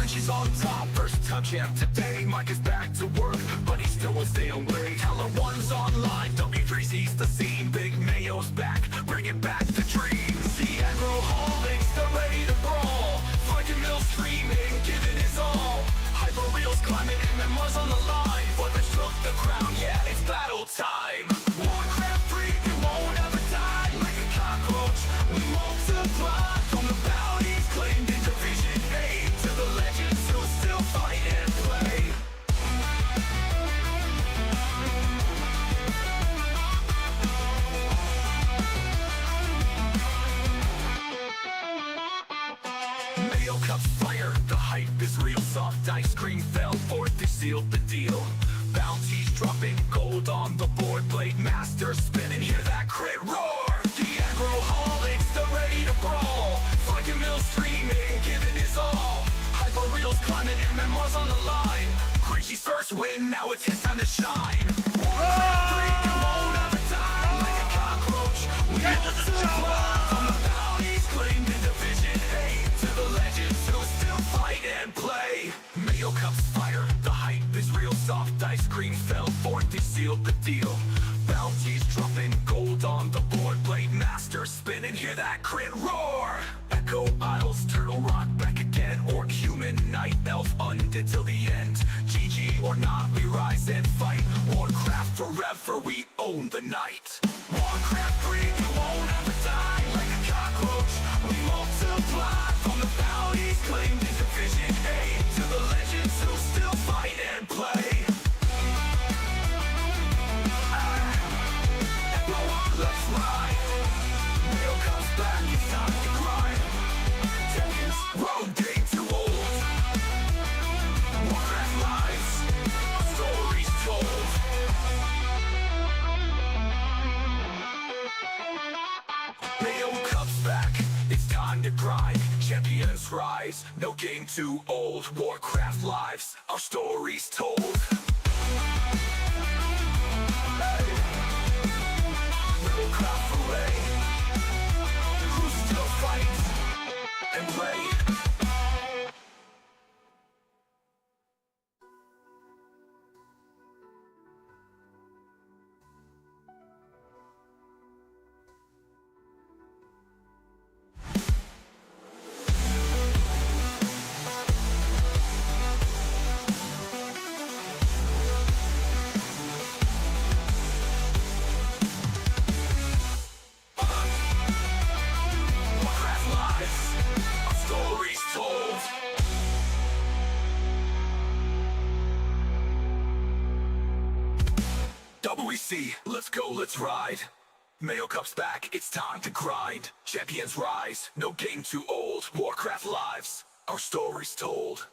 Frenchie's on top, first time champ today. Mike is back to work, but he still won't stay away. Heller one's online, W3 sees the scene. Big Mayo's back, bringing back the dreams. The agroholics, they're ready to brawl. Frankie Mills streaming, giving his all. Hyper wheels climbing, MMR's on the line. But let's look the crown, yeah, it's battle time. Warcraft 3, you won't ever die. Like a cockroach, we multiply. From the bounties claimed in Division 8 to the legends who still fight and play. Mayo Cup's fire, the hype is real. Soft ice cream fell forth, they sealed the deal. Bounties dropping gold on the board. Blade Master spinning, hear that crit roar. The agroholics, they're ready to brawl. Frankie Mills streaming, giving his all. Hyper reels climbing, MMR's on the line. Crazy's first win, now it's his time to shine. Warcraft 3, you won't ever die. Like a cockroach, we multiply. From the bounties claimed in Division 8 to the legends who still fight and play. Mayo Cup's fire, the hype is real. Soft ice cream fell forth, they sealed the deal. Bounties dropping gold on the board. Blade Master spinning, hear that crit roar. Echo Isles, Turtle Rock back again. Orc, human, night elf, undead till the end. GG or not, we rise and fight. Warcraft forever, we own the night. Warcraft 3, you won't ever die. Like a cockroach, we multiply. From the bounties claimed in Division 8 to the legends who still fight and play. Let's ride. Mayo comes back, it's time to grind. Champions, road day too old. Warcraft lives, stories told. Mayo Cup's back, it's time to grind. Champions rise, no game too old. Warcraft lives, our stories told. Craft away, who still fights and play. WEC, let's go, let's ride. Mayo Cup's back, it's time to grind. Champions rise, no game too old. Warcraft lives, our stories told.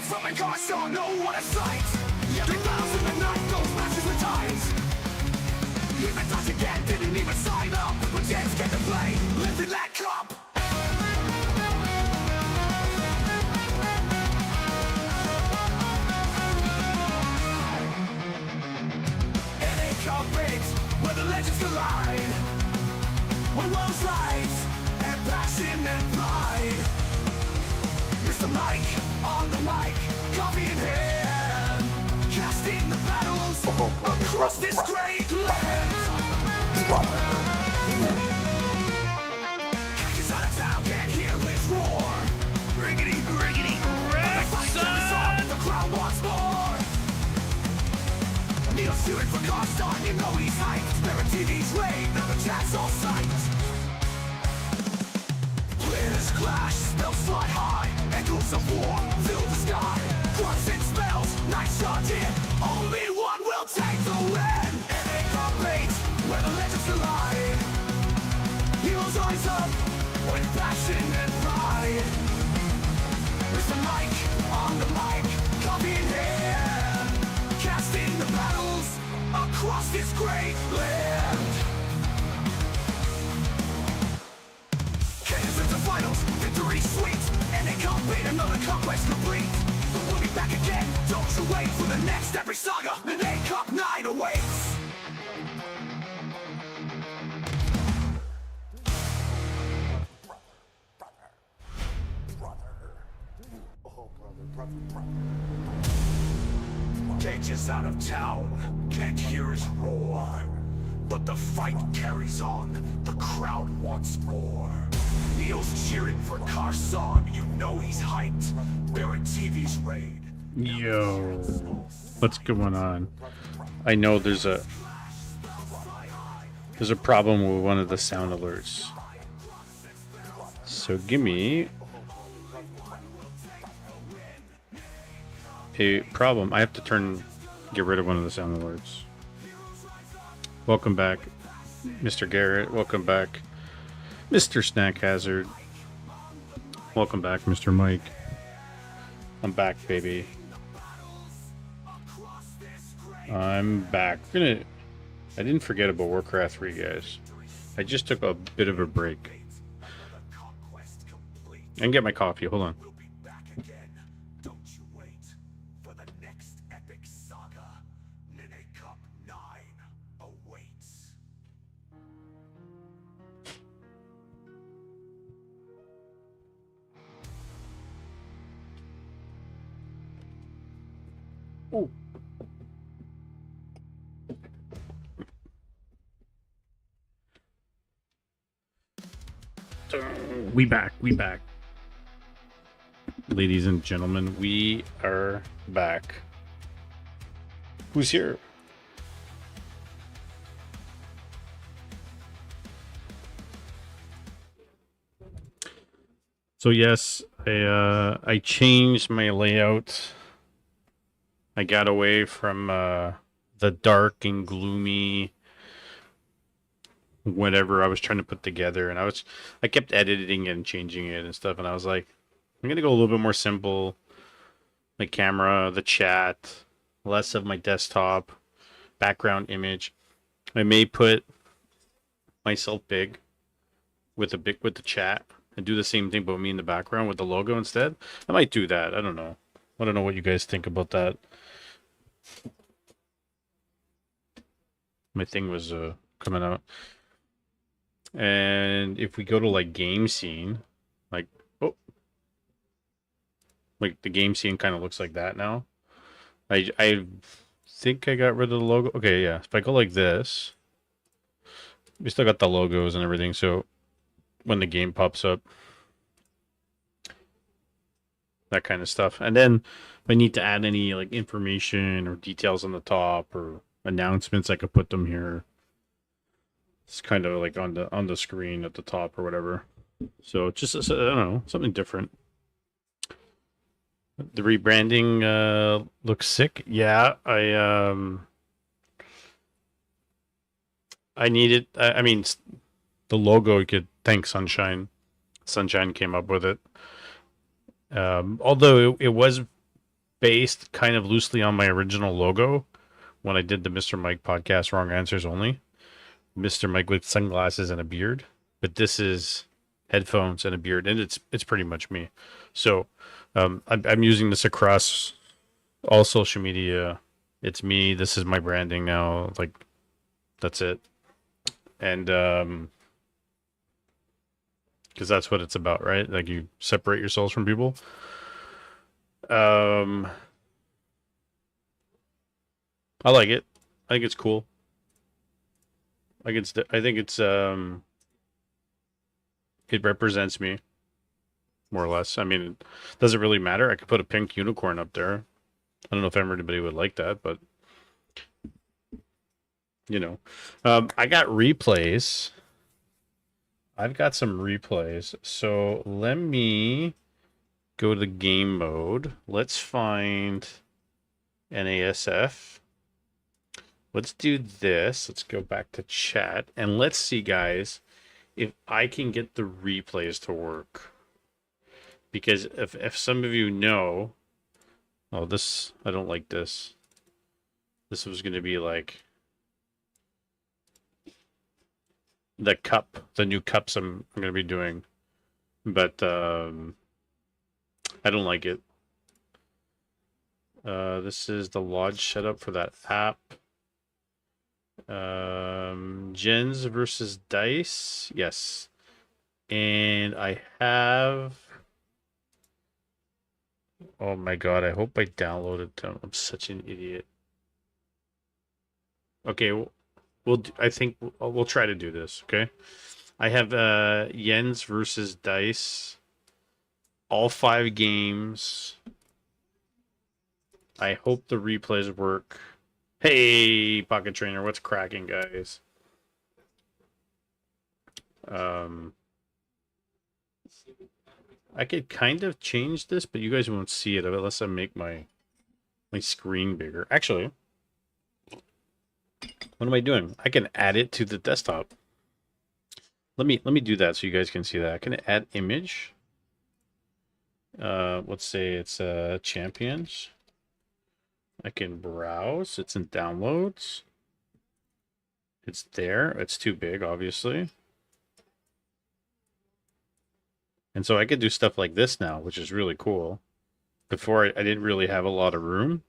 From a gosh, don't know what a sight. Every battles in the night, those matches with times. Even touch again, didn't even sign up. But chance get to play, lifted that cup. NA Cup bigs, where the legends collide. Where worlds rise, and passion and pride. Mr. Mike, on the mic, coffee in hand, casting the battles across this great land. Cactus out of town can't hear his roar. Riggedy, riggedy, the fight is on, the crowd wants more. Needle's shooting for cost on, you know he's hyped. Spirit TV's late, now the chat's all psyched. Players clash, spells fly high. Echoes of war fill the sky. Grunts and spells, night shot in. Only one will take the win. NA Cup 8, where the legends collide. Heroes rise up with passion and pride. Mr. Mike on the mic, coffee in hand, casting the battles across this great land. Cannons into finals, victory sweet. NA Cup 8, another conquest complete. But we'll be back again, don't you wait for the next epic saga. NASF 9 awaits. Cage's out of town, can't hear his roar. But the fight carries on, the crowd wants more. Neil's cheering for Carson, you know he's hyped. We're in TV's raid. Yo, what's going on? I know there's a problem with one of the sound alerts. So give me a problem. I have to get rid of one of the sound alerts. Welcome back, Mr. Garrett. Welcome back, Mr. Snack Hazard. Welcome back, Mr. Mike. I'm back, baby. I'm back. I didn't forget about Warcraft 3, guys. I just took a bit of a break. And get my coffee. Hold on. Ooh. We back. Ladies and gentlemen, we are back. Who's here? So yes, I changed my layout. I got away from the dark and gloomy whatever I was trying to put together, and I kept editing it and changing it and stuff, and I was like, I'm gonna go a little bit more simple. My camera, the chat, less of my desktop, background image. I may put myself big with the chat and do the same thing but me in the background with the logo instead. I might do that. I don't know. I don't know what you guys think about that. My thing was coming out. And if we go to like game scene, like the game scene kind of looks like that now. I think I got rid of the logo. Okay, yeah. If I go like this, we still got the logos and everything. So when the game pops up, that kind of stuff. And then if I need to add any like information or details on the top or announcements, I could put them here. It's kind of like on the screen at the top or whatever. So just, I don't know, something different. The rebranding looks sick. Yeah, I need it. I mean, the logo, you could thank Sunshine. Sunshine came up with it. Although it was based kind of loosely on my original logo when I did the Mr. Mike podcast, Wrong Answers Only. Mr. Mike with sunglasses and a beard, but this is headphones and a beard, and it's pretty much me. So I'm using this across all social media. It's me. This is my branding now. Like, that's it. And because that's what it's about, right? Like, you separate yourselves from people. I like it. I think it's cool. I think it's it represents me more or less. I mean, it doesn't really matter. I could put a pink unicorn up there. I don't know if everybody would like that, but you know, I got replays. I've got some replays. So let me go to game mode. Let's find NASF. Let's do this. Let's go back to chat and let's see, guys, if I can get the replays to work. Because if some of you know, oh, this, I don't like this. This was going to be like the cup, the new cups I'm going to be doing. But I don't like it. This is the lodge setup for that app. Gens versus Dice. Yes. And I have... Oh my god, I hope I downloaded them. I'm such an idiot. Okay, I think we'll try to do this, okay? I have Jens versus Dice. All 5 games. I hope the replays work. Hey, Pocket Trainer, what's cracking, guys? I could kind of change this, but you guys won't see it unless I make my screen bigger. Actually, what am I doing? I can add it to the desktop. Let me do that so you guys can see that. I can add image. Let's say it's champions. I can browse. It's in downloads. It's there. It's too big, obviously. And so I could do stuff like this now, which is really cool. Before, I didn't really have a lot of room.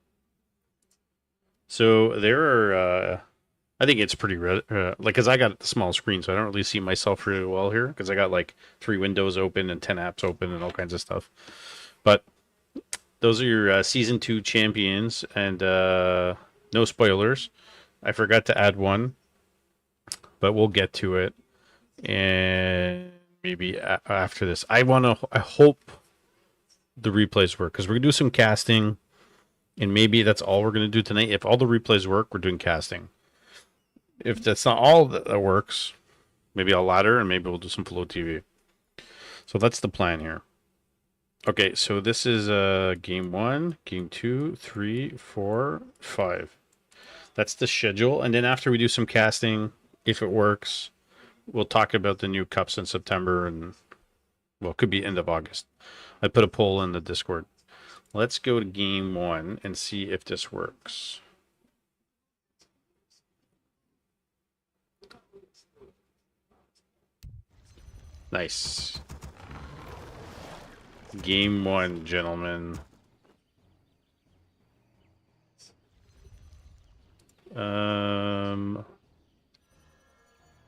So there are, I think it's pretty, like, because I got the small screen, so I don't really see myself really well here, because I got like 3 windows open and 10 apps open and all kinds of stuff. But those are your Season 2 champions, and no spoilers. I forgot to add one, but we'll get to it. And maybe after this. I hope the replays work, because we're going to do some casting, and maybe that's all we're going to do tonight. If all the replays work, we're doing casting. If that's not all that works, maybe I'll ladder, and maybe we'll do some Flow TV. So that's the plan here. Okay, so this is game 1, game 2, 3, 4, 5. That's the schedule. And then after we do some casting, if it works, we'll talk about the new cups in September, and, well, it could be end of August. I put a poll in the Discord. Let's go to game 1 and see if this works. Nice. Game 1, gentlemen.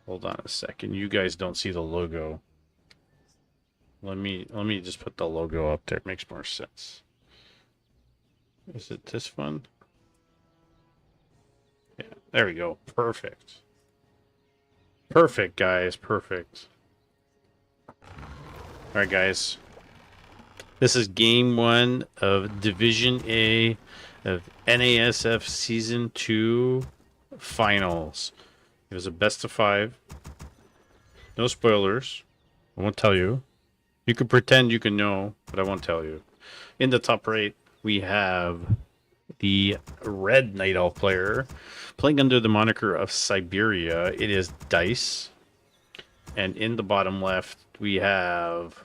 Hold on a second. You guys don't see the logo. Let me just put the logo up there. It makes more sense. Is it this one? Yeah, there we go. Perfect. Perfect, guys. Perfect. All right, guys. This is game 1 of Division A of NASF Season 2 Finals. It was a best of 5. No spoilers. I won't tell you. You can pretend you can know, but I won't tell you. In the top right, we have the red Night Elf player playing under the moniker of Siberia. It is Dice. And in the bottom left, we have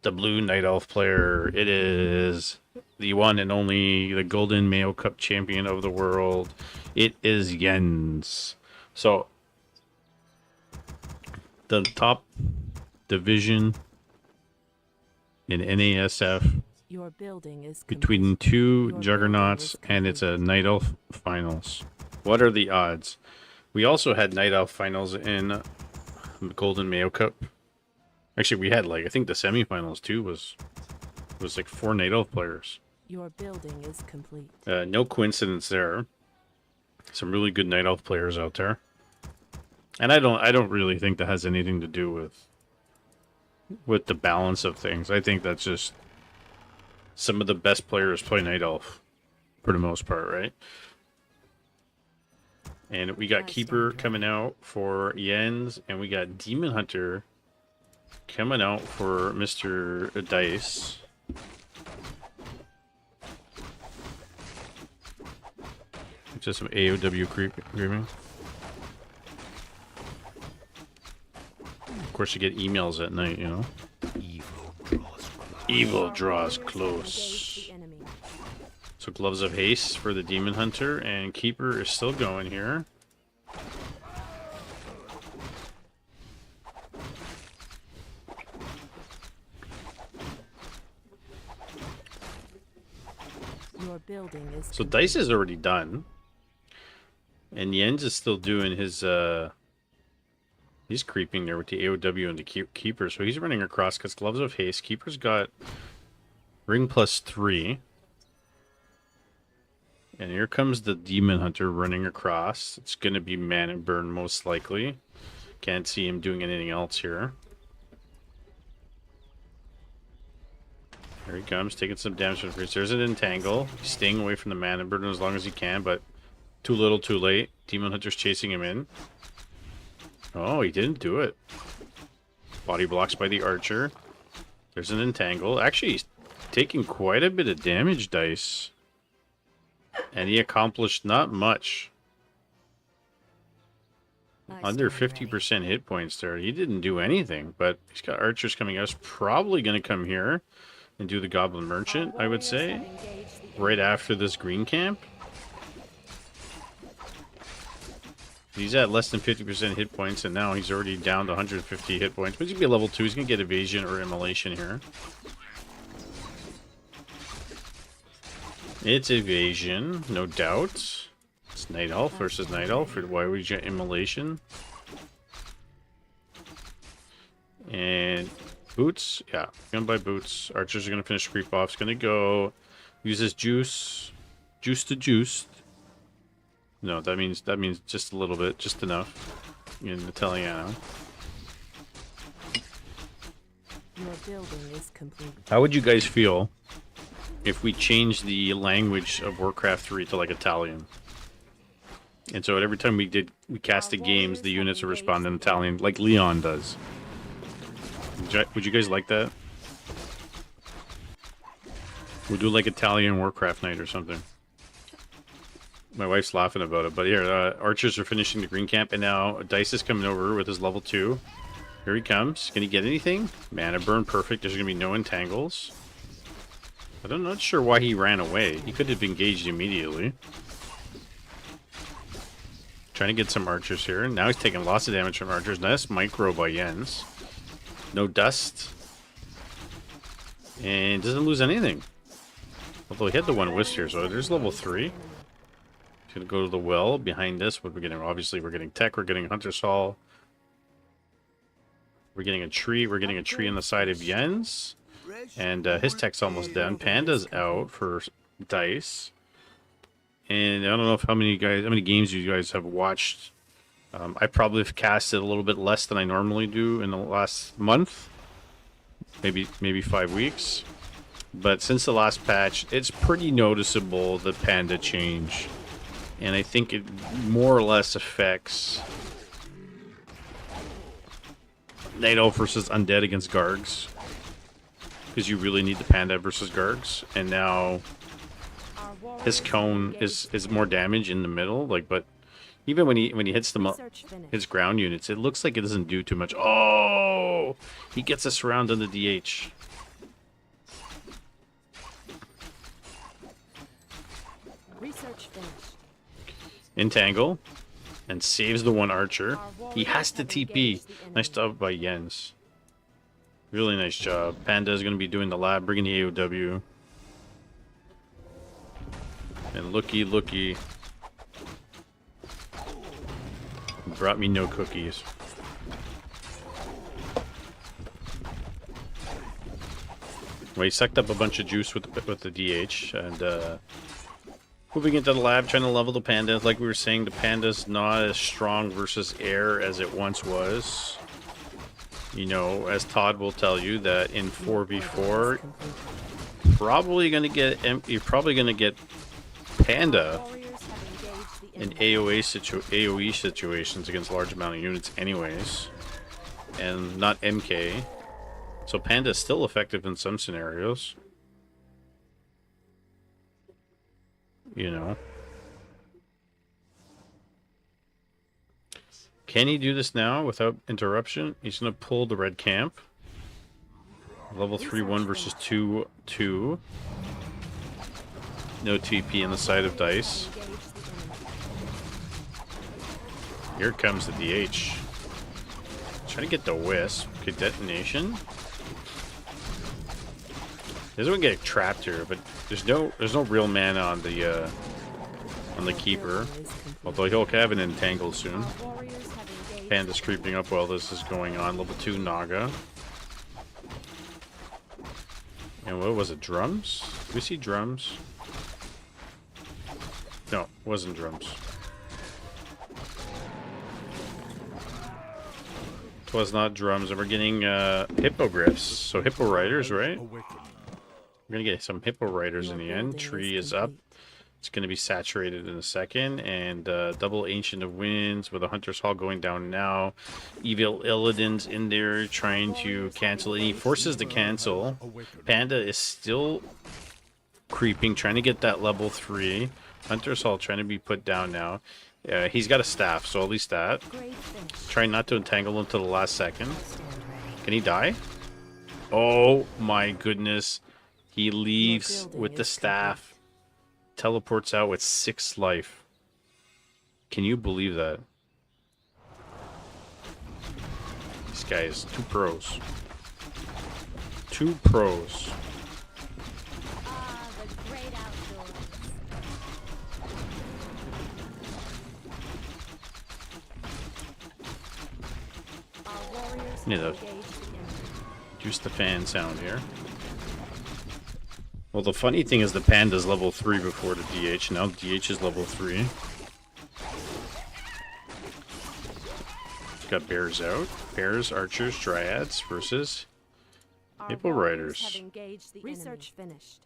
the blue Night Elf player. It is the one and only, the Golden Mayo Cup champion of the world. It is Jens. So, the top division in NASF Your building is between complete. 2 Your juggernauts, building is and it's a complete. Night Elf finals. What are the odds? We also had Night Elf finals in the Golden Mayo Cup. Actually, we had, like, I think the semifinals too was like 4 Night Elf players. Your building is complete. No coincidence there. Some really good Night Elf players out there. And I don't really think that has anything to do with the balance of things. I think that's just some of the best players play Night Elf for the most part, right? And we got Keeper coming out for Jens, and we got Demon Hunter coming out for Mr. Dice. Just some AOW creeping. Of course, you get emails at night, you know. Evil draws close. The enemy. So Gloves of Haste for the Demon Hunter, and Keeper is still going here. Your Your building is So complete. Dice is already done. And Jens is still doing his, he's creeping there with the AOW and the Keeper. So he's running across because Gloves of Haste. Keeper's got Ring +3. And here comes the Demon Hunter running across. It's going to be Man and Burn most likely. Can't see him doing anything else here. There he comes, taking some damage from the priest. There's an entangle. He's staying away from the Man and Burn as long as he can, but too little, too late. Demon Hunter's chasing him in. Oh, he didn't do it. Body blocks by the Archer. There's an entangle. Actually, he's taking quite a bit of damage, Dice. And he accomplished not much. Nice Under one, 50% hit points there. He didn't do anything, but he's got archers coming out. He's probably going to come here and do the Goblin Merchant, I would say, right after this green camp. He's at less than 50% hit points, and now he's already down to 150 hit points. But he's going to be level 2. He's going to get Evasion or Immolation here. It's Evasion, no doubt. It's Night Elf versus Night Elf. Why would you get Immolation? And Boots. Yeah, gonna buy Boots. Archers are gonna finish creep off. He's gonna go use his juice. Juice to juice. No, that means just a little bit, just enough. In Italiano. Your building is complete. How would you guys feel if we changed the language of Warcraft 3 to like Italian? And so every time we casted games, the units would respond in Italian, like Leon does. Would you guys like that? We'll do like Italian Warcraft night or something. My wife's laughing about it, but here, archers are finishing the green camp, and now Dice is coming over with his level 2. Here he comes. Can he get anything? Mana burn, perfect. There's going to be no entangles. But I'm not sure why he ran away. He could have engaged immediately. Trying to get some archers here. Now he's taking lots of damage from archers. Nice micro by Jens. No dust. And doesn't lose anything. Although he had the one wisp here, so there's level 3. He's going to go to the well. Behind this, what we're getting, obviously we're getting tech, we're getting Hunter's Hall. We're getting a tree. We're getting a tree on the side of Jens. And his tech's almost done. Panda's out for Dice. And I don't know if how many games you guys have watched. I probably have casted a little bit less than I normally do in the last month. Maybe 5 weeks. But since the last patch, it's pretty noticeable the Panda change. And I think it more or less affects Night Elf versus Undead against Gargs. Because you really need the Panda versus Gargs. And now his cone is more damage in the middle, but even when he hits his ground units, it looks like it doesn't do too much. Oh, he gets a surround on the DH. Research finished. Entangle, and saves the one archer. He has to TP. Nice job by Jens. Really nice job. Panda is going to be doing the lab, bringing the AOW. And looky. Brought me no cookies. Well, he sucked up a bunch of juice with the DH, and moving into the lab, trying to level the Panda. Like we were saying, the Panda's not as strong versus air as it once was. You know, as Todd will tell you, that in 4v4, you're probably gonna get Panda in AoE situations against large amount of units anyways, and not MK. So Panda is still effective in some scenarios. You know. Can he do this now without interruption? He's going to pull the red camp. Level 3 1 versus 2 2. No TP on the side of Dice. Here comes the DH. Trying to get the Wisp. Okay, detonation. This one get trapped here, but there's no real mana on the keeper. Although he'll have an entangle soon. Panda's creeping up while this is going on. Level 2 Naga. And what was it? Drums? Did we see drums? No, it wasn't drums. It was not drums. And we're getting hippogriffs. So hippo riders, right? We're gonna get some hippo riders in the end. Tree is up. It's going to be saturated in a second. And double Ancient of Winds with a Hunter's Hall going down now. Evil Illidan's in there trying to cancel it. He forces to cancel. Panda is still creeping, trying to get that level 3. Hunter's Hall trying to be put down now. He's got a staff, so at least that. Trying not to entangle him to the last second. Can he die? Oh my goodness. He leaves with the staff. Teleports out with 6 life. Can you believe that? These guys, 2 pros. 2 pros. The great outdoors. Our warriors Yeah, have the- engaged the enemy. Juice the fan sound here. Well, the funny thing is the Panda's level 3 before the DH. Now DH is level 3. Got bears out. Bears, archers, dryads versus Our hippo warriors riders. have engaged the Research finished.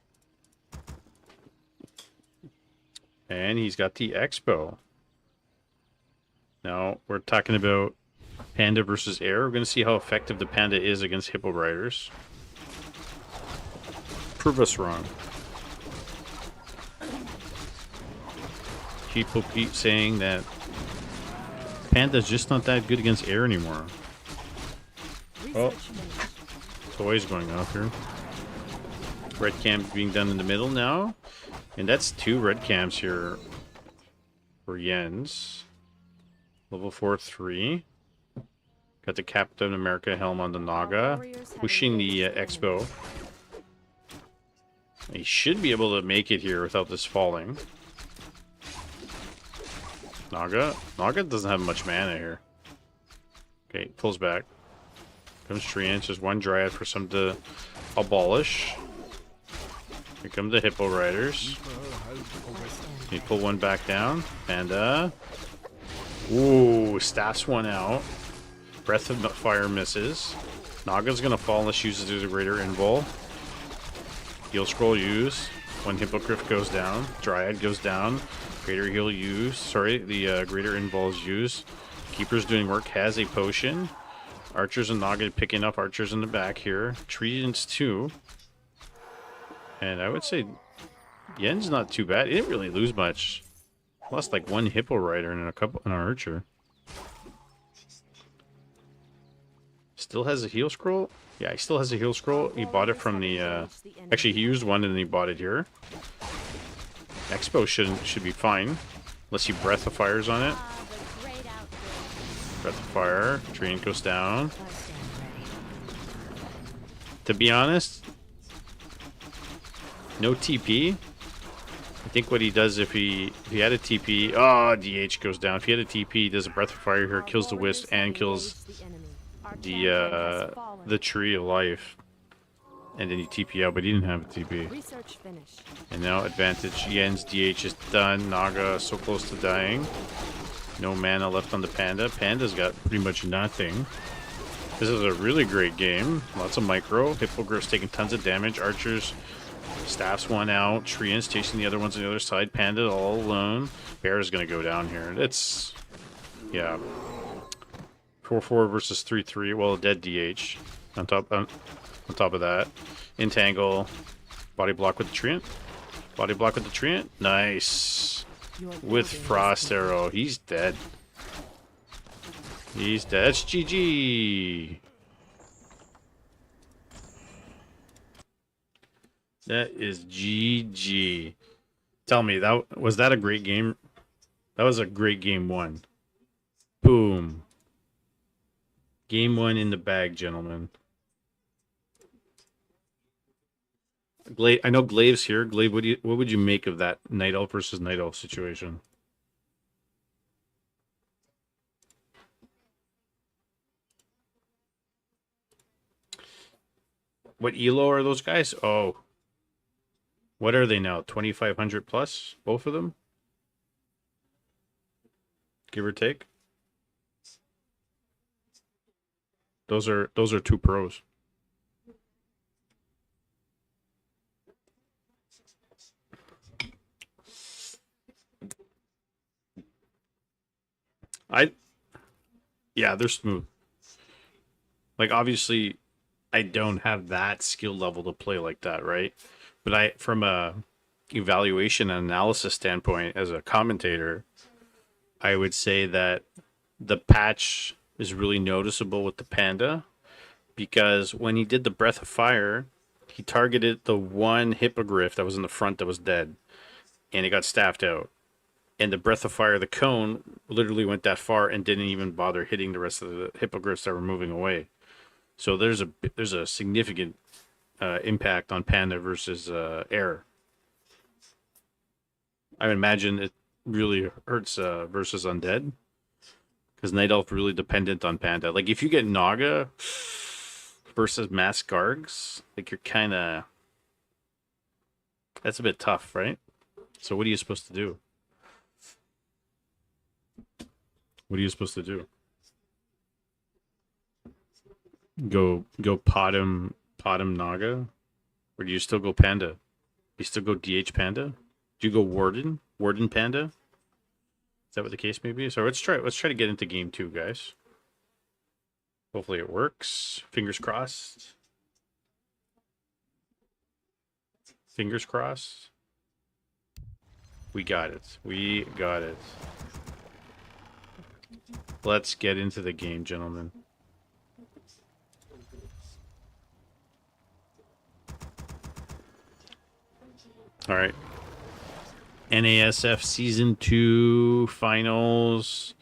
And he's got the Expo. Now we're talking about Panda versus air. We're going to see how effective the Panda is against hippo riders. Prove us wrong. People keep saying that Panda's just not that good against air anymore. Oh, Research finished. toys going off here. Red cam being done in the middle now. And that's 2 red cams here for Jens. Level 4, 3. Got the Captain America helm on the Naga. Pushing the Expo. He should be able to make it here without this falling. Naga doesn't have much mana here. Okay, pulls back. Comes Treant, just 1 Dryad for some to abolish. Here come the Hippo Riders. Can you pull 1 back down? And, ooh, staffs 1 out. Breath of Fire misses. Naga's gonna fall unless she uses the Greater Invul. Heal Scroll use. 1 Hippogriff goes down. Dryad goes down. Greater Heal use. Sorry, the Greater Invul is used. Keeper's doing work. Has a potion. Archers and Naga picking up archers in the back here. Treants 2. And I would say Yen's not too bad. He didn't really lose much. Lost like 1 Hippo Rider and an archer. Still has a heal scroll? Yeah, he still has a heal scroll. He bought it from the actually he used 1 and then he bought it here. Expo should be fine. Unless he Breath of Fires on it. Breath of Fire. Train goes down. To be honest, no TP. I think what he does if he had a TP, oh, DH goes down. If he had a TP, he does a Breath of Fire here, kills the Wisp and kills the Tree of Life. And then he TP out, but he didn't have a TP. Research finished. And now advantage. Yen's DH is done. Naga so close to dying. No mana left on the Panda. Panda's got pretty much nothing. This is a really great game. Lots of micro. Hippogriff's taking tons of damage. Archers, staffs 1 out. Treants chasing the other ones on the other side. Panda all alone. Bear is going to go down here. It's, yeah. 4-4 versus 3-3. Well, dead DH. On top of that. Entangle. Body block with the Treant. Body block with the Treant. Nice. With Frost Arrow. He's dead. He's dead. That's GG. That is GG. Tell me, was that a great game? That was a great game 1. Boom. Game 1 in the bag, gentlemen. I know Glaive's here. Glaive, what would you make of that Night Elf versus Night Elf situation? What elo are those guys? Oh, what are they now? 2,500 plus, both of them, give or take. Those are two pros. I Yeah, they're smooth. Like obviously, I don't have that skill level to play like that, right? But from a evaluation and analysis standpoint, as a commentator, I would say that the patch is really noticeable with the panda because when he did the breath of fire, he targeted the one hippogriff that was in the front that was dead, and it got staffed out. And the breath of fire, the cone, literally went that far and didn't even bother hitting the rest of the hippogriffs that were moving away. So there's a significant impact on panda versus air. I would imagine it really hurts versus undead because night elf really dependent on panda. Like if you get naga versus mass gargs, like you're kind of that's a bit tough, right? So what are you supposed to do? What are you supposed to do? Go pot him naga, or do you still go panda? You still go DH panda? Do you go warden panda? Is that what the case may be? So let's try to get into game 2, guys. Hopefully it works. Fingers crossed. Fingers crossed. We got it. We got it. Let's get into the game, gentlemen. All right. NASF Season 2 Finals.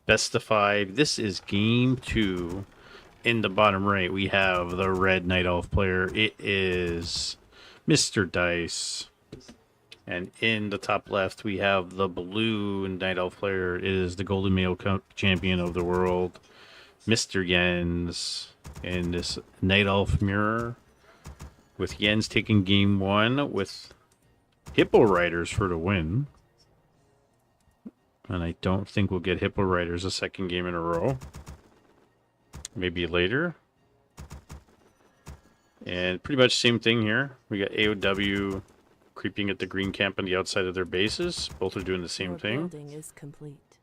Best of 5. This is game 2. In the bottom right, we have the red Night Elf player. It is Mr. Dice. And in the top left, we have the blue Night Elf player. It is the Golden Male Champion of the world, Mr. Jens. In this Night Elf mirror, with Jens taking game 1 with Hippo Riders for the win. And I don't think we'll get Hippo Riders a second game in a row. Maybe later. And pretty much same thing here. We got AOW creeping at the green camp on the outside of their bases. Both are doing the same thing. Building is complete.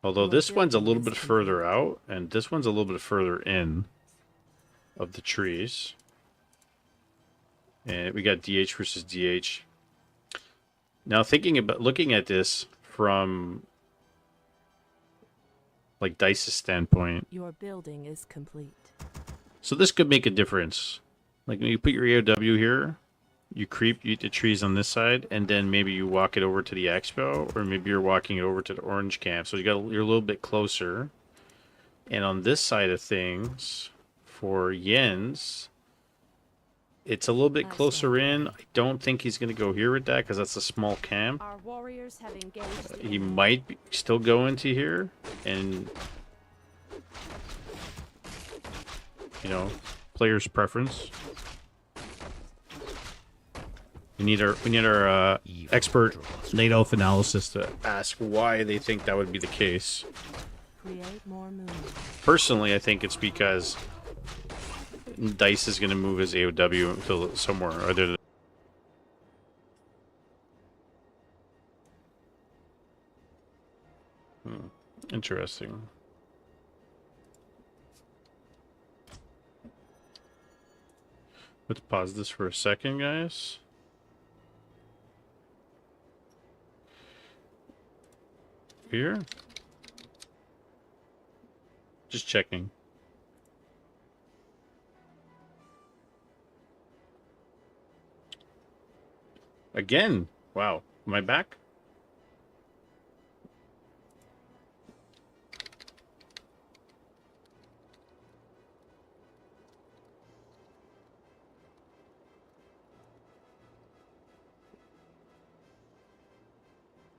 Although this one's a little bit further out, and this one's a little bit further in of the trees. And we got DH versus DH. Now looking at this from like Dice's standpoint. Your building is complete. So this could make a difference. Like when you put your AOW here, you eat the trees on this side, and then maybe you walk it over to the expo, or maybe you're walking it over to the orange camp. So you're a little bit closer. And on this side of things, for Jens, it's a little bit closer in. I don't think he's going to go here with that because that's a small camp. Our warriors have engaged. He might still go into here and, you know, player's preference. We need our expert Night Elf analysis to ask why they think that would be the case. Create more moon. Personally, I think it's because Dice is going to move his AOW until somewhere other than... Interesting. Let's pause this for a second, guys. Here? Just checking. Again. Wow. Am I back?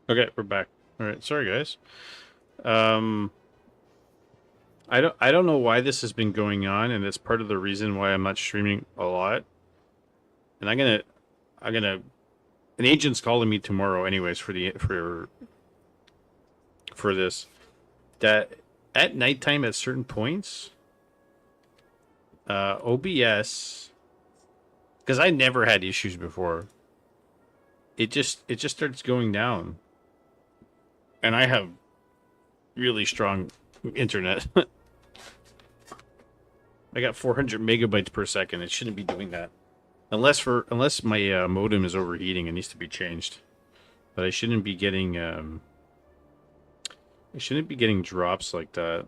Okay, we're back. All right, sorry guys. Um, I don't know why this has been going on, and it's part of the reason why I'm not streaming a lot. And I'm gonna an agent's calling me tomorrow, anyways, for this. That at nighttime at certain points, OBS, because I never had issues before. It just starts going down, and I have really strong internet. I got 400 megabytes per second. It shouldn't be doing that, unless my modem is overheating and needs to be changed. But I shouldn't be getting drops like that.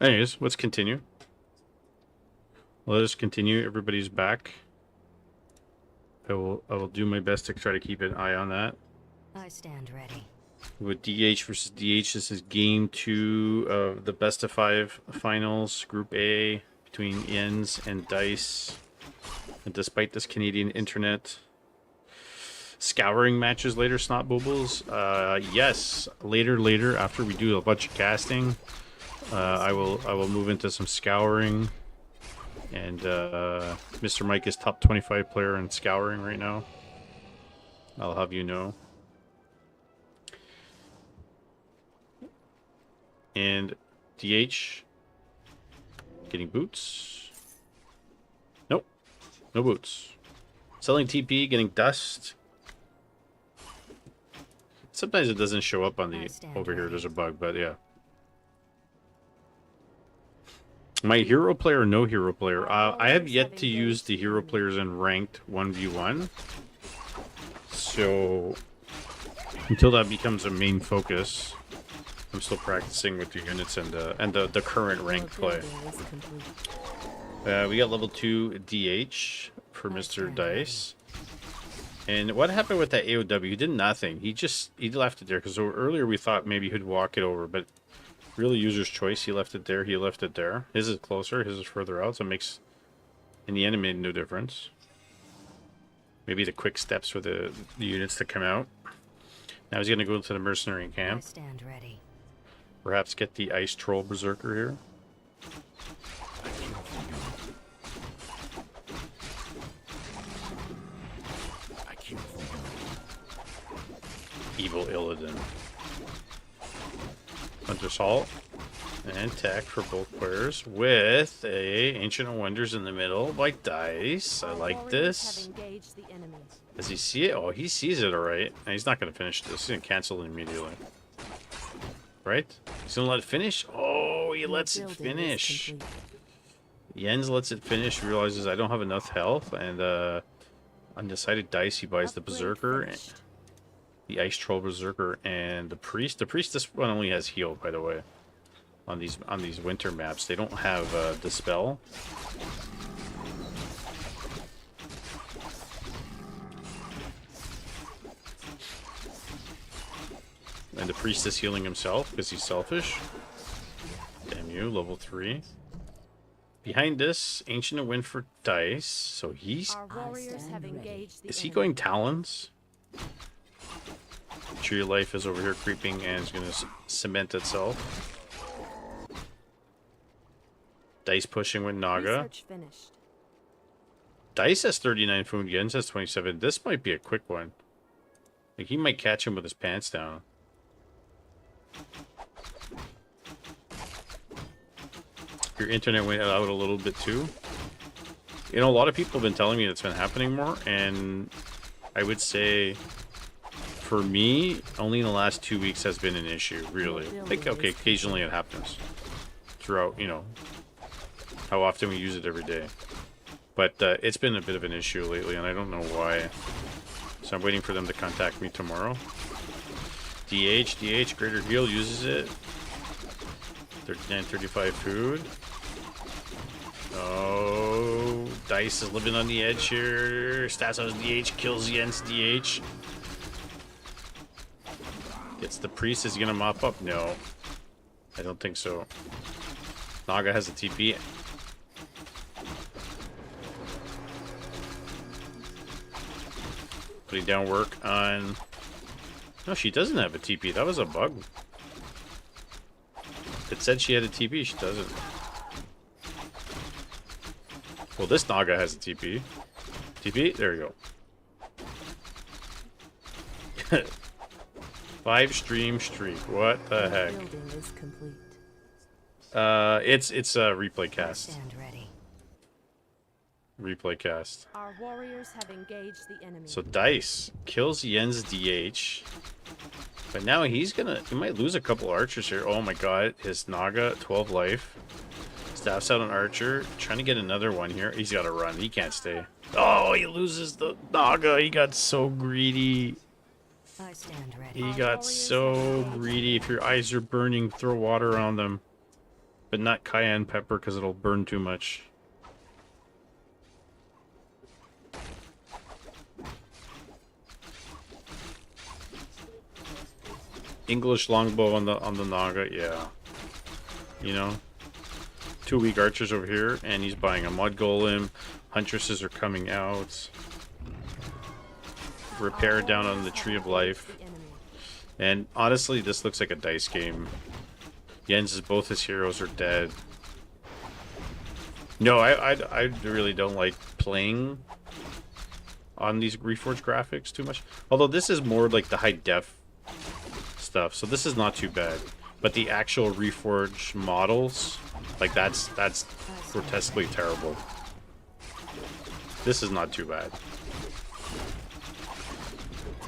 Anyways, let's continue. Let us continue. Everybody's back. I will do my best to try to keep an eye on that. I stand ready. With DH versus DH, this is game 2 of the best of 5 finals, Group A, between Jens and Dice. And despite this Canadian internet scouring matches later, Snot Bubbles, yes, later after we do a bunch of casting, I will move into some scouring. And Mr. Mike is top 25 player in scouring right now. I'll have you know. And DH getting boots. Nope. No boots. Selling TP, getting dust. Sometimes it doesn't show up on the over here. There's a bug, but yeah. My hero player, no hero player. I have yet to use the hero players in ranked 1v1. So until that becomes a main focus, I'm still practicing with the units and the current ranked play. We got level 2 DH for Mr. Dice. And what happened with that AOW? He did nothing. He left it there because earlier we thought maybe he'd walk it over, but really user's choice. He left it there. He left it there. His is closer. His is further out, so it makes in the end it made no difference. Maybe the quick steps for the units to come out. Now he's gonna go into the mercenary camp. I stand ready. Perhaps get the Ice Troll Berserker here. Evil Illidan. Hunter Salt and tech for both players with a Ancient of Wonders in the middle by Dice. I like this. Does he see it? Oh, he sees it alright. He's not going to finish this. He's going to cancel it immediately. Right? He's going to let it finish? Oh, he lets it finish. Jens lets it finish, realizes I don't have enough health, and undecided Dice, he buys the Berserker, the Ice Troll Berserker, and the Priest. The Priest, this one only has heal, by the way. On these winter maps, they don't have Dispel. And the Priest is healing himself because he's selfish. Damn you, level 3. Behind this, Ancient of Wind for Dice. So he's... Is he going Talons? Tree of Life is over here creeping and is going to cement itself. Dice pushing with Naga. Dice has 39 food, Jens has 27. This might be a quick one. Like, he might catch him with his pants down. Your internet went out a little bit too. You know, a lot of people have been telling me it's been happening more, and I would say for me, only in the last 2 weeks has been an issue, really. Like, okay, occasionally it happens throughout, you know, how often we use it every day. But it's been a bit of an issue lately, and I don't know why. So I'm waiting for them to contact me tomorrow. DH, Greater Heal uses it. 39, 35 food. Oh, Dice is living on the edge here. Stassos DH kills Jens DH. Gets the Priest. Is he gonna mop up? No. I don't think so. Naga has a TP. Putting down work on No, she doesn't have a TP. That was a bug. It said she had a TP. She doesn't. Well, this Naga has a TP. TP? There you go. 5 stream streak. What the heck? Building is complete. It's a replay I cast. stand ready. Replay cast. Our warriors have engaged the enemy. So Dice kills Yen's DH. But now he might lose a couple archers here. Oh my god, his Naga, 12 life. Staffs out an archer, trying to get another one here. He's got to run, he can't stay. Oh, he loses the Naga, he got so greedy. I stand ready. He got so greedy. If your eyes are burning, throw water on them. But not cayenne pepper, because it'll burn too much. English longbow on the Naga, yeah. You know, 2 weak archers over here, and he's buying a mud golem. Huntresses are coming out. Repair down on the tree of life. And honestly, this looks like a dice game. Jens is both his heroes are dead. No, I really don't like playing on these Reforged graphics too much. Although this is more like the high def stuff, so this is not too bad. But the actual Reforged models, like that's grotesquely terrible. This is not too bad.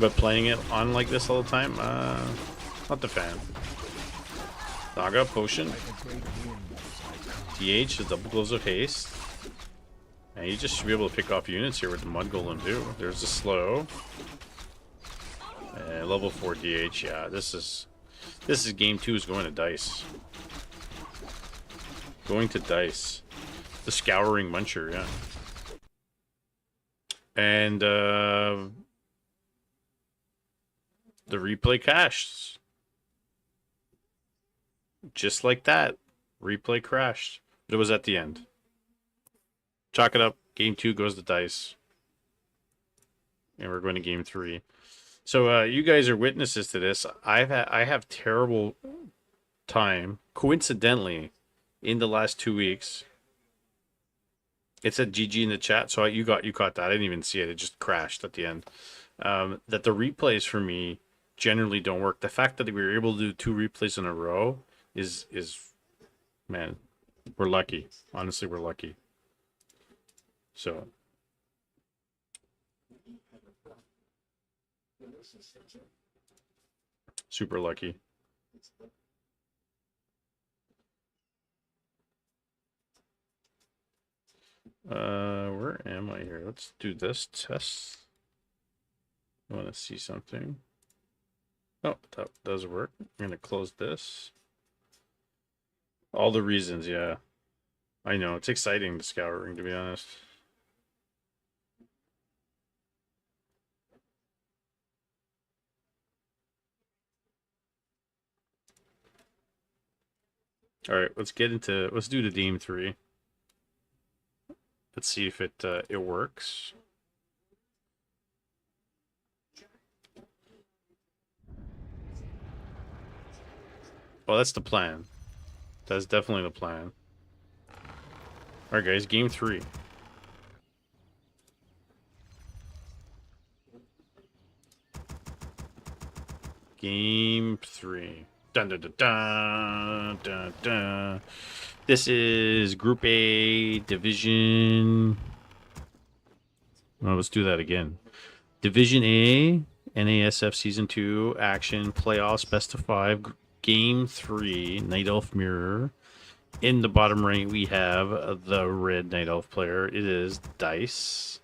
But playing it on like this all the time, not the fan. Naga potion. DH is double gloves of haste. And you just should be able to pick off units here with the mud golem too. There's a slow. Level 4 DH, yeah, this is game 2 is going to dice. Going to dice. The Scouring Muncher, yeah. And the replay cached. Just like that. Replay crashed. But it was at the end. Chalk it up. Game 2 goes to dice. And we're going to game 3. So you guys are witnesses to this. I have terrible time, coincidentally, in the last 2 weeks. It said GG in the chat, so you caught that. I didn't even see it. It just crashed at the end. That the replays for me generally don't work. The fact that we were able to do 2 replays in a row is man, we're lucky. Honestly, we're lucky. So super lucky. Where am I here? Let's do this test. I want to see something. Oh, that does work. I'm gonna close this. All the reasons, yeah. I know, it's exciting, the Scouring, to be honest. Alright, let's do the game 3. Let's see if it works. Oh, that's the plan. That's definitely the plan. Alright guys, game 3. Game 3. Dun dun dun dun dun dun. This is Group A Division. Oh, let's do that again. Division A, NASF Season 2 Action Playoffs Best of 5. Game 3, Night Elf Mirror. In the bottom right, we have the red Night Elf player. It is Dice.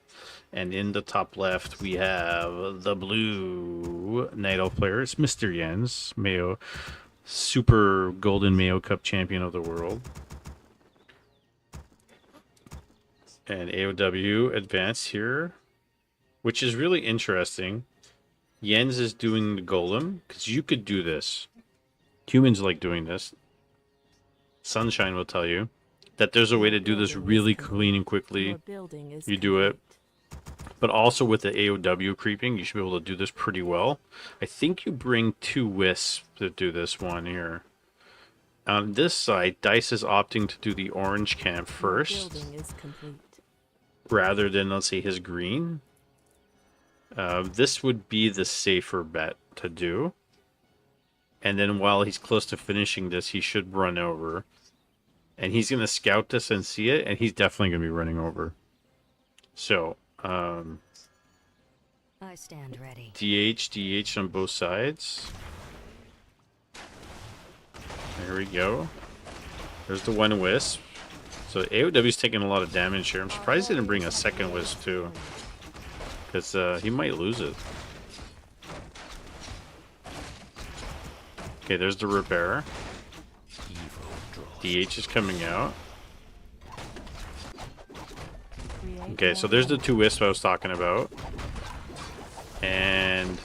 And in the top left, we have the blue Night Elf player. It's Mr. Jens, Mayo, Super Golden Mayo Cup Champion of the World. And AOW advanced here, which is really interesting. Jens is doing the golem, because you could do this. Humans like doing this. Sunshine will tell you that there's a way to do this really clean and quickly. You do it. But also with the AOW creeping, you should be able to do this pretty well. I think you bring 2 wisps to do this one here. On this side, Dice is opting to do the orange camp first, Building is complete. rather than, let's say, his green. This would be the safer bet to do. And then while he's close to finishing this, he should run over. And he's going to scout this and see it, and he's definitely going to be running over. So, I stand ready. DH on both sides. There we go. There's the 1 wisp. So AOW's taking a lot of damage here. I'm surprised he didn't bring a 2nd wisp too. Because he might lose it. Okay, there's the repair. DH is coming out. Okay, so there's the 2 wisps I was talking about. And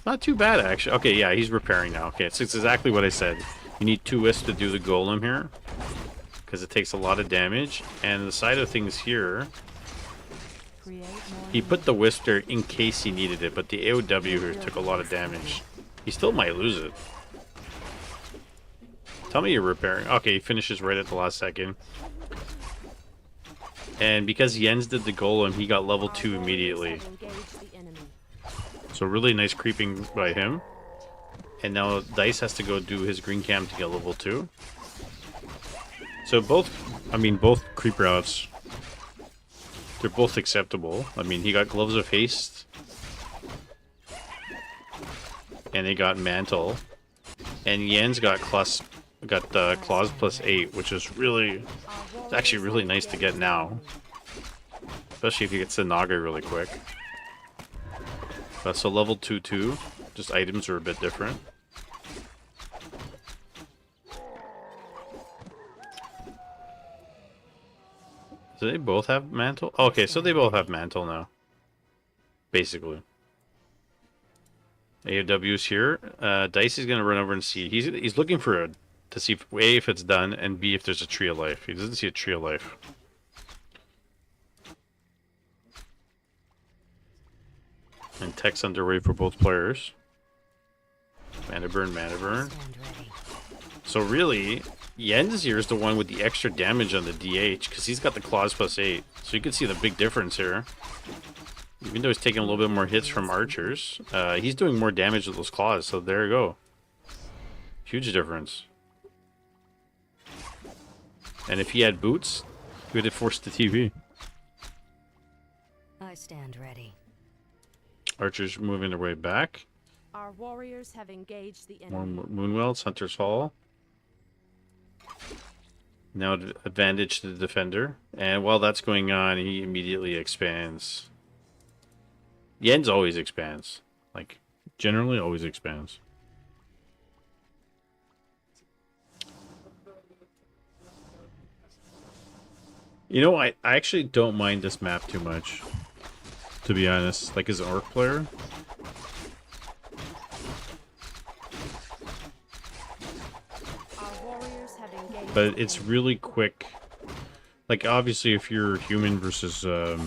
not too bad, actually. Okay, yeah, he's repairing now. Okay, it's exactly what I said. You need 2 wisps to do the golem here, because it takes a lot of damage. And the side of things here, he put the wisp there in case he needed it, but the AOW here took a lot of damage. He still might lose it. Tell me you're repairing. Okay, he finishes right at the last second. And because Jens did the golem, he got level 2 immediately. So really nice creeping by him. And now Dice has to go do his green cam to get level 2. So both creep routes, they're both acceptable. I mean, he got Gloves of Haste. And he got Mantle. And Jens got Claws plus 8, which is really, it's actually really nice to get now. Especially if he gets the Naga really quick. So level 2-2, just items are a bit different. Do they both have Mantle? Okay, so they both have Mantle now. Basically. AOW's here. Dice is going to run over and see. He's looking for to see if, A, if it's done, and B, if there's a Tree of Life. He doesn't see a Tree of Life. And tech's underway for both players. Mana burn, mana burn. So really, Jens here is the one with the extra damage on the DH, because he's got the Claws plus 8. So you can see the big difference here. Even though he's taking a little bit more hits from archers, he's doing more damage with those claws, so there you go. Huge difference. And if he had boots, he would have forced the TV. I stand ready. Archers moving their way back. Our warriors have engaged the More enemy. Moonwells, Hunter's Hall. Now advantage to the defender. And while that's going on, he immediately expands. Jens always expands. Like, generally always expands. You know, I actually don't mind this map too much, to be honest. Like, as an orc player. Our warriors have engaged But the it's enemy. really quick. Like, obviously, if you're human versus orc,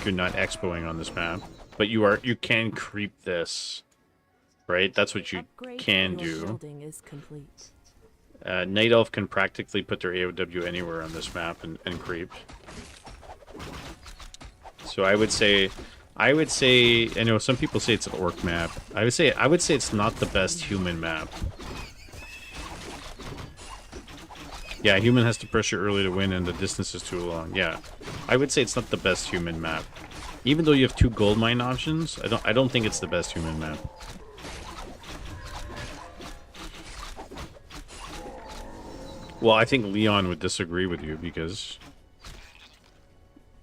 you're not expoing on this map. But you can creep this, right? That's what you Upgrade can to your do. building is complete. Night Elf can practically put their AOW anywhere on this map and creep. So I would say, I know some people say it's an orc map. I would say it's not the best human map. Yeah, human has to pressure early to win and the distance is too long. Yeah. I would say it's not the best human map. Even though you have 2 gold mine options, I don't think it's the best human map. Well, I think Leon would disagree with you because,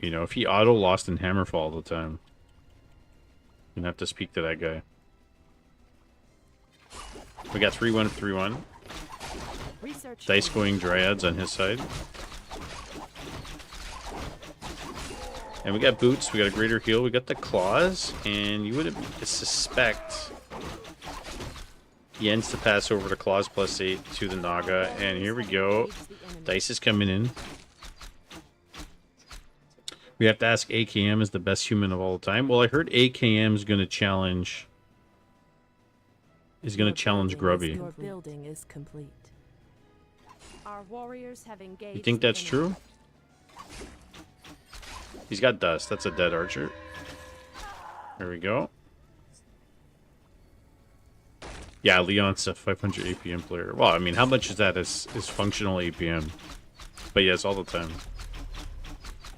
you know, if he auto lost in Hammerfall all the time, you'd have to speak to that guy. We got 3-1, 3-1. Research Dice going Dryads on his side. And we got boots, we got a greater heal, we got the claws, and you would suspect Jens to pass over to claws plus 8 to the Naga, and here we go. Dice is coming in. We have to ask AKM is the best human of all time. Well, I heard AKM is going to challenge. Is going to challenge Grubby. Your building is complete. Our warriors have engaged. You think the that's enemy. true? He's got dust. That's a dead archer. There we go. Yeah, Leon's a 500 APM player. Well, I mean, how much is that is functional APM? But yes, all the time.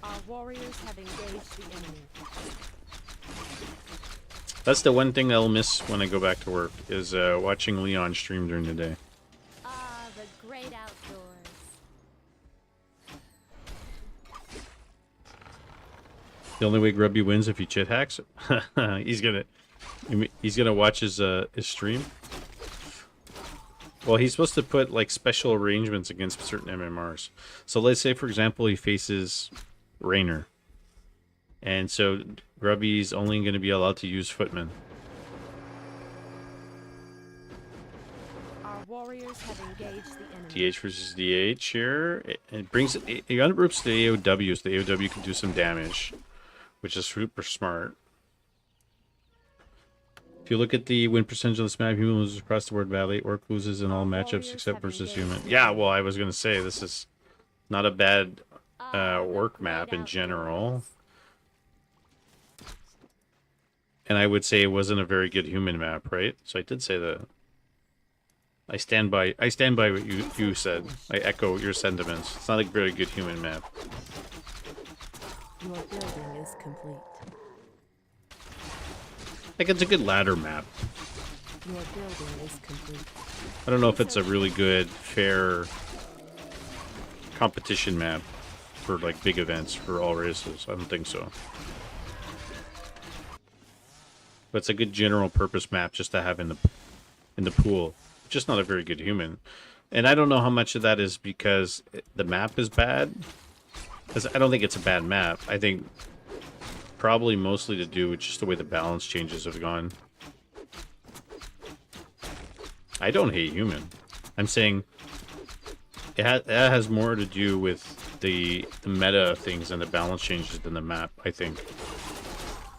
Our warriors have engaged the enemy. That's the one thing I'll miss when I go back to work, is watching Leon stream during the day. Ah, the great outdoors. The only way Grubby wins if he chit hacks. he's gonna watch his stream. Well, he's supposed to put like special arrangements against certain MMRs. So let's say, for example, he faces Rainer, and so Grubby's only going to be allowed to use Footman. Our warriors have engaged the enemy. DH versus DH here. It brings it unroots the AOW, so the AOW can do some damage, which is super smart. If you look at the win percentage on this map, human loses across the board badly. Orc loses in all matchups except versus human. Yeah, well, I was going to say, this is not a bad orc map in general. And I would say it wasn't a very good human map, right? So I did say that. I stand by what you said. I echo your sentiments. It's not a very good human map. Your building is complete. Like, it's a good ladder map. Your building is complete. I don't know if it's a really good, fair competition map for, like, big events for all races. I don't think so. But it's a good general purpose map just to have in the pool. Just not a very good human. And I don't know how much of that is because the map is bad. Because I don't think it's a bad map. I think probably mostly to do with just the way the balance changes have gone. I don't hate human. I'm saying it has more to do with the meta of things and the balance changes than the map, I think.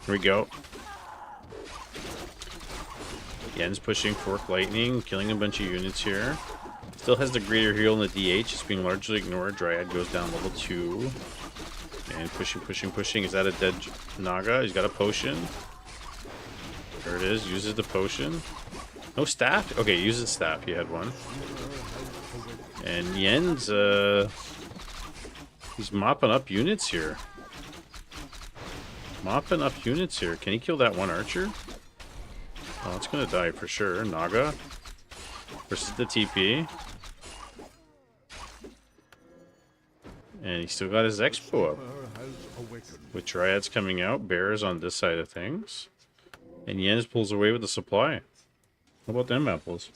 Here we go. Yen's pushing Fork Lightning, killing a bunch of units here. Still has the greater heal in the DH. It's being largely ignored. Dryad goes down level 2. And pushing. Is that a dead Naga? He's got a potion. There it is. Uses the potion. No staff? Okay, uses staff. He had one. And Yen's, he's mopping up units here. Can he kill that one archer? Oh, it's gonna die for sure. Naga versus the TP. And he's still got his expo up. With Dryads coming out, Bears on this side of things. And Jens pulls away with the supply. How about them apples?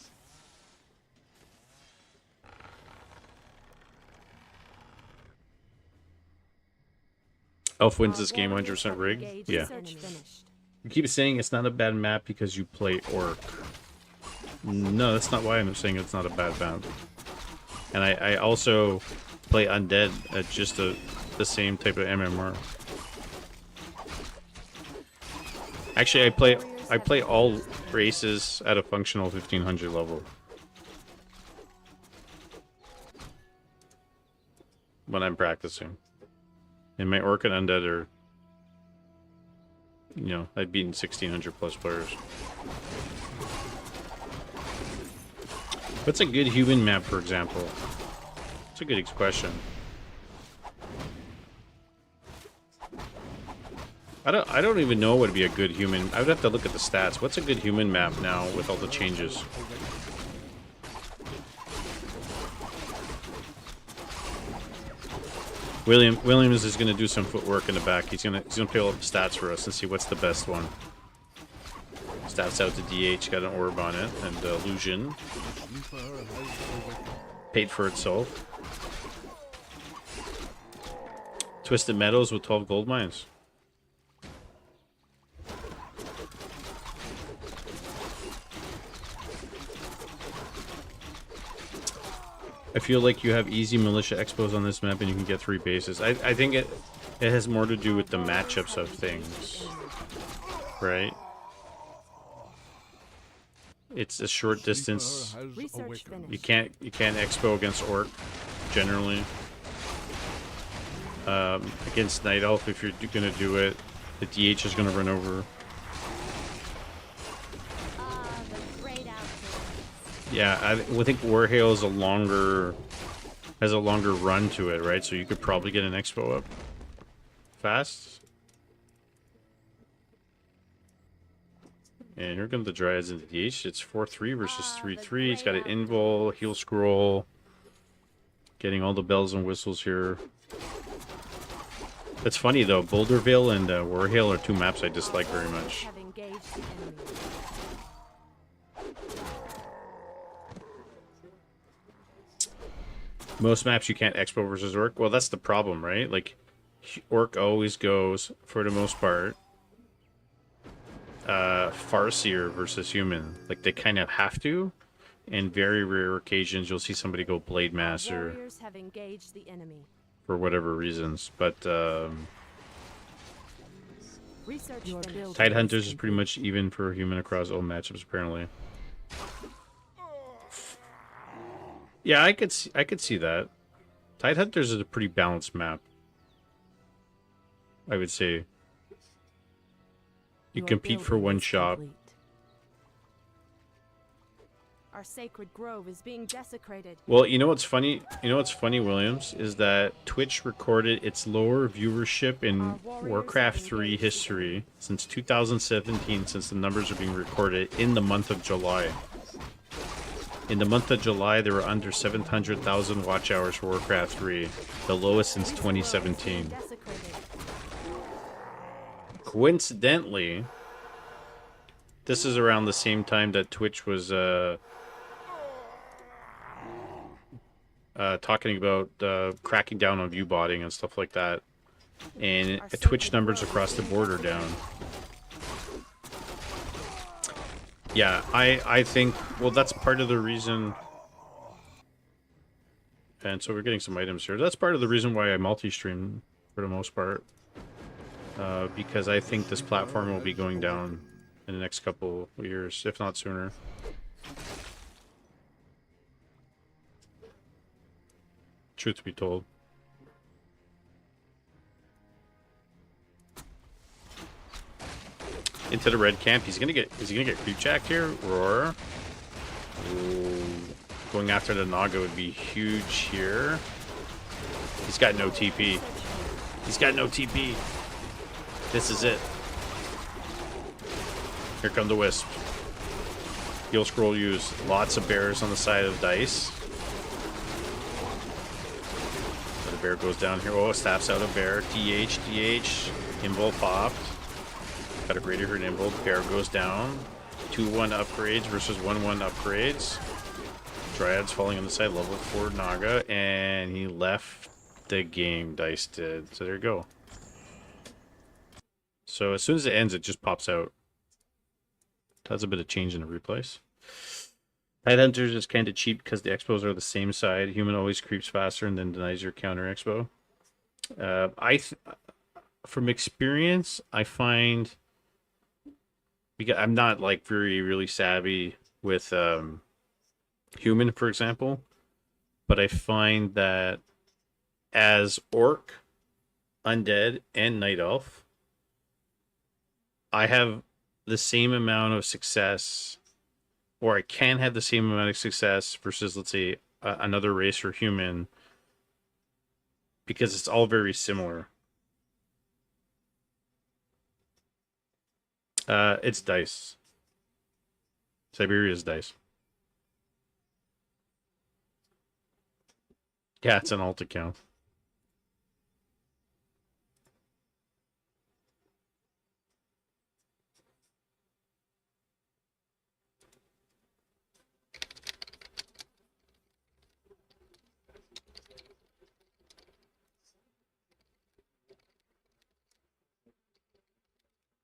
Elf wins this game 100% rig. Yeah. You keep saying it's not a bad map because you play Orc. No, that's not why I'm saying it's not a bad map. And I also play Undead at just the same type of MMR. Actually, I play all races at a functional 1500 level. When I'm practicing. And my Orc and Undead are, you know, I've beaten 1600 plus players. What's a good human map, for example? It's a good question. I don't even know what would be a good human. I would have to look at the stats. What's a good human map now with all the changes? Williams is going to do some footwork in the back. He's gonna play all the stats for us and see what's the best one. Stats out to DH, got an orb on it, and illusion. Paid for itself. Twisted Meadows with 12 gold mines. I feel like you have easy militia expos on this map and you can get 3 bases. I think It has more to do with the matchups of things, right? It's a short distance. Research finished. You can't expo against orc generally. Against night elf, if you're gonna do it, the DH is gonna run over. The great outdoors. Yeah, I think Warhail is has a longer run to it, right? So you could probably get an expo up fast. And here come the Dryads and the DH. It's 4-3 versus 3-3. He's got an invul, heal scroll. Getting all the bells and whistles here. That's funny though. Bouldervale and Warhail are two maps I dislike very much. Have engaged the enemy. Most maps you can't expo versus orc. Well, that's the problem, right? Like, orc always goes, for the most part, Farseer versus human. Like, they kind of have to. In very rare occasions, you'll see somebody go Blade Master Warriors have engaged the enemy. for whatever reasons. But Research finished. Tide Hunters is pretty much even for human across all matchups, apparently. Yeah, I could see that. Tide Hunters is a pretty balanced map, I would say. You Your compete for building one is shot. complete. Our sacred grove is being desecrated. Well, you know what's funny? You know what's funny, Williams, is that Twitch recorded its lower viewership in Warcraft 3 history since 2017, since the numbers are being recorded in the month of July. In the month of July, there were under 700,000 watch hours for Warcraft 3, the lowest since 2017. Desecrated. Coincidentally, this is around the same time that Twitch was talking about cracking down on viewbotting and stuff like that. And Twitch numbers across the board are down. Yeah, I think, well, that's part of the reason. And so we're getting some items here. That's part of the reason why I multi-stream for the most part. Because I think this platform will be going down in the next couple of years, if not sooner. Truth be told. Into the red camp. Is he gonna get creep jacked here? Roar. Ooh. Going after the Naga would be huge here. He's got no TP. He's got no TP. This is it. Here come the Wisp. Heal scroll use. Lots of bears on the side of dice. So the bear goes down here. Oh, staffs out a bear. DH. Invul popped. Got a greater hurt invul. Bear goes down. 2-1 upgrades versus 1-1 upgrades. Dryads falling on the side. Level 4 Naga. And he left the game. Dice did. So there you go. So as soon as it ends, it just pops out. That's a bit of change in the replays. Tide Hunters is kind of cheap because the expos are the same side. Human always creeps faster and then denies your counter expo. From experience, I find, because I'm not like really savvy with human, for example, but I find that as orc, undead, and night elf, I have the same amount of success, or I can have the same amount of success versus, let's say, another race or human, because it's all very similar. It's dice. Siberia's dice. Yeah, it's an alt account.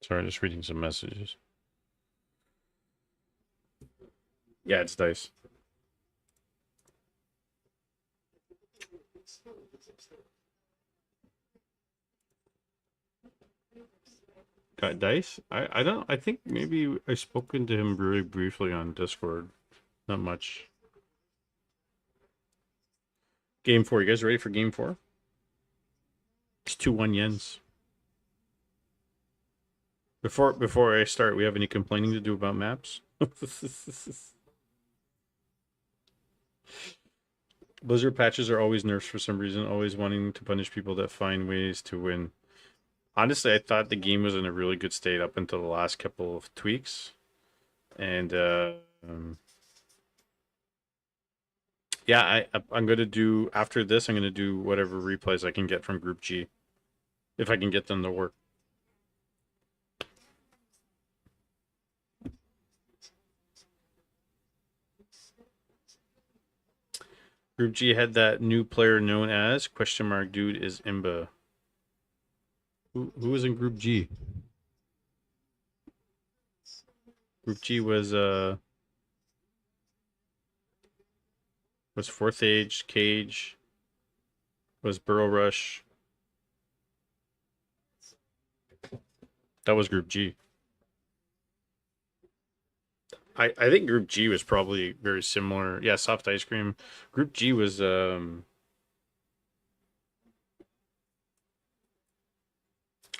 Sorry, just reading some messages. Yeah, it's dice. Got dice? I don't. I think maybe I spoken to him very briefly on Discord. Not much. Game 4. You guys ready for game 4? It's 2-1 yens. Before I start, we have any complaining to do about maps? Blizzard patches are always nerfs for some reason, always wanting to punish people that find ways to win. Honestly, I thought the game was in a really good state up until the last couple of tweaks. And yeah, I'm gonna do after this. I'm gonna do whatever replays I can get from Group G, if I can get them to work. Group G had that new player known as question mark dude is Imba. Who was in Group G? Group G was Fourth Age, Cage, was Burrow Rush. That was Group G. I think Group G was probably very similar. Yeah, Soft Ice Cream. Group G was I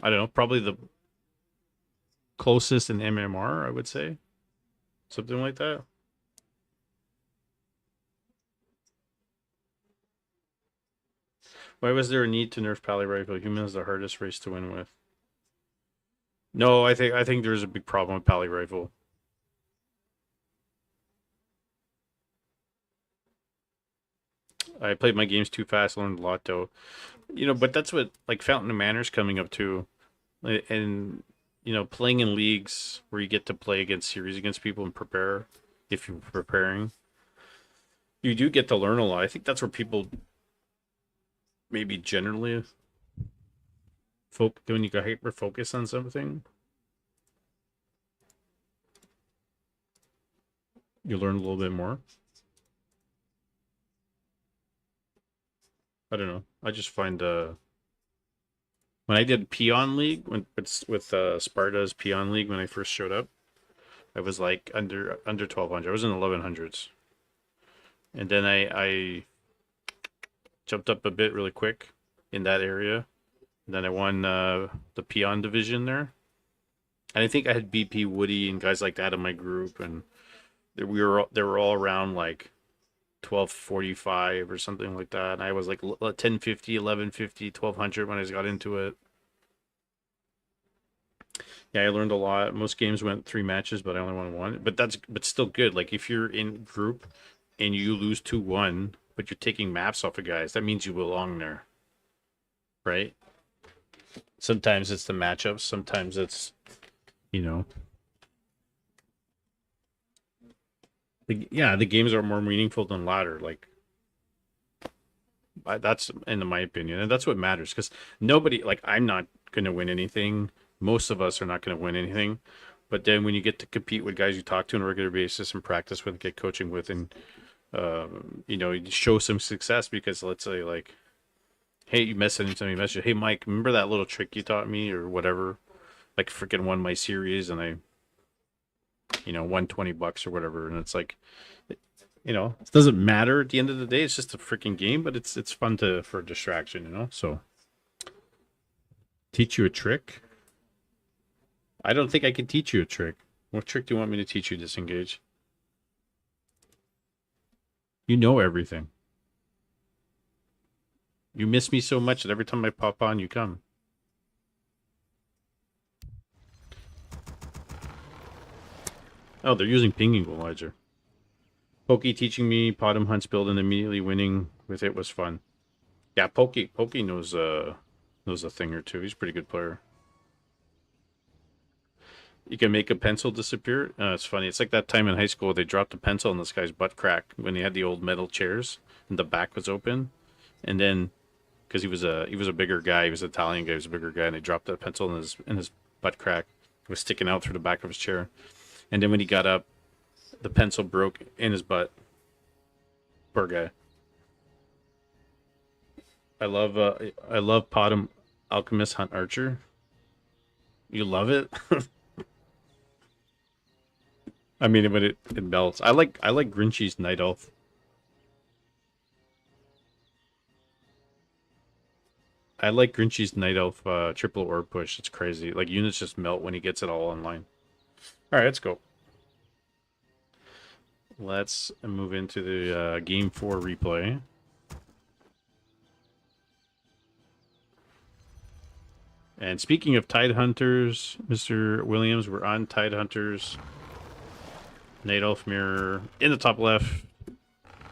don't know, probably the closest in MMR, I would say. Something like that. Why was there a need to nerf Pally Rifle? Human is the hardest race to win with. No, I think there's a big problem with Pally Rifle. I played my games too fast, learned a lot though. You know, but that's what like Fountain of Manor's coming up too. And you know, playing in leagues where you get to play against series against people and prepare if you're preparing. You do get to learn a lot. I think that's where people maybe generally when you go hyper focus on something, you learn a little bit more. I don't know. I just find when I did Peon League, when it's with Sparta's Peon League when I first showed up, I was like under 1200. I was in 1100s. And then I jumped up a bit really quick in that area. And then I won the Peon division there. And I think I had BP Woody and guys like that in my group, and they were all around like 1245 or something like that. And I was like 1050, 1150, 1200 when I got into it. Yeah, I learned a lot. Most games went 3 matches, but I only won 1. But still good. Like if you're in group and you lose 2-1, but you're taking maps off of guys, that means you belong there. Right? Sometimes it's the matchups, sometimes it's, you know, the games are more meaningful than ladder. Like that's in my opinion, and that's what matters. Because nobody, like, I'm not gonna win anything. Most of us are not gonna win anything. But then when you get to compete with guys you talk to on a regular basis and practice with, get coaching with, and you know, you show some success because let's say like, hey, you message somebody, message, hey Mike, remember that little trick you taught me or whatever? Like freaking won my series and I, you know, won $20 or whatever, and it's like, you know, it doesn't matter at the end of the day. It's just a freaking game, but it's fun for a distraction, you know. So, teach you a trick? I don't think I can teach you a trick. What trick do you want me to teach you, Disengage? You know everything. You miss me so much that every time I pop on, you come. Oh, they're using ping equalizer. Pokey teaching me Potom Hunt's build and immediately winning with it was fun. Yeah, Pokey knows a thing or two. He's a pretty good player. You can make a pencil disappear. It's funny. It's like that time in high school they dropped a pencil in this guy's butt crack when he had the old metal chairs and the back was open, and then because he was a bigger guy, he was an Italian guy, he was a bigger guy, and they dropped that pencil in his butt crack. It was sticking out through the back of his chair, and then when he got up, the pencil broke in his butt. Poor guy. I love Potom Alchemist Hunt Archer. You love it? I mean, when it melts. I like Grinchy's Night Elf. I like Grinchy's Night Elf triple orb push. It's crazy. Like, units just melt when he gets it all online. Alright, let's go. Let's move into the Game 4 replay. And speaking of Tide Hunters, Mr. Williams, we're on Tide Hunters. Night Elf mirror. In the top left,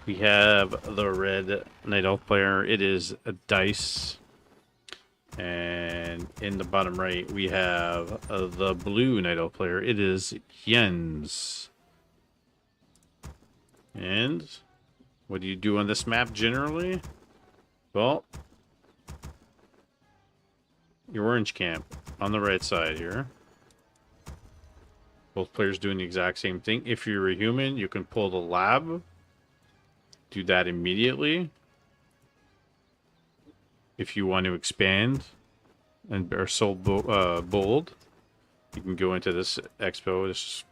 we have the red Night Elf player. It is a Dice. And in the bottom right, we have the blue Night Elf player. It is Jens. And what do you do on this map generally? Well, your orange camp on the right side here. Both players doing the exact same thing. If you're a human, you can pull the lab. Do that immediately. If you want to expand and are so bold, you can go into this expo. It's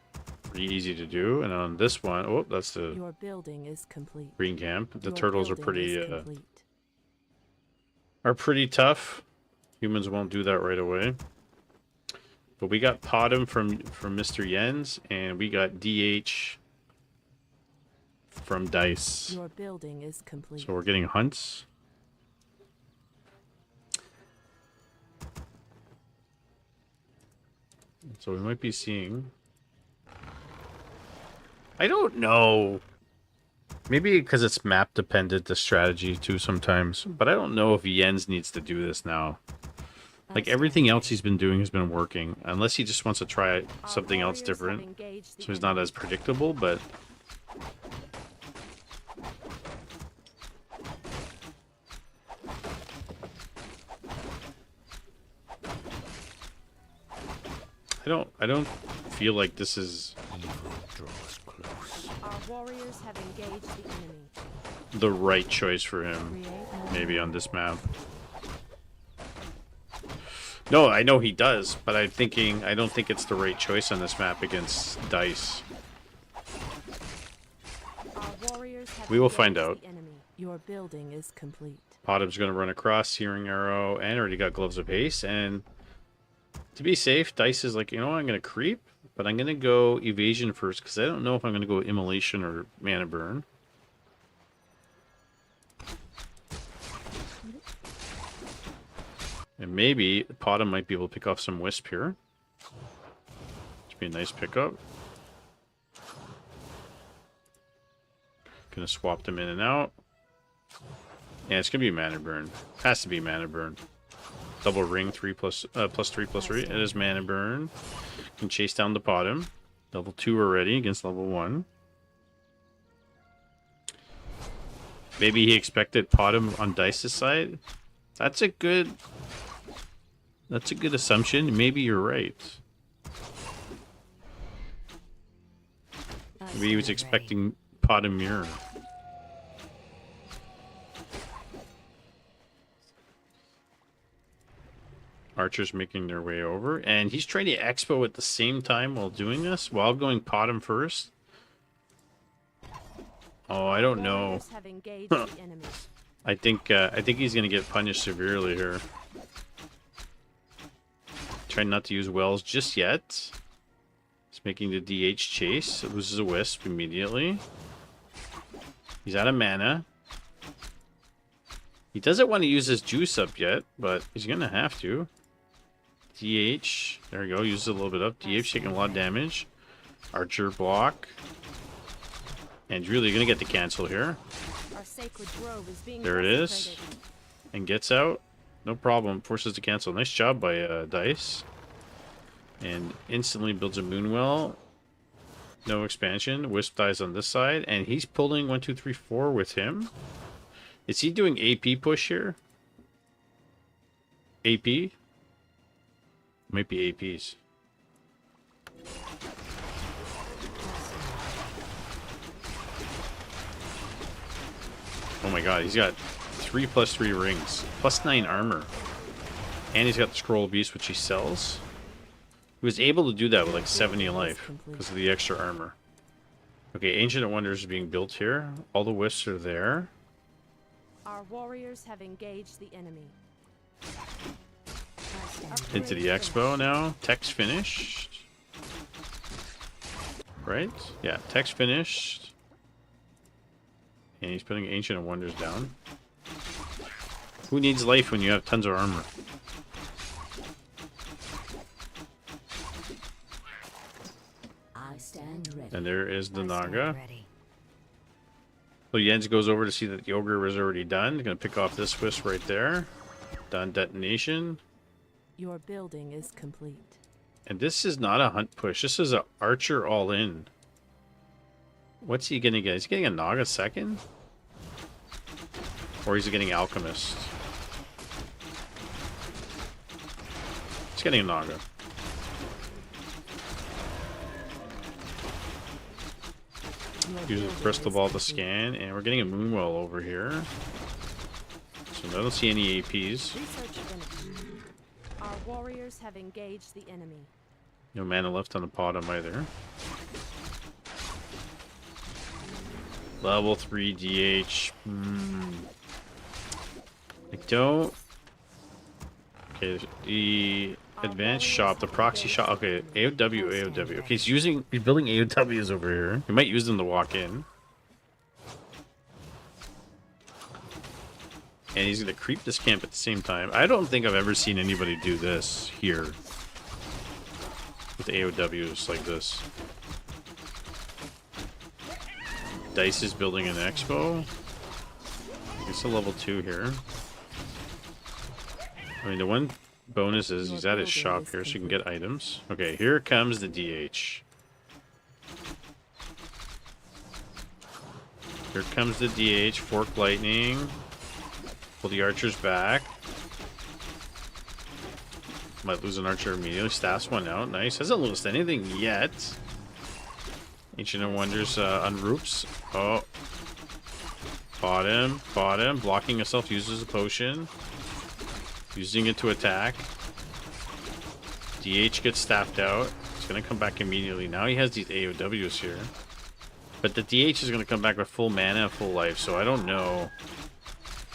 pretty easy to do. And on this one, oh, that's the Your building is complete. green camp. The Your turtles are building is pretty tough. Humans won't do that right away. But we got Potom from Mr. Jens, and we got DH from Dice. Your building is complete. So we're getting hunts. So we might be seeing... I don't know. Maybe because it's map dependent, the strategy too sometimes. But I don't know if Jens needs to do this now. Like, everything else he's been doing has been working. Unless he just wants to try something else different. So he's not as predictable, but... I don't feel like this is... Our warriors have engaged the enemy. the right choice for him. Maybe on this map. No, I know he does, but I don't think it's the right choice on this map against Dice. We will find out. Your building is complete. Potom's going to run across, Searing Arrow, and already got Gloves of Haste. And to be safe, Dice is like, you know what, I'm going to creep, but I'm going to go Evasion first, because I don't know if I'm going to go Immolation or Mana Burn. And maybe Potom might be able to pick off some Wisp here. Should be a nice pickup. Gonna swap them in and out. Yeah, it's gonna be Mana Burn. Has to be Mana Burn. Double ring, 3 plus 3/3. It is Mana Burn. Can chase down the Potom. Level 2 already against level 1. Maybe he expected Potom on Dice's side. That's a good assumption. Maybe you're right. Maybe he was expecting Potom Mirror. Archers making their way over, and he's trying to expo at the same time while doing this, while going Potom first. Oh, I don't know. I think he's gonna get punished severely here. Trying not to use Wells just yet. He's making the DH chase. It loses a Wisp immediately. He's out of mana. He doesn't want to use his juice up yet, but he's gonna have to. DH. There we go. Uses a little bit up. DH taking a lot of damage. Archer block. And really gonna get the cancel here. There it is. And gets out. No problem. Forces to cancel. Nice job by Dice. And instantly builds a Moonwell. No expansion. Wisp dies on this side. And he's pulling 1, 2, 3, 4 with him. Is he doing AP push here? AP? Might be APs. Oh my god, he's got 3+3 rings. +9 armor. And he's got the Scroll of Beast, which he sells. He was able to do that with like 70 Building is life complete. because of the extra armor. Okay, Ancient of Wonders is being built here. All the wisps are there. Our warriors have engaged the enemy. I stand Into the expo now. Tech's finished. Right? Yeah, tech's finished. And he's putting Ancient of Wonders down. Who needs life when you have tons of armor? I stand ready. And there is the I stand Naga. ready. So Jens goes over to see that the ogre was already done. Gonna pick off this wisp right there. Done detonation. Your building is complete. And this is not a hunt push. This is a archer all in. What's he gonna get? Is he getting a Naga second? Or is he getting Alchemist? He's getting a Naga. Your Use a building crystal is ball to complete. scan, and we're getting a Moonwell over here. So I don't see any APs. Research finished. Our warriors have engaged the enemy. No mana left on the bottom either. Level 3 DH. I don't... Okay, the advanced shop, the proxy shop. Okay, AOW, AOW. Okay, he's building AOWs over here. He might use them to walk in. And he's gonna creep this camp at the same time. I don't think I've ever seen anybody do this here. With AOWs like this. Dice is building an expo. It's a level 2 here. I mean, the one bonus is he's at his shop here, so you can get items. Okay, here comes the DH. Here comes the DH. Fork lightning. Pull the archers back. Might lose an archer immediately. Staffs one out. Nice. Hasn't lost anything yet. Ancient of Wonders unroops. Oh. Bought him. Bought him. Blocking himself. Uses a potion. Using it to attack. DH gets staffed out. He's going to come back immediately. Now he has these AOWs here. But the DH is going to come back with full mana and full life. So I don't know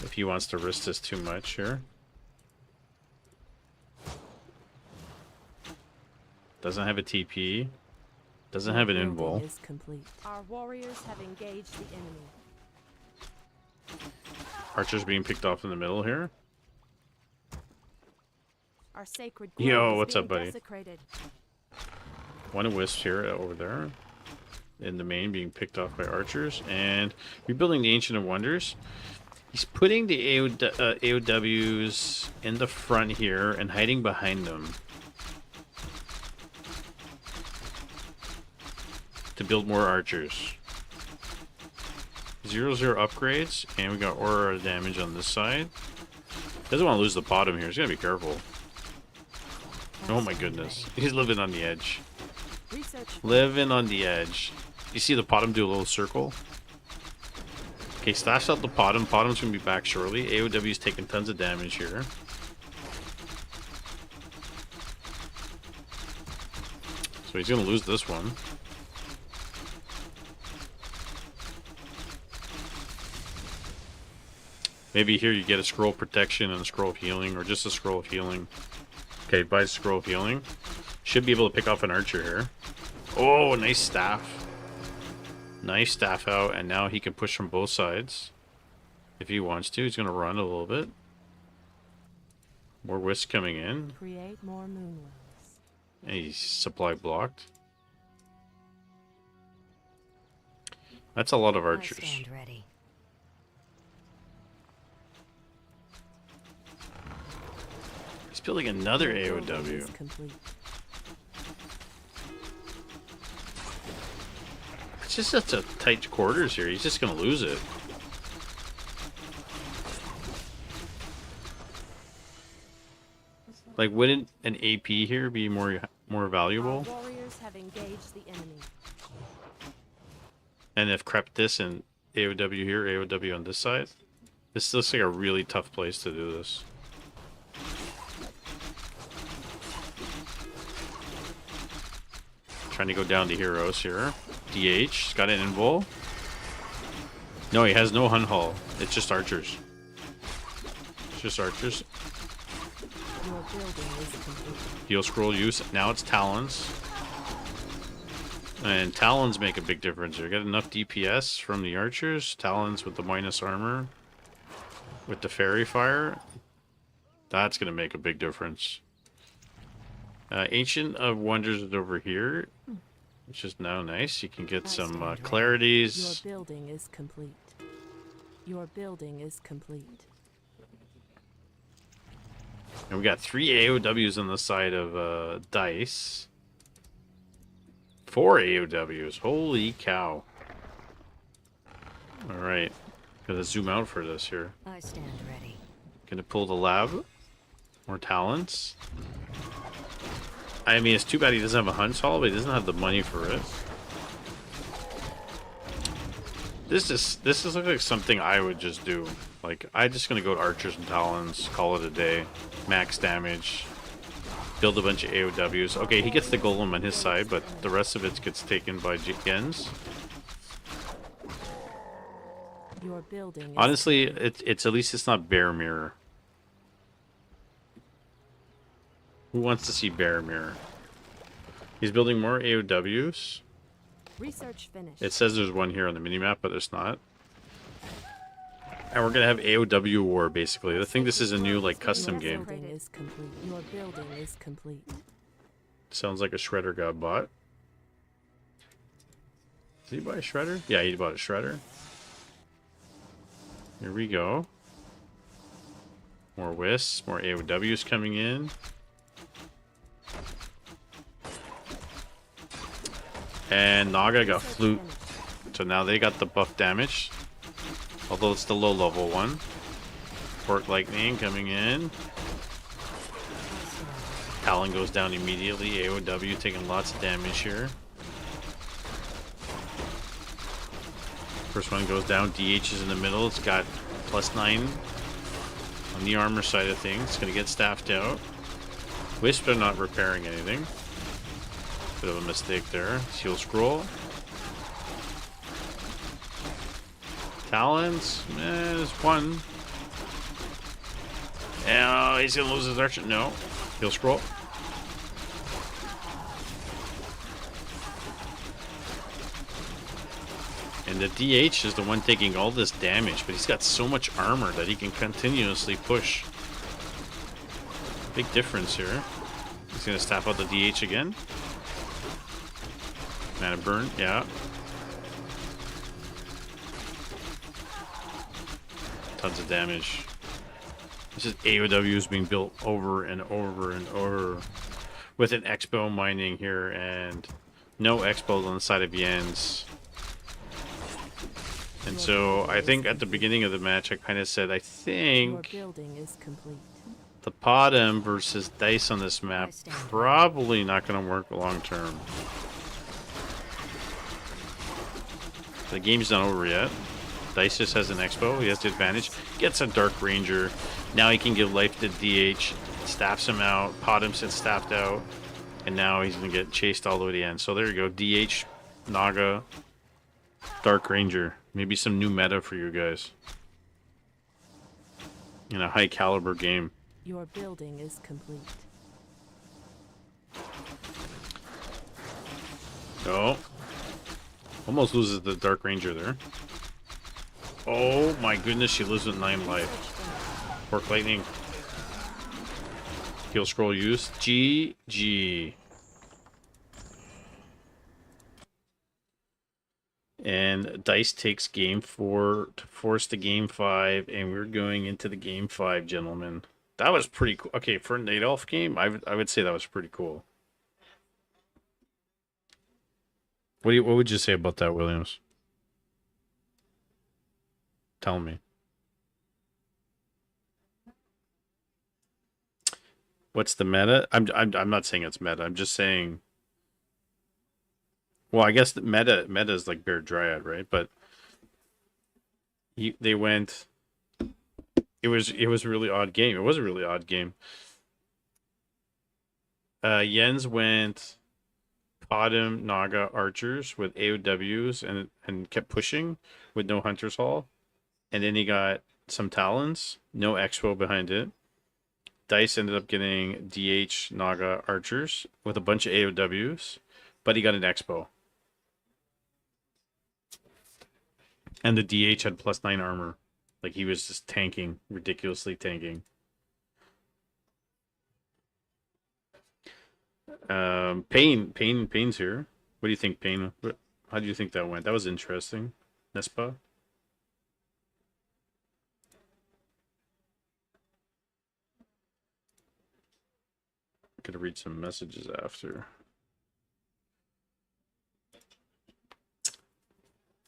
if he wants to risk this too much here. Doesn't have a TP. Doesn't have an Building invul. is complete. Our warriors have engaged the enemy. Archer's being picked off in the middle here. Our sacred Yo, grove is what's up, being buddy? desecrated. One wisp here over there. In the main being picked off by archers. And rebuilding the Ancient of Wonders. He's putting the AOWs in the front here and hiding behind them. To build more archers. 0/0 upgrades, and we got aura damage on this side. Doesn't want to lose the bottom here. He's gotta be careful. Oh my goodness. He's living on the edge. Research Living on the edge. You see the bottom do a little circle? Okay, slash out the bottom. Bottom's gonna be back shortly. AOW's taking tons of damage here. So he's gonna lose this one. Maybe here you get a scroll of protection and a scroll of healing, or just a scroll of healing. Okay, buys a scroll of healing. Should be able to pick off an archer here. Oh, nice staff. Nice staff out, and now he can push from both sides. If he wants to, he's going to run a little bit. More wisps coming in. create more moonwells. And he's supply blocked. That's a lot of I archers. stand ready. He's building another Your building AOW. is complete. It's just such a tight quarters here. He's just going to lose it. Like, wouldn't an AP here be more valuable? Our warriors have engaged the enemy. And if crept this and AOW here, AOW on this side, this looks like a really tough place to do this. Trying to go down to heroes here. DH. He's got an invul. No, he has no Hun Hull. It's just archers. It's just archers. Your building is complete. Heal scroll use. Now it's Talons. And Talons make a big difference here. Get enough DPS from the archers. Talons with the minus armor. With the fairy fire. That's going to make a big difference. Ancient of Wonders is over here. Which is now nice. You can get some clarities. Your building is complete. Your building is complete. And we got 3 AOWs on the side of Dice. 4 AOWs. Holy cow. Alright. Gotta zoom out for this here. I stand ready. Gonna pull the lab. More talents. I mean, it's too bad he doesn't have a Hunt Hall, but he doesn't have the money for it. This looks like something I would just do. Like, I'm just gonna go to Archers and Talons, call it a day. Max damage. Build a bunch of AOWs. Okay, he gets the Golem on his side, but the rest of it gets taken by Gens. Your building is Honestly, it's at least it's not Bear Mirror. Who wants to see Bear Mirror? He's building more AOWs. research finished. It says there's one here on the minimap, but there's not. And we're gonna have AOW War, basically. I think this is a new, like, custom game. Your building is complete. Your building is complete. Sounds like a Shredder got bought. Did he buy a Shredder? Yeah, he bought a Shredder. Here we go. More Wisps, more AOWs coming in. And Naga got Flute. So now they got the buff damage. Although it's the low level one. Fork Lightning coming in. Talon goes down immediately. AOW taking lots of damage here. First one goes down. DH is in the middle. It's got +9 on the armor side of things. It's going to get staffed out. Wisp are not repairing anything. Bit of a mistake there. Seal Scroll. Talons. There's one. And he's going to lose his archer. No. Seal Scroll. And the DH is the one taking all this damage, but he's got so much armor that he can continuously push. Big difference here. He's going to staff out the DH again. Mana burn, yeah. Tons of damage. This is AOWs being built over and over and over. With an Expo mining here and no Expo on the side of Yen's. And so I think at the beginning of the match I kind of said I think Your building is complete. the Podem versus Dice on this map probably not going to work long term. The game's not over yet. Dice just has an Expo. He has the advantage. Gets a Dark Ranger. Now he can give life to DH. Staffs him out. Podem sits staffed out. And now he's going to get chased all the way to the end. So there you go. DH, Naga, Dark Ranger. Maybe some new meta for you guys. In a high caliber game. Your building is complete. Oh. Almost loses the Dark Ranger there. Oh my goodness, she lives with 9 life. Fork Lightning. Heal Scroll use. GG. And Dice takes game 4 to force the game 5, and we're going into the game 5, gentlemen. That was pretty cool. Okay, for a Night Elf game, I would say that was pretty cool. What would you say about that, Williams? Tell me. What's the meta? I'm not saying it's meta. I'm just saying. Well, I guess the meta is like Bear Dryad, right? But they went. It was a really odd game. It was a really odd game. Jens went Potom Naga archers with AOWs and kept pushing with no Hunter's Hall. And then he got some Talons, no Expo behind it. Dice ended up getting DH Naga archers with a bunch of AOWs, but he got an Expo. And the DH had +9 armor. Like, he was just tanking, ridiculously tanking. Pain's here. What do you think, Pain? How do you think that went? That was interesting. Nespa? I'm gonna read some messages after.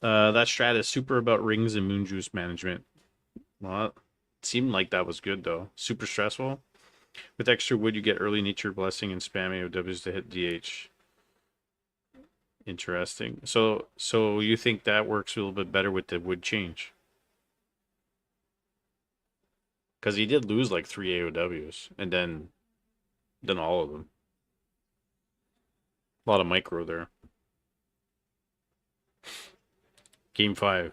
That strat is super about rings and moon juice management. Well, it seemed like that was good though. Super stressful. With extra wood, you get early nature blessing and spam AOWs to hit DH. Interesting. So you think that works a little bit better with the wood change? Because he did lose like 3 AOWs, and then all of them. A lot of micro there. Game 5.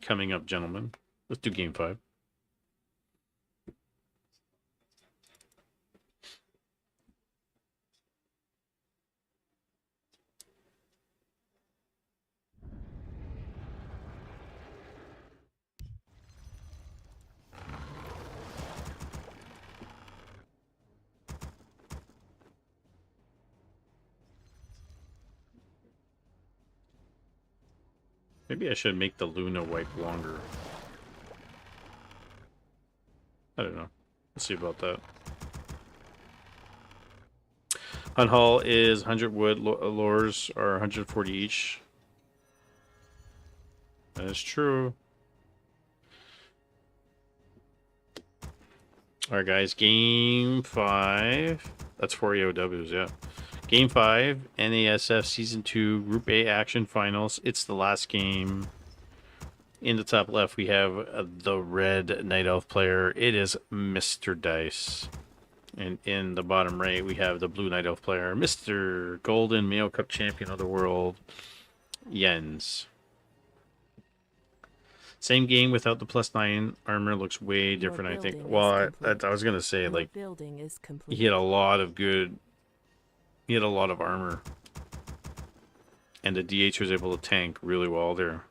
Coming up, gentlemen. Let's do game 5. Maybe I should make the Luna wipe longer. I don't know. Let's see about that. Hunt Hall is 100 wood. Lures are 140 each. That is true. Alright, guys. Game 5. That's 4 AOWs, yeah. Game 5, NASF Season 2, Group A Action Finals. It's the last game. In the top left, we have the red Night Elf player. It is Mr. Dice. And in the bottom right, we have the blue Night Elf player, Mr. Golden Mayo Cup Champion of the World, Jens. Same game without the +9 armor. Looks way different, I think. Well, I was going to say, like, he had a lot of good... He had a lot of armor. And the DH was able to tank really well there.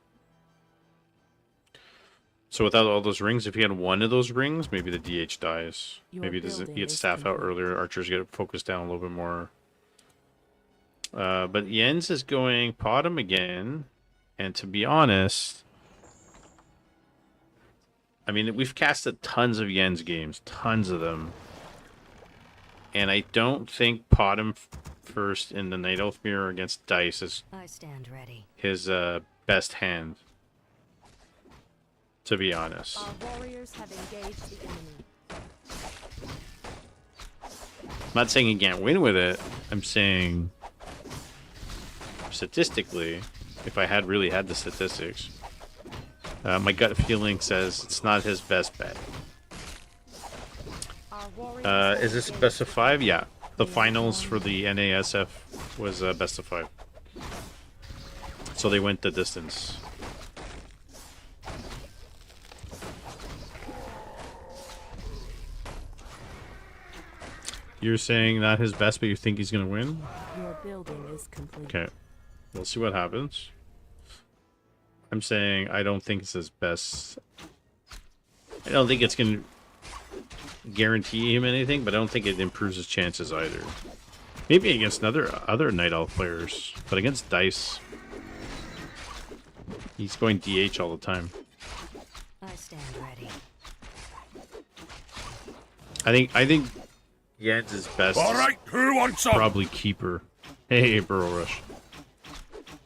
So without all those rings, if he had one of those rings, maybe the DH dies. Maybe he gets staff out earlier. Archers get focused down a little bit more. But Jens is going Potom again. And to be honest... I mean, we've casted tons of Jens games. Tons of them. And I don't think Potom first in the Night Elf mirror against Dice is his best hand. To be honest. Our warriors have engaged the enemy. I'm not saying he can't win with it. I'm saying statistically, if I had really had the statistics, my gut feeling says it's not his best bet. Is this best of 5? Yeah. The finals for the NASF was best of 5. So they went the distance. You're saying not his best, but you think he's going to win? Your building is complete. Okay. We'll see what happens. I'm saying I don't think it's his best. I don't think it's going to guarantee him anything, but I don't think it improves his chances either. Maybe against other Night Elf players, but against Dice, he's going DH all the time. I stand ready. I think Jens is best. All right, who wants some? Probably Keeper. Hey, Burrow Rush.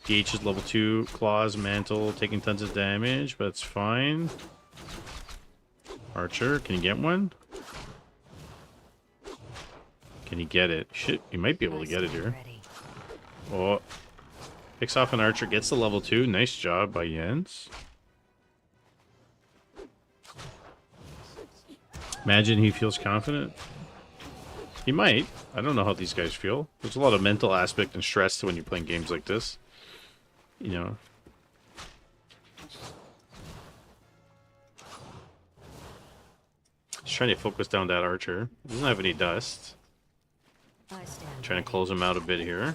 DH is level 2, Claws, Mantle, taking tons of damage, but it's fine. Archer, can you get one? Can he get it? Shit, he might be able to get it here. Oh, picks off an Archer, gets the level 2. Nice job by Jens. Imagine he feels confident. He might. I don't know how these guys feel. There's a lot of mental aspect and stress to when you're playing games like this. You know. Just trying to focus down that archer. Doesn't have any dust. I stand Trying ready. to close him out a bit here.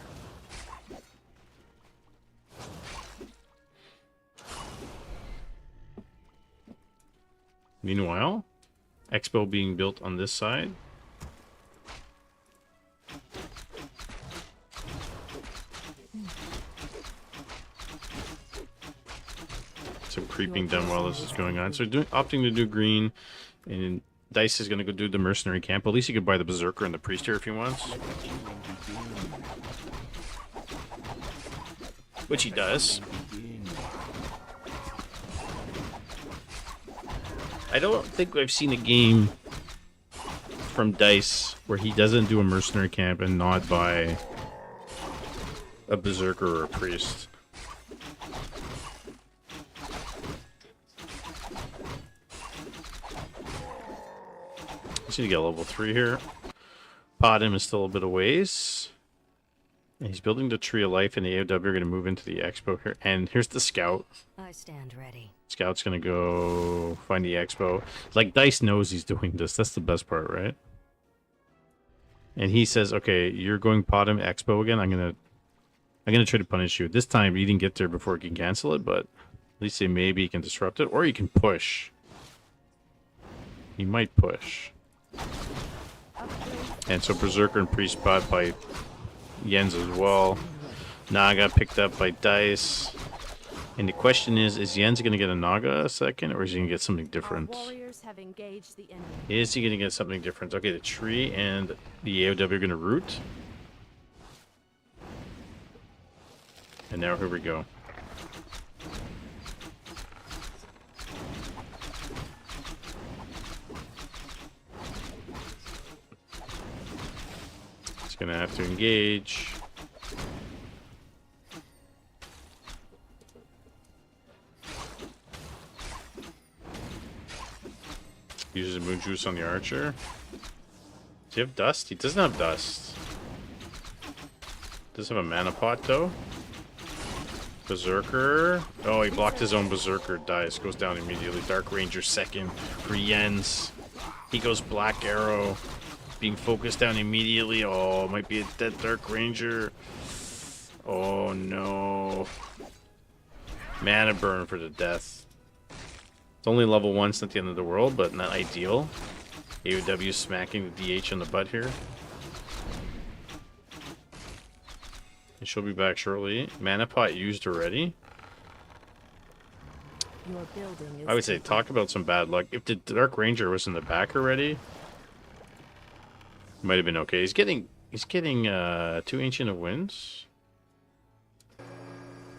Meanwhile, Expo being built on this side. Some creeping done while this is going on. So opting to do green, and Dice is going to go do the mercenary camp. At least he could buy the berserker and the priest here if he wants. Which he does. I don't think I've seen a game from Dice where he doesn't do a mercenary camp and not buy a berserker or a priest. Just need to get level 3 here. Potem is still a bit of ways. And he's building the Tree of Life, and the AOW are going to move into the Expo here. And here's the Scout. I stand ready. Scout's going to go find the Expo. Like, Dice knows he's doing this. That's the best part, right? And he says, okay, you're going Potem Expo again. I'm gonna try to punish you. This time, you didn't get there before he can cancel it, but at least say maybe he can disrupt it, or you can push. He might push. And so Berserker and Priest bought by Jens as well. Naga picked up by Dice. And the question is Jens going to get a Naga a second, or is he going to get something different? Our warriors have engaged the enemy. Is he going to get something different? Okay, the tree and the AOW are going to root. And now here we go. He's going to have to engage. Uses moon juice on the archer. Does he have dust? He doesn't have dust. Does have a mana pot though. Berserker. Oh, he blocked his own Berserker. Dice goes down immediately. Dark Ranger second for Jens. He goes Black Arrow. Being focused down immediately. Oh, might be a dead Dark Ranger. Oh no. Mana burn for the death. It's only level 1, it's not the end of the world, but not ideal. AOW smacking the DH on the butt here. And she'll be back shortly. Mana pot used already. Your building is I would say talk about some bad luck. If the Dark Ranger was in the back already, might have been okay. He's getting 2 Ancient of Winds.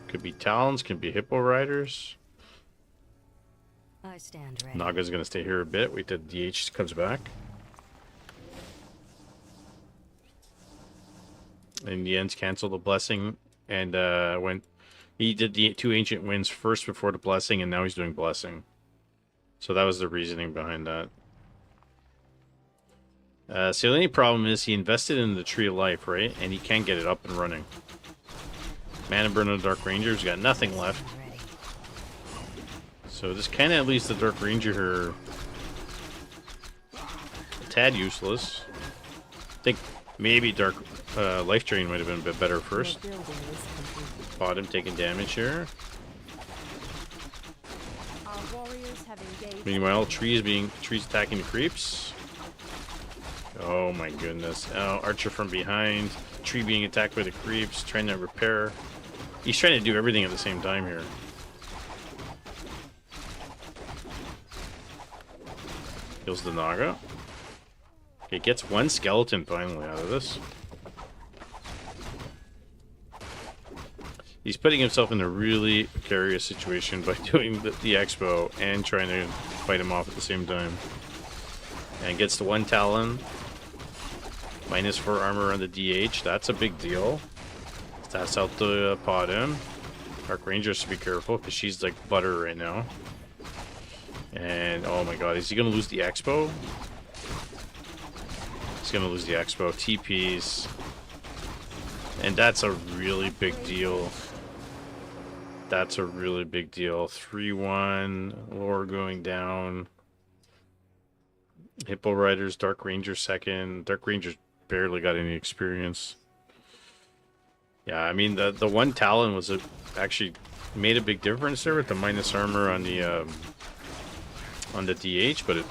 Could be Talons, could be Hippo Riders. I stand ready. Naga's gonna stay here a bit. Wait till DH comes back. And Jens canceled the blessing and he did the 2 Ancient Winds first before the blessing, and now he's doing blessing. So that was the reasoning behind that. So the only problem is he invested in the Tree of Life, right? And he can't get it up and running. Mana burn on the Dark Ranger's got nothing left. Stand ready. So this kind of leaves the Dark Ranger here a tad useless. I think maybe Dark Life Drain might have been a bit better first. Your building is complete. Bottom taking damage here. Our warriors have engaged. Meanwhile, trees attacking the creeps. Oh my goodness. Oh, Archer from behind. Tree being attacked by the creeps, trying to repair. He's trying to do everything at the same time here. Kills the Naga. Okay, gets 1 skeleton finally out of this. He's putting himself in a really precarious situation by doing the Expo and trying to fight him off at the same time. And gets the 1 Talon. -4 armor on the DH. That's a big deal. That's out the Potem. Dark Rangers to be careful because she's like butter right now. And oh my god, is he gonna lose the Expo? He's gonna lose the expo. TPs. And that's a really big deal. That's a really big deal. 3-1. Lore going down. Hippo Riders, Dark Ranger second. Dark Ranger's barely got any experience. Yeah, I mean, the one Talon was actually made a big difference there with the minus armor on the DH, but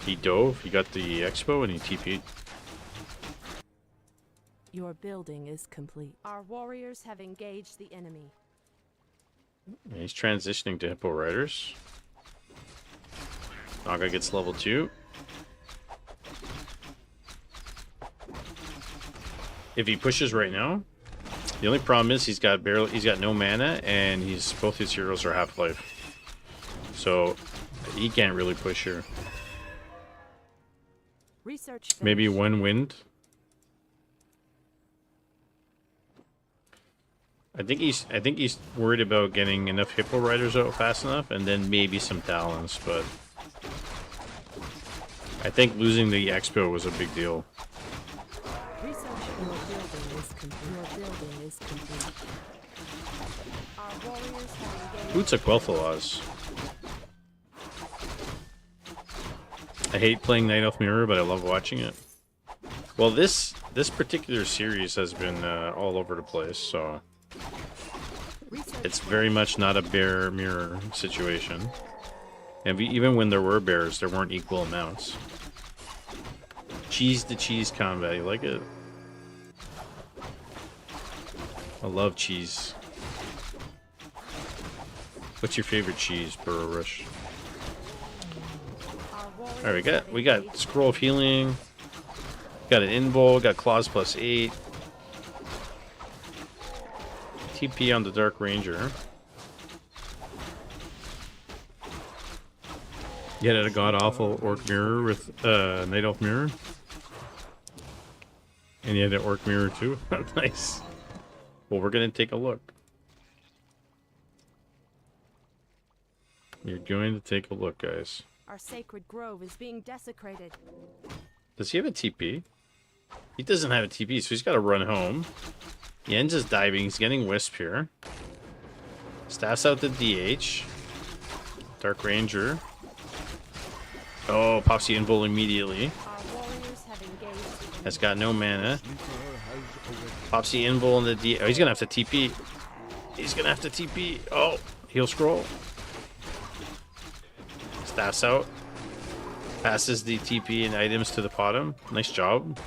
he dove, he got the expo, and he TP'd. Your building is complete. Our warriors have engaged the enemy. And he's transitioning to Hippo Riders. Naga gets level 2. If he pushes right now, the only problem is he's got no mana, and both his heroes are half-life. So he can't really push here. Research Maybe finished. one wind. I think he's worried about getting enough Hippo Riders out fast enough, and then maybe some Talons, but I think losing the Expo was a big deal. Research. Your building is complete. Your building is complete. Our warriors have engaged. Who took Quel'Thalas? I hate playing Night Elf Mirror, but I love watching it. Well, this particular series has been all over the place, so it's very much not a bear mirror situation. And even when there were bears, there weren't equal amounts. Cheese to cheese combat, you like it? I love cheese. What's your favorite cheese, Burrow Rush? Alright, we got Scroll of Healing. Got an Invul, got Claws +8. TP on the Dark Ranger. You had a god-awful Orc Mirror with Night Elf Mirror. And you had an Orc Mirror too. Nice. Well, we're going to take a look. You're going to take a look, guys. Our sacred grove is being desecrated. Does he have a TP? He doesn't have a TP, so he's got to run home. Jens is diving. He's getting Wisp here. Staffs out the DH. Dark Ranger. Oh, pops the Invul immediately. Our warriors have engaged. Has got no mana. Pops the Invul in the DH. Oh, he's going to have to TP. He's going to have to TP. Oh, heal scroll. Staffs out. Passes the TP and items to the bottom. Nice job.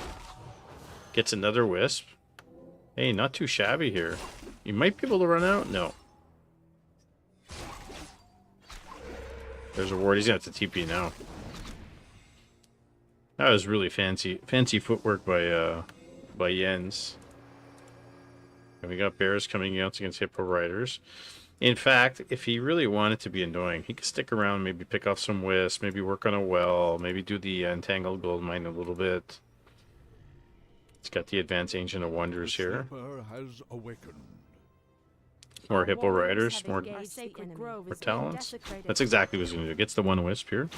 Gets another Wisp. Hey, not too shabby here. You might be able to run out? No. There's a ward. He's going to have to TP now. That was really fancy footwork by Jens. And we got bears coming out against Hippo Riders. In fact, if he really wanted to be annoying, he could stick around, maybe pick off some wisps, maybe work on a well, maybe do the entangled gold mine a little bit. He's got the advanced Ancient of Wonders here. Has awakened. More Hippo Riders, more Our sacred grove is being talents. desecrated. That's exactly what he's going to do. Gets the one wisp here.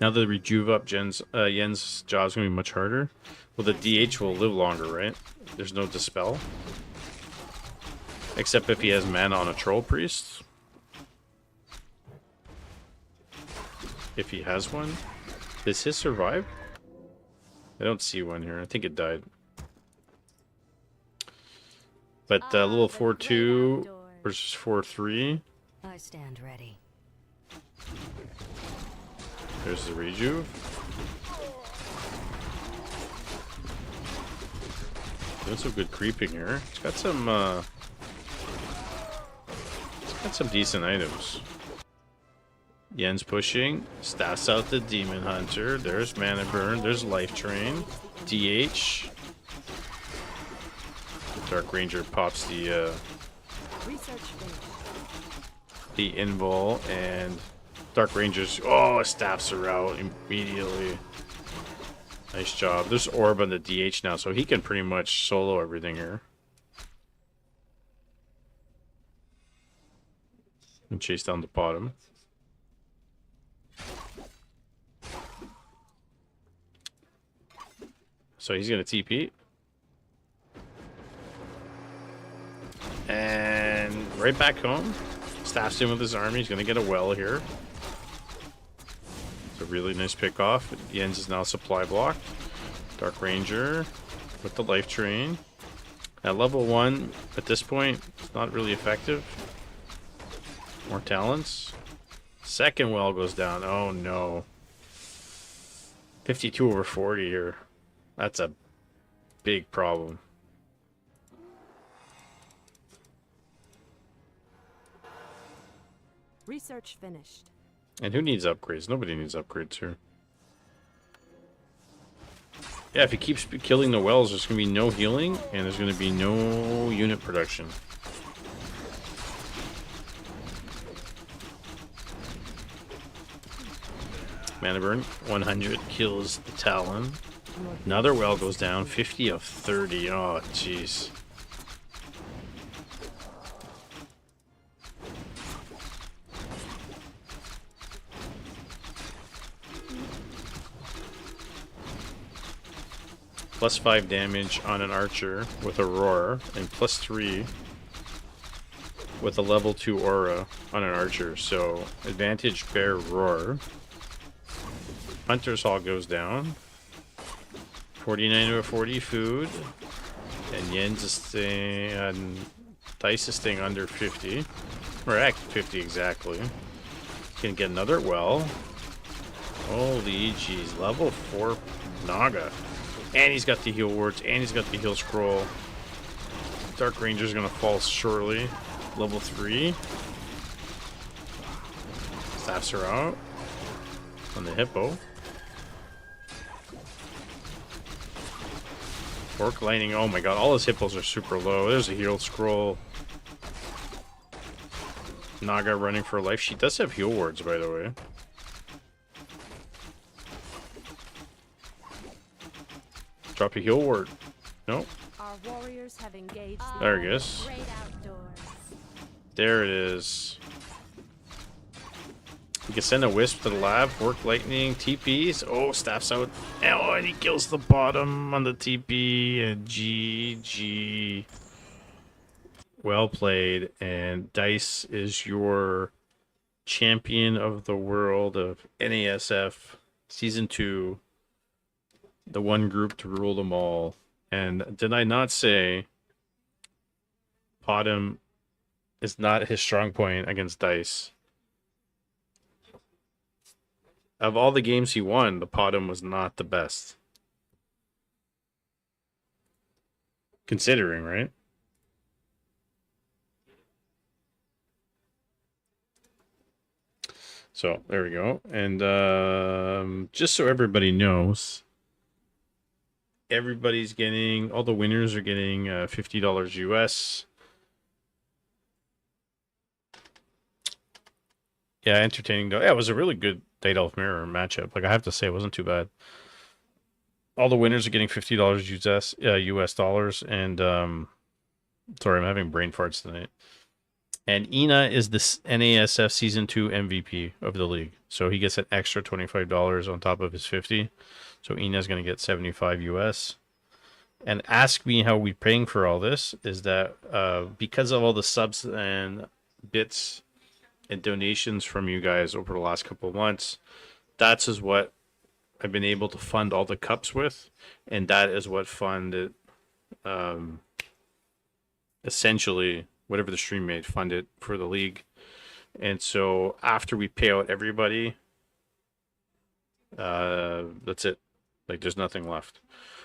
Now the rejuve up Jens' job's going to be much harder. Well, the DH will live longer, right? There's no dispel. Except if he has mana on a Troll Priest. If he has one. Does his survive? I don't see one here. I think it died. But little 4-2 versus 4-3. I stand ready. There's the rejuve. Doing some good creeping here. It's got some decent items. Jens pushing. Staffs out the Demon Hunter. There's Mana Burn. There's Life Drain. DH. Dark Ranger pops the Research finished. Invul, and Dark Rangers. Oh, staffs are out immediately. Nice job. There's Orb on the DH now, so he can pretty much solo everything here. And chase down the bottom. So he's gonna TP. And right back home. Staffs in with his army. He's gonna get a well here. It's a really nice pick off. Jens is now supply blocked. Dark Ranger with the life train. At level 1, at this point, it's not really effective. More talents. Second well goes down. Oh no. 52 over 40 here. That's a big problem. Research finished. And who needs upgrades? Nobody needs upgrades here. Yeah, if he keeps killing the wells, there's going to be no healing, and there's going to be no unit production. Mana burn, 100 kills the Talon. Another well goes down, 50 of 30. Oh, jeez. +5 damage on an archer with a roar, and +3 with a level 2 aura on an archer. So advantage bear roar. Hunter's Hall goes down. 49 over 40 food. And Jens is staying, Dice is staying under 50. Or at 50 exactly. Gonna get another well. Holy jeez, level 4 Naga. And he's got the heal words, and he's got the heal scroll. Dark Ranger's gonna fall shortly. Level 3. Staffs her out. On the hippo. Orc Lightning, oh my god, all his hippos are super low. There's a heal scroll. Naga running for life. She does have heal wards, by the way. Drop a heal ward. Nope. Our warriors have engaged. There it is. Great outdoors. There it is. You can send a wisp to the lab. Work lightning. TPs. Oh, staff's out. Oh, and he kills the bottom on the TP. And GG. Well played. And Dice is your champion of the world of NASF Season 2. The one group to rule them all. And did I not say Bottom is not his strong point against Dice? Of all the games he won, the Bottom was not the best. Considering, right? So, there we go. And just so everybody knows, everybody's getting, all the winners are getting $50 US. Yeah, entertaining though. Yeah, it was a really good Night Elf Mirror matchup. Like, I have to say, it wasn't too bad. All the winners are getting $50 US dollars. And, sorry, I'm having brain farts tonight. And Ina is the NASF Season 2 MVP of the league. So he gets an extra $25 on top of his 50. So Ina's going to get 75 US. And ask me how we're paying for all this. Is that because of all the subs and bits and donations from you guys over the last couple of months, that's is what I've been able to fund all the cups with. And that is what funded, essentially, whatever the stream made, funded for the league. And so after we pay out everybody, that's it. Like, there's nothing left.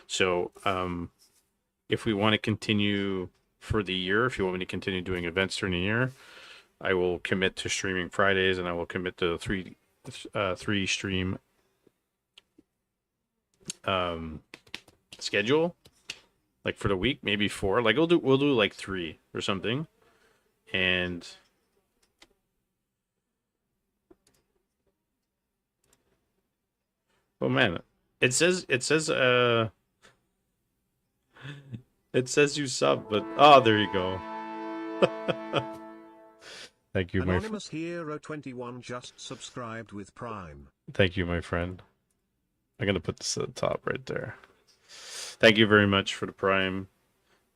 So if we want to continue for the year, if you want me to continue doing events during the year, I will commit to streaming Fridays, and I will commit to three stream schedule, like for the week, maybe 4. Like we'll do like 3 or something. And oh man, it says it says you sub, but oh, there you go. Thank you, my Anonymous Hero 21 just subscribed with Prime. Thank you, my friend. I'm gonna put this at the top right there. Thank you very much for the Prime.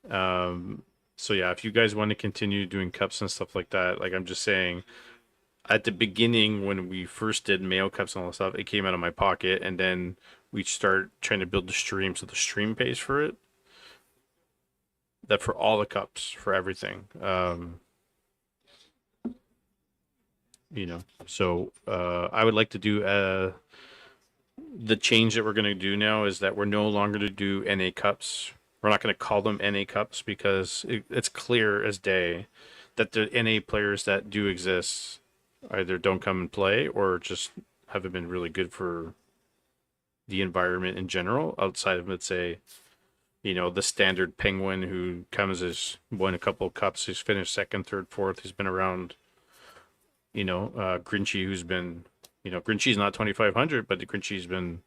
So yeah, if you guys want to continue doing cups and stuff like that, like I'm just saying, at the beginning when we first did mail cups and all that stuff, it came out of my pocket, and then we start trying to build the stream, so the stream pays for it. That for all the cups, for everything. So I would like to do the change that we're going to do now is that we're no longer to do NA cups. We're not going to call them NA cups because it's clear as day that the NA players that do exist either don't come and play or just haven't been really good for the environment in general, outside of, let's say, the standard penguin who comes as won a couple of cups, who's finished second, third, fourth, who's been around, Grinchy, who's been, Grinchy's not 2,500, but Grinchy's been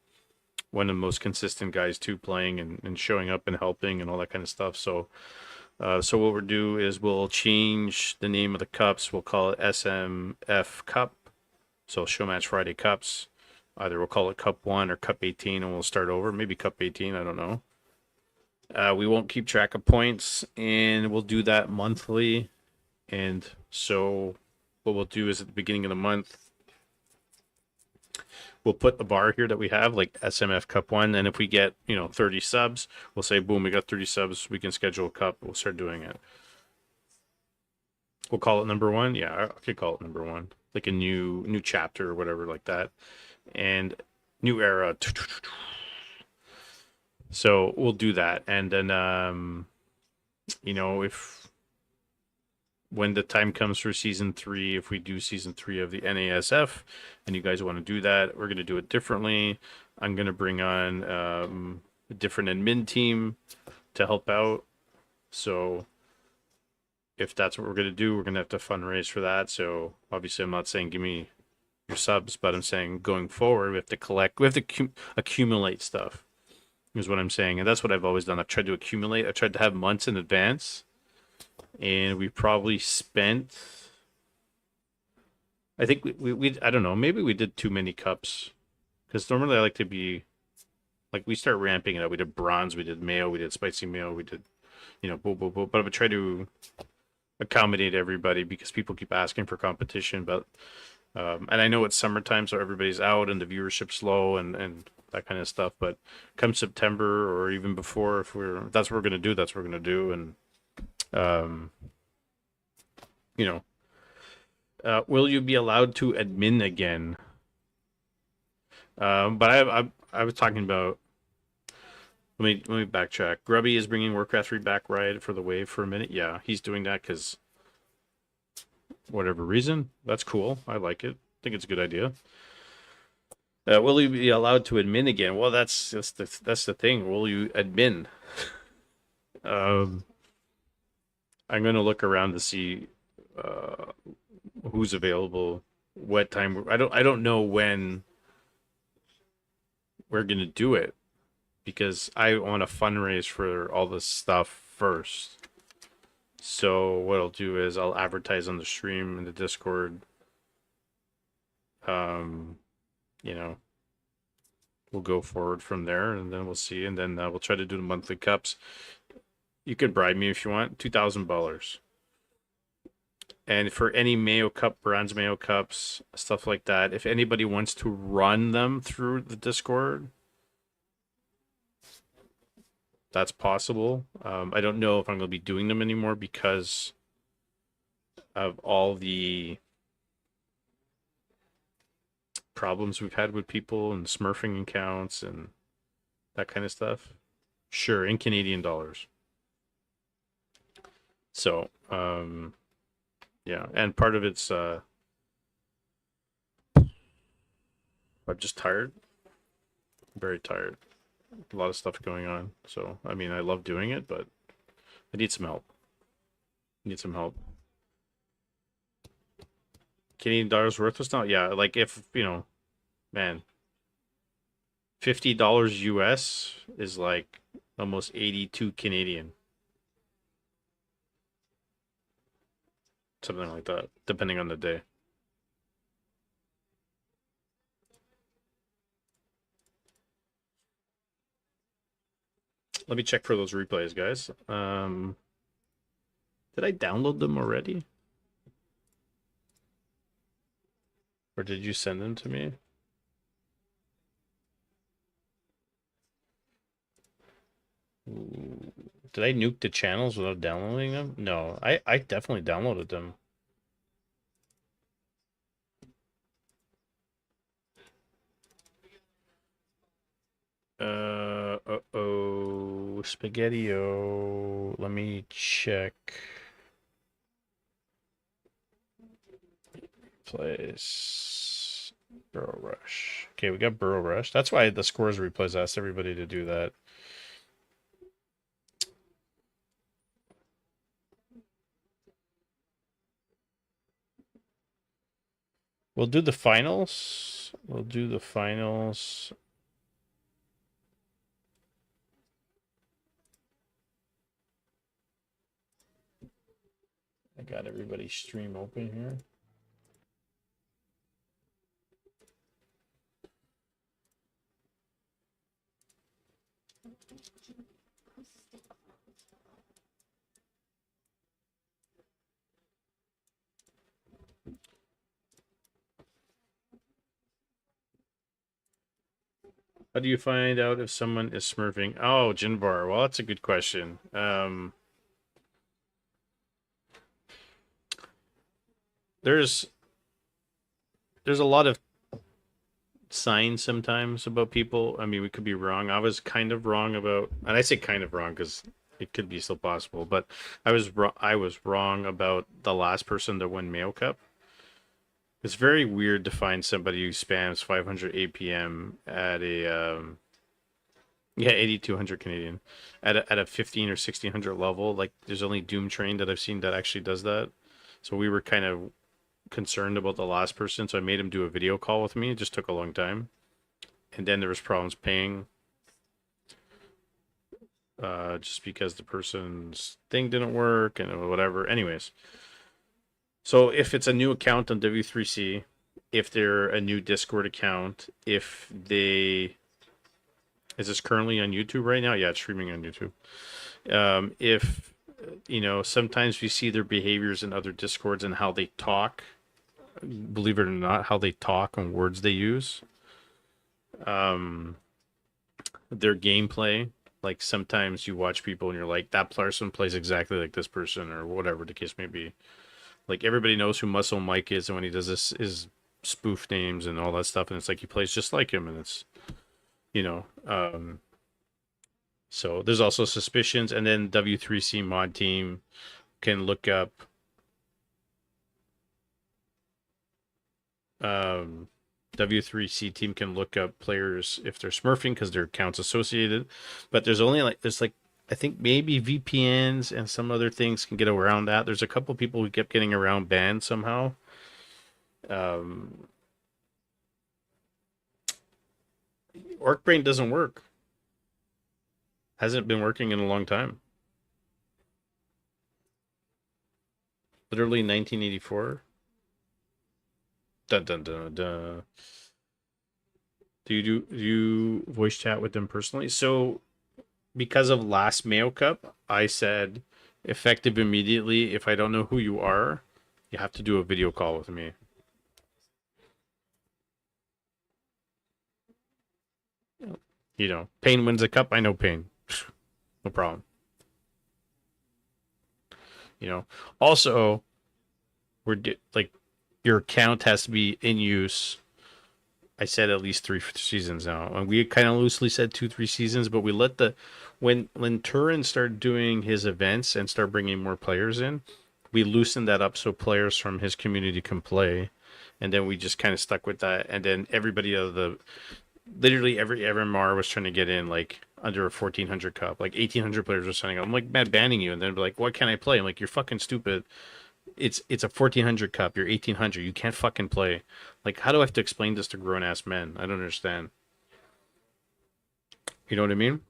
one of the most consistent guys too, playing and showing up and helping and all that kind of stuff. So what we'll do is we'll change the name of the cups. We'll call it SMF Cup. So Show Match Friday Cups. Either we'll call it Cup 1 or Cup 18 and we'll start over. Maybe Cup 18, I don't know. We won't keep track of points and we'll do that monthly. And so what we'll do is at the beginning of the month, we'll put the bar here that we have, like SMF Cup 1, and if we get, 30 subs, we'll say, boom, we got 30 subs, we can schedule a cup, we'll start doing it. We'll call it number 1. Yeah, I could call it number 1. Like a new chapter or whatever like that. And new era. So we'll do that. And then, if when the time comes for season 3, if we do season 3 of the NASF and you guys want to do that, we're going to do it differently. I'm going to bring on a different admin team to help out. So if that's what we're going to do, we're going to have to fundraise for that. So obviously I'm not saying give me your subs, but I'm saying going forward, we have to accumulate stuff is what I'm saying. And that's what I've always done. I've tried to accumulate. I've tried to have months in advance. And we probably spent, I think we I don't know, maybe we did too many cups. Because normally I like to be, like, we start ramping it up. We did bronze, we did mayo, we did spicy mayo, we did, boom, boom, boom. But I would try to accommodate everybody because people keep asking for competition. But, and I know it's summertime, so everybody's out and the viewership's low and that kind of stuff. But come September or even before, if that's what we're going to do, that's what we're going to do. And, will you be allowed to admin again? But I was talking about. Let me backtrack. Grubby is bringing Warcraft 3 back right for the wave for a minute. Yeah, he's doing that because whatever reason. That's cool. I like it. I think it's a good idea. Will you be allowed to admin again? Well, that's the thing. Will you admin? I'm going to look around to see who's available, what time. I don't know when we're going to do it because I want to fundraise for all this stuff first. So what I'll do is I'll advertise on the stream in the Discord. We'll go forward from there and then we'll see. And then we'll try to do the monthly cups. You can bribe me if you want, $2,000. And for any Mayo Cup, bronze Mayo Cups, stuff like that, if anybody wants to run them through the Discord, that's possible. I don't know if I'm going to be doing them anymore because of all the problems we've had with people and smurfing accounts and that kind of stuff. Sure, in Canadian dollars. So, yeah, and part of it's, I'm just tired. Very tired. A lot of stuff going on. So, I mean, I love doing it, but I need some help. Canadian dollars worthless now? Yeah, like if, man, $50 US is like almost 82 Canadian. Something like that, depending on the day. let me check for those replays, guys. Did I download them already? Or did you send them to me? Ooh. Did I nuke the channels without downloading them? No, I definitely downloaded them. Uh-oh, Spaghetti-O. Let me check. Place. Burrow Rush. Okay, we got Burrow Rush. That's why the scores replays asked everybody to do that. We'll do the finals. We'll do the finals. I got everybody's stream open here. How do you find out if someone is smurfing? Oh, Jinbar. Well, that's a good question. There's a lot of signs sometimes about people. I mean, we could be wrong. I was kind of wrong about, and I say kind of wrong because it could be still possible, but I was wrong about the last person that won Mayo Cup. It's very weird to find somebody who spams 500 APM at a 8200 Canadian at a 15 or 1600 level. Like there's only Doom Train that I've seen that actually does that. So we were kind of concerned about the last person, so I made him do a video call with me. It just took a long time, and then there was problems paying, just because the person's thing didn't work and whatever. Anyways, so if it's a new account on W3C, if they're a new Discord account, if they is this currently on YouTube right now? Yeah, it's streaming on YouTube. If sometimes we see their behaviors in other Discords and how they talk. Believe it or not, how they talk and words they use. Their gameplay. Like sometimes you watch people and you're like, that person plays exactly like this person, or whatever the case may be. Like everybody knows who Muscle Mike is, and when he does this is spoof names and all that stuff, and it's like he plays just like him, and it's so there's also suspicions, and then W3C mod team can look up W3C team can look up players if they're smurfing because their account's associated, but there's I think maybe VPNs and some other things can get around that. There's a couple people who kept getting around banned somehow. Orcbrain doesn't work. Hasn't been working in a long time. Literally 1984. Dun dun dun dun. Do you voice chat with them personally? So because of last Mayo Cup, I said effective immediately. If I don't know who you are, you have to do a video call with me. Pain wins a cup. I know Pain. No problem. Also, your account has to be in use. I said at least 3 seasons now, and we kind of loosely said 2-3 seasons, but we let when Turin started doing his events and start bringing more players in, we loosened that up so players from his community can play, and then we just kind of stuck with that, and then everybody literally every MR was trying to get in like under a 1400 cup, like 1800 players were signing up. I'm like, mad banning you, and then like, why can't I play? I'm like, you're fucking stupid. It's a 1400 cup. You're 1800. You can't fucking play. Like, how do I have to explain this to grown ass men? I don't understand. You know what I mean?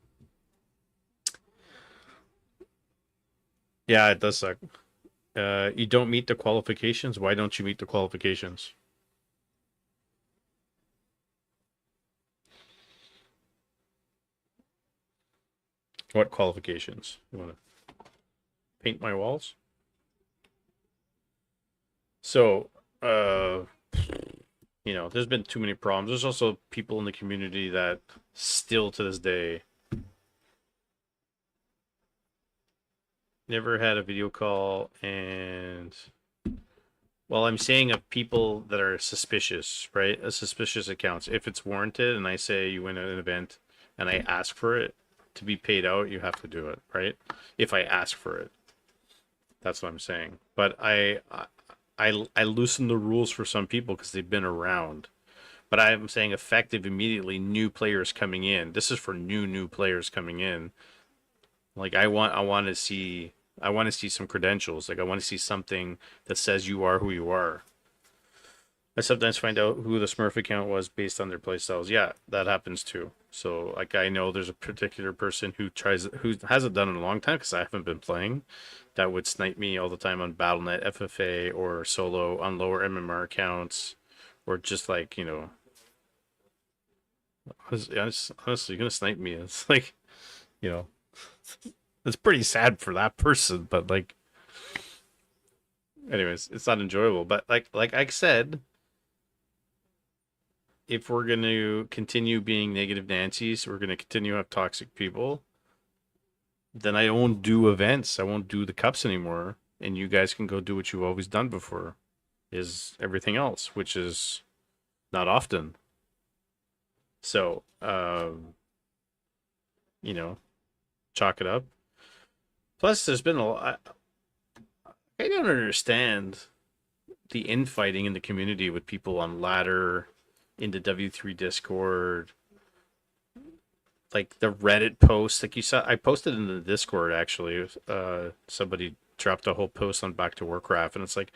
Yeah, it does suck. You don't meet the qualifications. Why don't you meet the qualifications? What qualifications? You want to paint my walls? So, there's been too many problems. There's also people in the community that still to this day never had a video call, and well, I'm saying of people that are suspicious, right? A suspicious accounts. If it's warranted and I say you win an event and I ask for it to be paid out, you have to do it, right? If I ask for it. That's what I'm saying. But I loosen the rules for some people because they've been around. But I'm saying effective immediately, new players coming in. This is for new players coming in. Like I want to see some credentials. Like I want to see something that says you are who you are. I sometimes find out who the Smurf account was based on their playstyles. Yeah, that happens too. So like I know there's a particular person who hasn't done it in a long time because I haven't been playing, that would snipe me all the time on BattleNet, FFA, or solo on lower MMR accounts, or just like honestly gonna snipe me. It's like it's pretty sad for that person, but like anyways, it's not enjoyable. But like I said, if we're going to continue being negative Nancy's, we're going to continue to have toxic people, then I won't do events. I won't do the cups anymore. And you guys can go do what you've always done before, is everything else, which is not often. So, chalk it up. Plus, there's been a lot. I don't understand the infighting in the community with people on ladder, into W3 Discord, like the Reddit posts. Like you saw, I posted in the Discord actually. Somebody dropped a whole post on Back to Warcraft, and it's like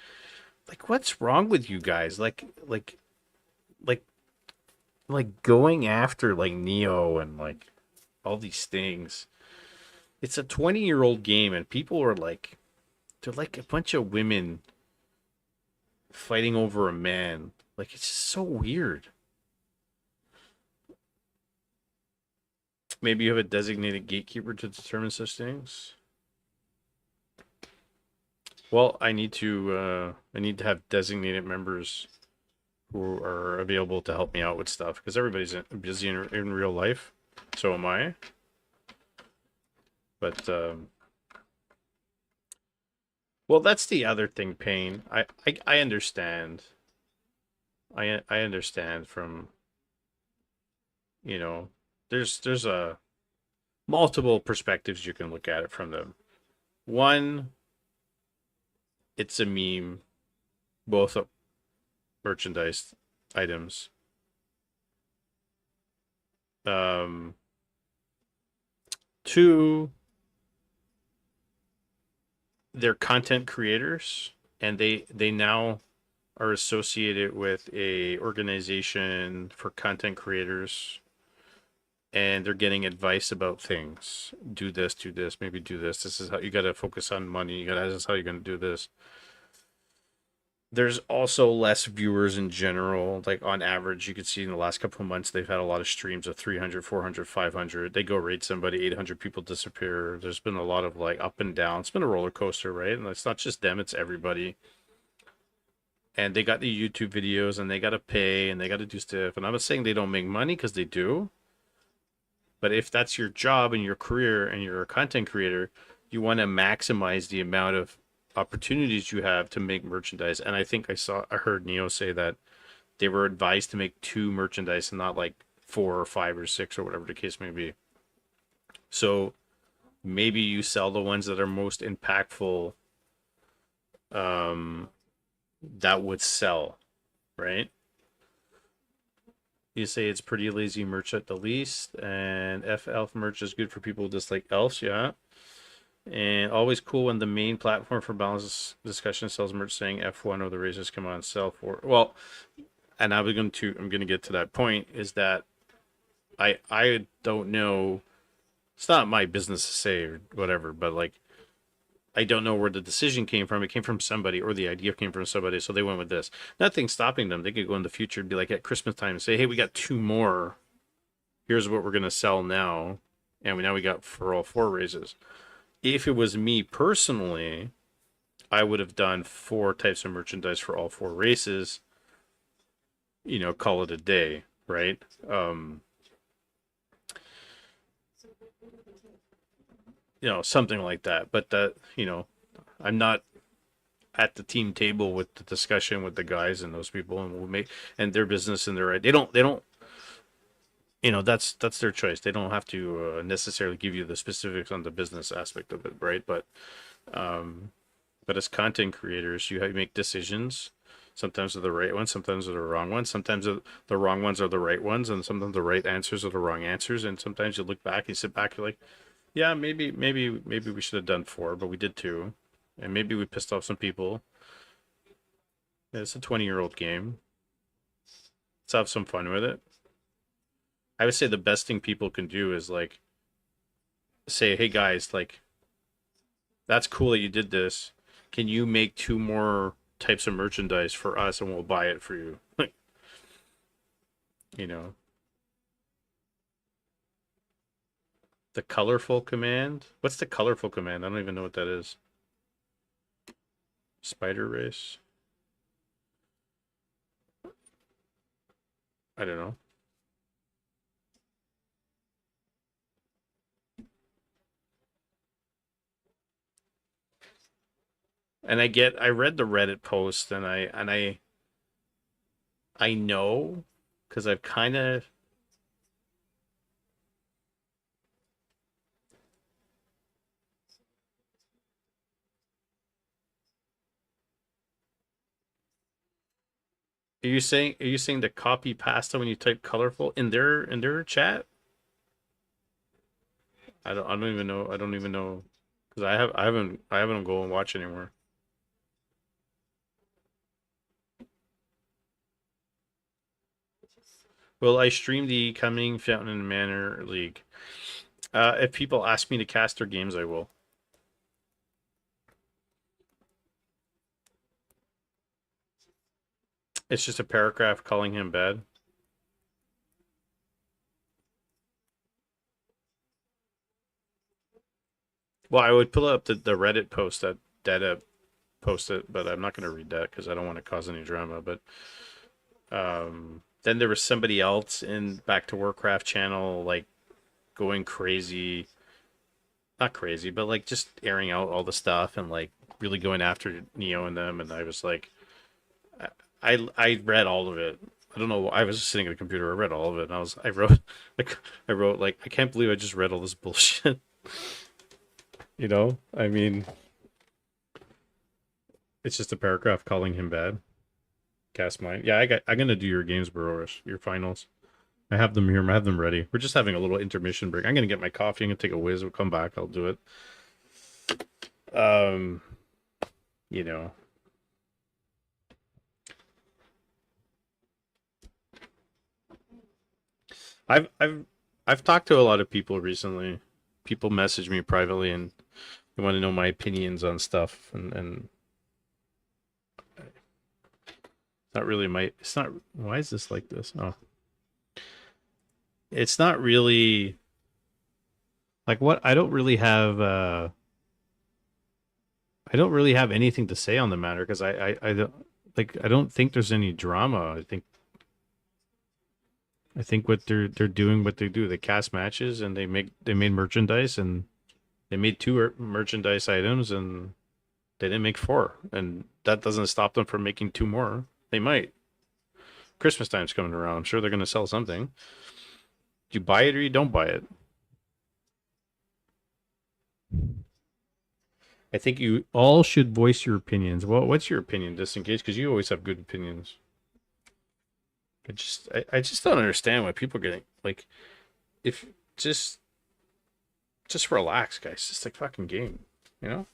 what's wrong with you guys? Like going after like Neo and like all these things. It's a 20-year-old game, and people are like, they're like a bunch of women fighting over a man. Like, it's just so weird. Maybe you have a designated gatekeeper to determine such things. Well, I need to have designated members who are available to help me out with stuff, because everybody's busy in real life. So am I. But well, that's the other thing, Payne. I understand. I understand from there's a multiple perspectives you can look at it from them. One, it's a meme, both merchandise items. Two, they're content creators, and they now are associated with a organization for content creators, and they're getting advice about things. Do this, maybe do this. This is how you got to focus on money. This is how you're going to do this. There's also less viewers in general. Like on average, you could see in the last couple of months, they've had a lot of streams of 300, 400, 500. They go raid somebody, 800 people disappear. There's been a lot of like up and down. It's been a roller coaster, right? And it's not just them, it's everybody. And they got the YouTube videos, and they got to pay, and they got to do stuff. And I'm not saying they don't make money, because they do. But if that's your job and your career and you're a content creator, you want to maximize the amount of opportunities you have to make merchandise. And I think I heard Neo say that they were advised to make 2 merchandise and not like 4 or 5 or 6 or whatever the case may be. So maybe you sell the ones that are most impactful, that would sell, right? You say it's pretty lazy merch at the least, and elf merch is good for people who dislike elves, yeah. And always cool when the main platform for balance discussion sells merch saying F1 or the razors come on sell for. Well, and I'm going to get to that point, is that I don't know. It's not my business to say or whatever, but like, I don't know where the decision came from. It came from somebody, or the idea came from somebody, so they went with this. Nothing's stopping them. They could go in the future and be like at Christmas time and say, hey, we got 2 more. Here's what we're going to sell now. and now we got for all 4 races. If it was me personally, I would have done 4 types of merchandise for all 4 races. You know, call it a day, right? You know, something like that. But that, you know, I'm not at the team table with the discussion with the guys and those people, and we'll make and their business and their right. They don't. You know, that's their choice. They don't have to necessarily give you the specifics on the business aspect of it, right? But as content creators, you have to make decisions. Sometimes they're the right ones, sometimes they're the wrong ones. Sometimes the wrong ones are the right ones, and sometimes the right answers are the wrong answers. And sometimes you look back, you sit back, you're like, yeah, maybe we should have done 4, but we did 2, and maybe we pissed off some people. Yeah, it's a 20-year-old game. Let's have some fun with it. I would say the best thing people can do is like say, hey guys, like that's cool that you did this. Can you make 2 more types of merchandise for us and we'll buy it for you? You know. The colorful command? What's the colorful command? I don't even know what that is. Spider race? I don't know. And I read the Reddit post and I know because I've kind of are you saying to copy pasta when you type colorful in their chat? I don't even know. I don't even know because I haven't go and watch anymore. Will I stream the coming Fountain and Manor League? If people ask me to cast their games, I will. It's just a paragraph calling him bad. Well, I would pull up the Reddit post that Dada posted, but I'm not going to read that because I don't want to cause any drama. But then there was somebody else in Back to Warcraft channel, like going crazy. Not crazy, but like just airing out all the stuff and like really going after Neo and them. And I was like, I read all of it. I don't know. I was just sitting at the computer. I read all of it, and I wrote like, I can't believe I just read all this bullshit. You know, I mean, it's just a paragraph calling him bad. Cast mine. Yeah, I'm gonna do your games, Barosh. Your finals. I have them here. I have them ready. We're just having a little intermission break. I'm gonna get my coffee. I'm gonna take a whiz. We'll come back. I'll do it. You know. I've talked to a lot of people recently. People message me privately and they want to know my opinions on stuff and not really my it's not why is this like this? Oh. It's not really like what I don't really have anything to say on the matter because I don't think there's any drama. I think what they're doing what they do. They cast matches and they made merchandise and they made 2 merchandise items and they didn't make 4. And that doesn't stop them from making 2 more. They might. Christmas time's coming around. I'm sure they're going to sell something. You buy it or you don't buy it. I think you all should voice your opinions. Well, what's your opinion, just in case? Because you always have good opinions. I just don't understand why people are getting like, if just relax, guys. Just like fucking game, you know.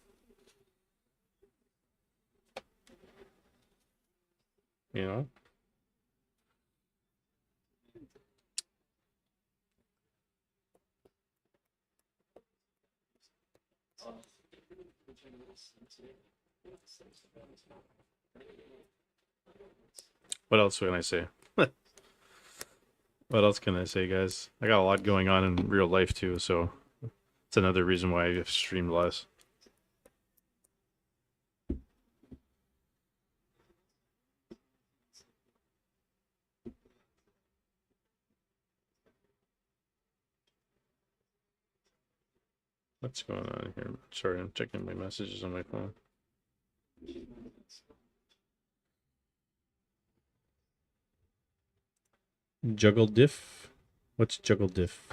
You know. What else can I say? What else can I say, guys? I got a lot going on in real life too, so It's another reason why I've streamed less. What's going on here? Sorry, I'm checking my messages on my phone. Juggle diff? What's juggle diff?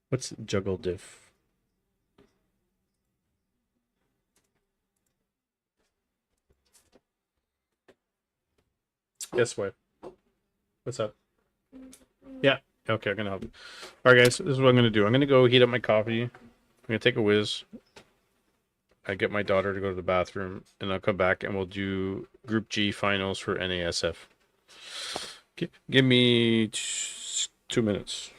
What's juggle diff? Guess what? What's up? Yeah. Okay, I'm gonna help you. Alright guys, this is what I'm gonna do. I'm gonna go heat up my coffee. I'm gonna take a whiz. I get my daughter to go to the bathroom, and I'll come back and we'll do Group G finals for NASF. Give me 2 minutes.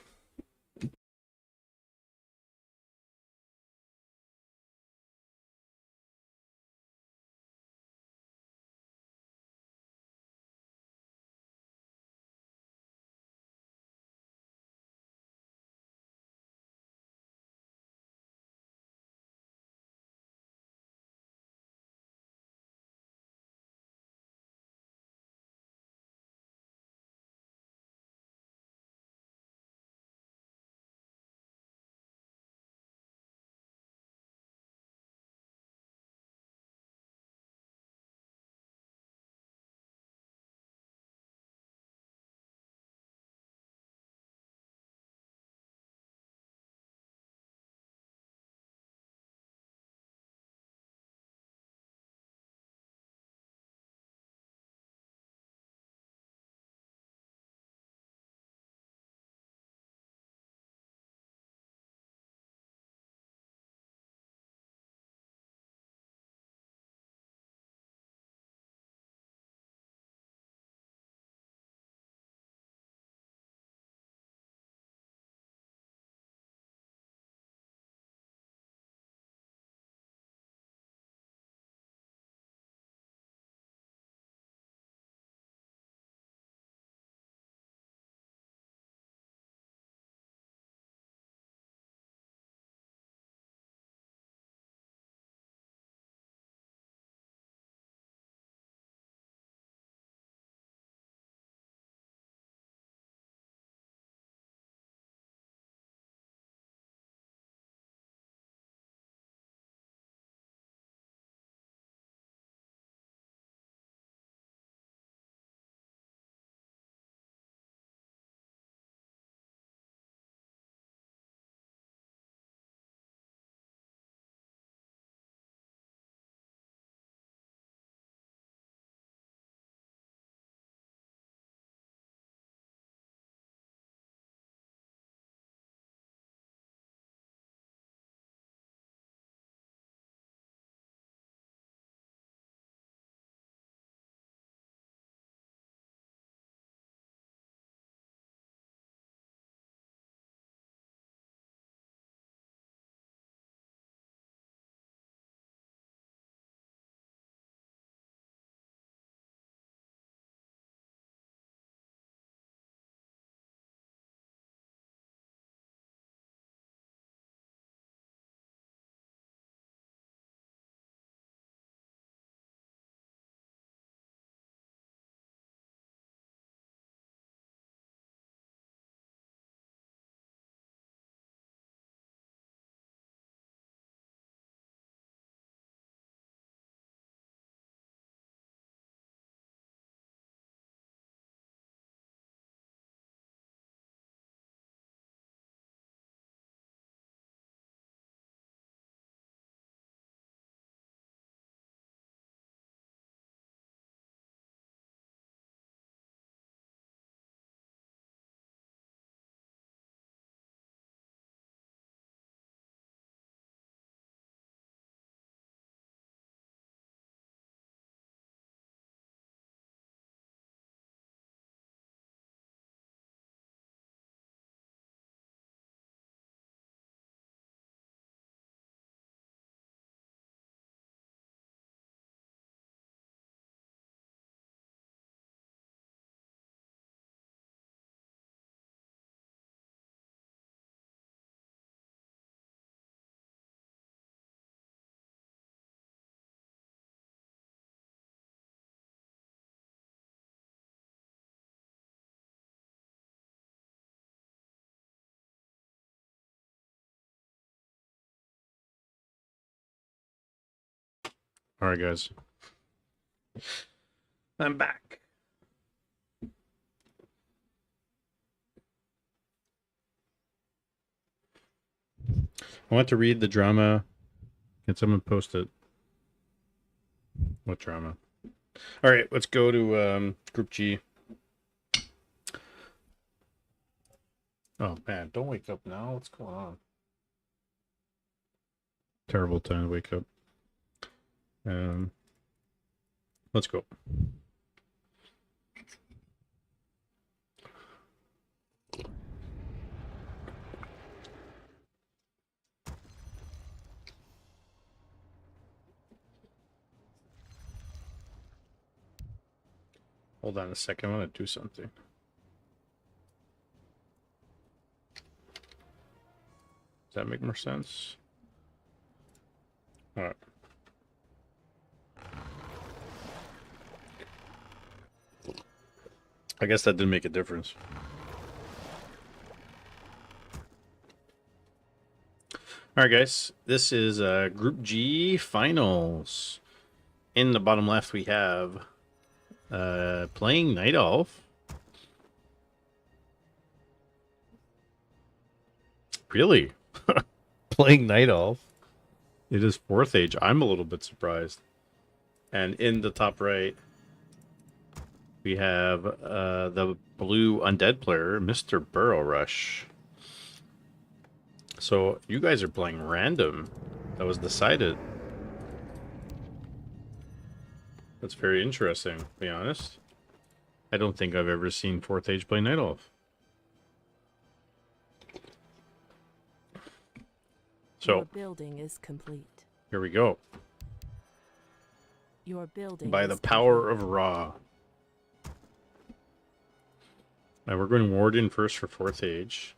Alright, guys. I'm back. I want to read the drama. Can someone post it? What drama? Alright, let's go to Group G. Oh, man, don't wake up now. What's going on? Terrible time to wake up. Let's go. Hold on a second. I want to do something. Does that make more sense? All right. I guess that didn't make a difference. All right, guys. This is Group G Finals. In the bottom left, we have playing Night Elf. Really? Playing Night Elf. It is 4th age. I'm a little bit surprised. And in the top right, we have the blue undead player, Mr. Burrow Rush. So you guys are playing random. That was decided. That's very interesting, to be honest. I don't think I've ever seen 4th age play Night Elf. So Your building is complete. here we go. Your building By is the power of Ra. Now we're going Warden first for 4th age.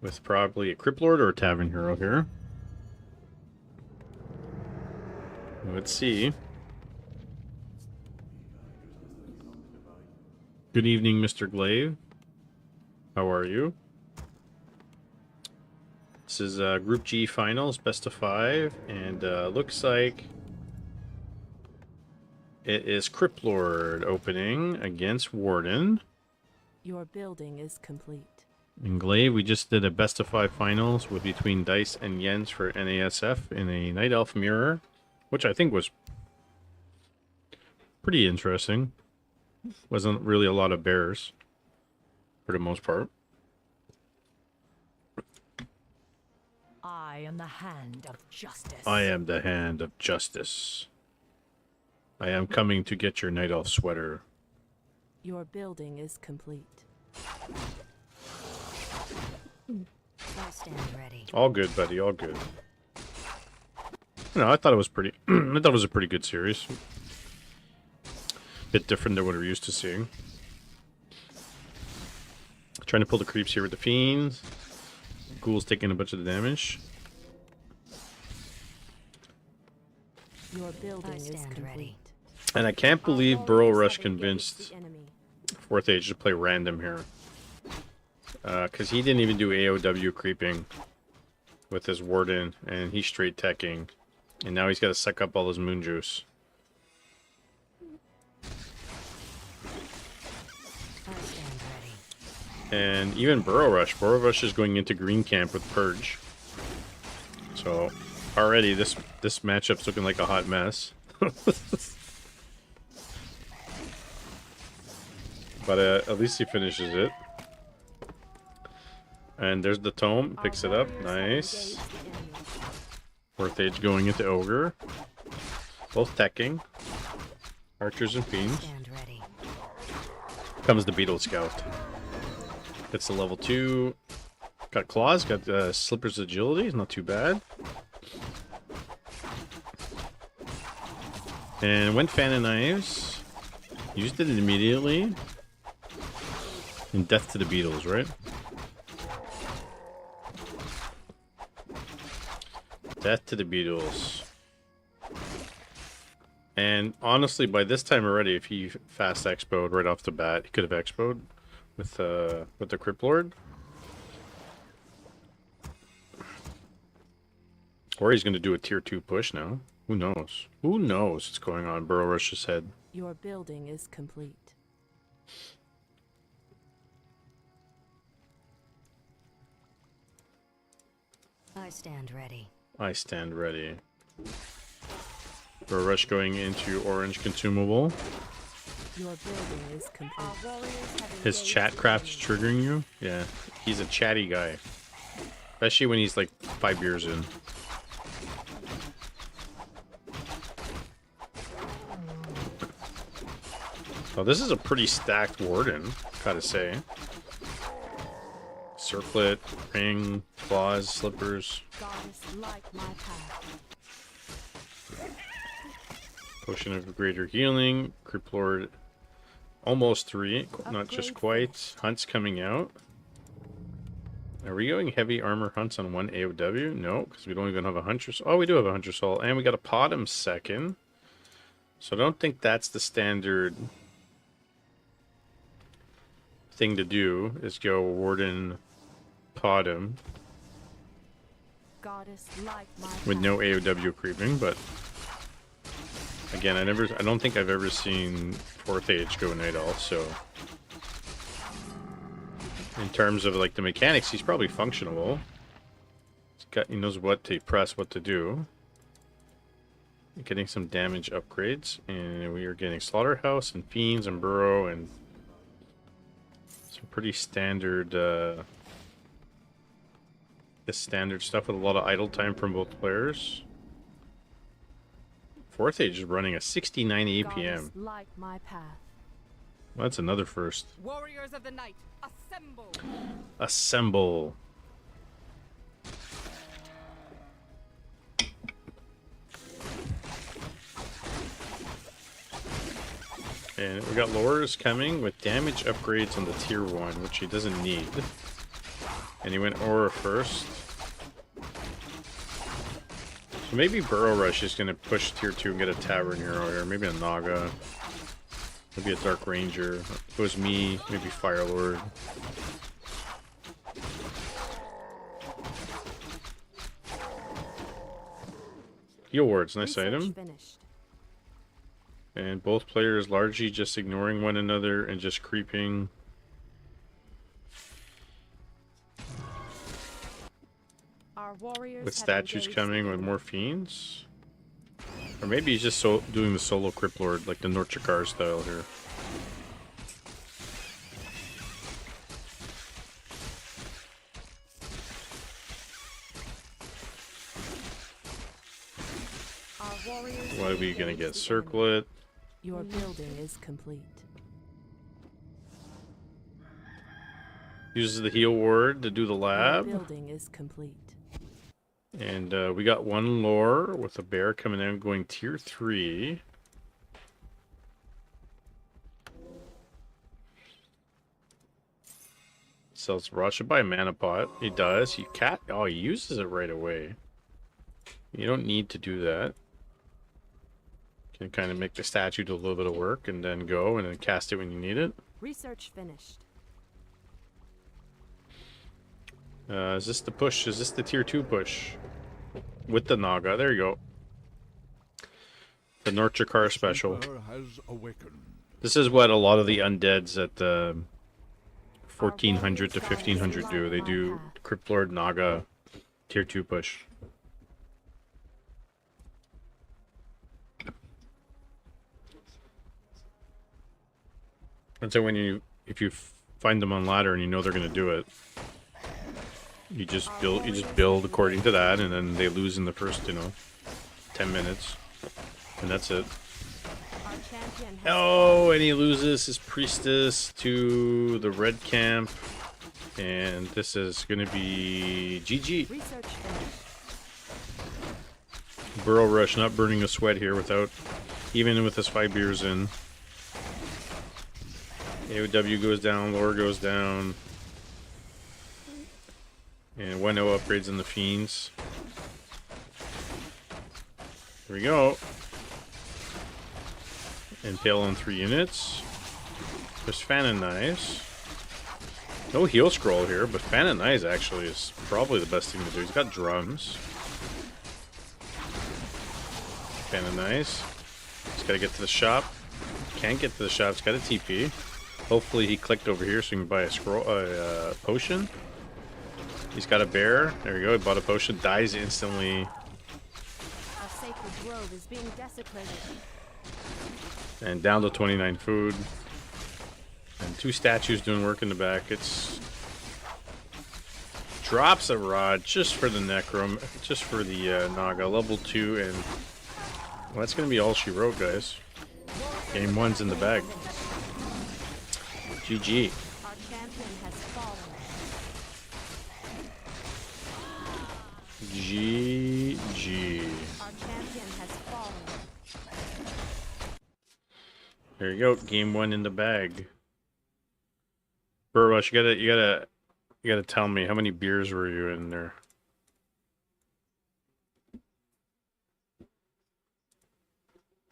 With probably a Crypt Lord or a Tavern Hero here. Let's see. Good evening, Mr. Glaive. How are you? This is Group G Finals, best of 5, and looks like it is Crypt Lord opening against Warden. Your building is complete. In Glaive, we just did a best of 5 finals with between Dice and Jens for NASF in a Night Elf mirror, which I think was pretty interesting. Wasn't really a lot of bears for the most part. I am the hand of justice. I am the hand of justice. I am coming to get your Night Elf sweater. Your building is complete. I stand ready. All good, buddy. All good. No, I thought it was pretty. I thought it was a pretty good series. Bit different than what we're used to seeing. Trying to pull the creeps here with the fiends. Ghoul's taking a bunch of the damage. Your building I is stand complete. ready. And I can't believe Our Burrow warriors Rush have engaged convinced the enemy. 4th age to play random here. Because he didn't even do AOW creeping with his Warden, and he's straight teching. And now he's got to suck up all his moon juice. I stand ready. And even Burrow Rush is going into green camp with Purge. So already this matchup's looking like a hot mess. But at least he finishes it. And there's the tome, picks it up, nice. 4th age going into Ogre. Both teching. Archers and Fiends. Stand ready. Comes the Beetle Scout. Gets the level 2. Got claws, got Slipper's agility, not too bad. And went Fan of Knives. Used it immediately. And Death to the Beetles, right? Death to the Beetles. And honestly, by this time already, if he fast expoed right off the bat, he could have expoed with the Crypt Lord. Or he's going to do a tier 2 push now. Who knows? Who knows what's going on? Burrow Rush's head. Your building is complete. I stand ready. I stand ready. Burrow Rush going into orange consumable. Your building is complete. Our warriors have His engaged chat the craft's enemy. triggering you? Yeah. He's a chatty guy. Especially when he's like 5 beers in. Oh, this is a pretty stacked Warden, gotta say. Circlet, ring, claws, slippers, Goddess, like my path. potion of greater healing, Creep Lord, almost 3, not just quite. Hunt's coming out. Are we going heavy armor hunts on 1 AOW? No, because we don't even have a Huntress. Oh, we do have a Huntress Soul, and we got a Potom second. So I don't think that's the standard thing to do, is go Warden Potom Goddess, like my with path. no AOW creeping, but again, I don't think I've ever seen 4th Age go Night Elf, so in terms of like the mechanics, he's probably functional. He knows what to press, what to do. Getting some damage upgrades, and we are getting Slaughterhouse and Fiends and Burrow and some pretty standard standard stuff with a lot of idle time from both players. 4th Age is running a 69 APM. Goddess, like my path. Well, that's another first. Warriors of the night, assemble! Assemble. And we got Lores coming with damage upgrades on the tier 1, which he doesn't need. And he went Aura first. So maybe Burrow Rush is going to push tier 2 and get a Tavern Hero here. Maybe a Naga. Maybe a Dark Ranger. If it was me, maybe Fire Lord. Heal Wards, nice Research item. finished. And both players largely just ignoring one another and just creeping. Our warriors With have statues engaged coming the with enemy. more fiends. Or maybe he's just doing the solo Crypt Lord, like the Norchikar style here. Our warriors What are have we gonna engaged get? the Circlet. enemy. Your building is complete. Uses the heal ward to do the Your lab. building is complete. And we got one lore with a bear coming in going tier 3. Sells raw. Should buy a mana pot. He does. Oh, he uses it right away. You don't need to do that. Can kind of make the statue do a little bit of work and then go and then cast it when you need it. Research finished. Is this the push? Is this the tier 2 push? With the Naga. There you go. The Norchikar special. Has awakened. This is what a lot of the undeads at the 1400 to 1500 do. They do Crypt Lord Naga tier 2 push. And so if you find them on ladder and you know they're going to do it, you just build according to that, and then they lose in the first 10 minutes, and that's it. Our champion has Oh, and he loses his priestess to the red camp, and this is going to be GG. research finished. Burrow Rush not burning a sweat here even with his 5 beers in. AOW goes down, lore goes down. And 1-0 upgrades in the Fiends. Here we go. Impale on 3 units. There's Fan and Knives. No heal scroll here, but Fan and Knives actually is probably the best thing to do. He's got drums. Kind of nice. He's got to get to the shop. Can't get to the shop. He's got a TP. Hopefully he clicked over here so he can buy a potion. He's got a bear. There you go. He bought a potion. Dies instantly. Our sacred grove is being desecrated. And down to 29 food. And 2 statues doing work in the back. It's drops a rod just for the Necrom, just for the Naga, level 2, and well, that's gonna be all she wrote, guys. Game 1's in the bag. GG. Our champion has fallen. GG. Our champion has fallen. There you go. Game 1 in the bag. Burrush, you gotta tell me how many beers were you in there?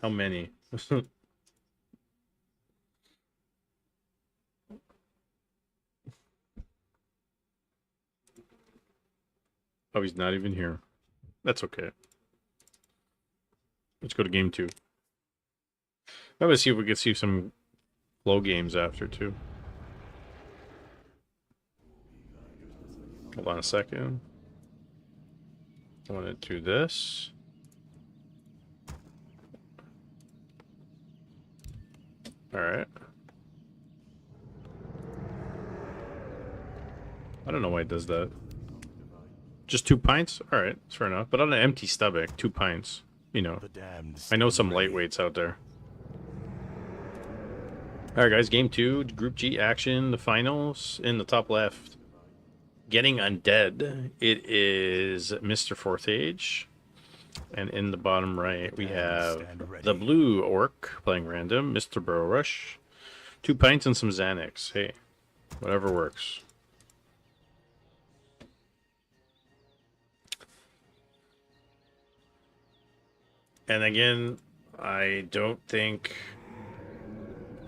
How many? Oh, he's not even here. That's okay. Let's go to game 2. I'm gonna see if we can see some flow games after too. Hold on a second. I want to do this. Alright. I don't know why it does that. Just 2 pints? Alright, that's fair enough. But on an empty stomach, 2 pints. You know. I know some lightweights out there. Alright guys, game 2, Group G action, the finals in the top left. Getting Undead. It is Mr. Fourth Age. And in the bottom right, we have the blue orc playing random, Mr. Burrow Rush. 2 pints and some Xanax. Hey, whatever works. And again, I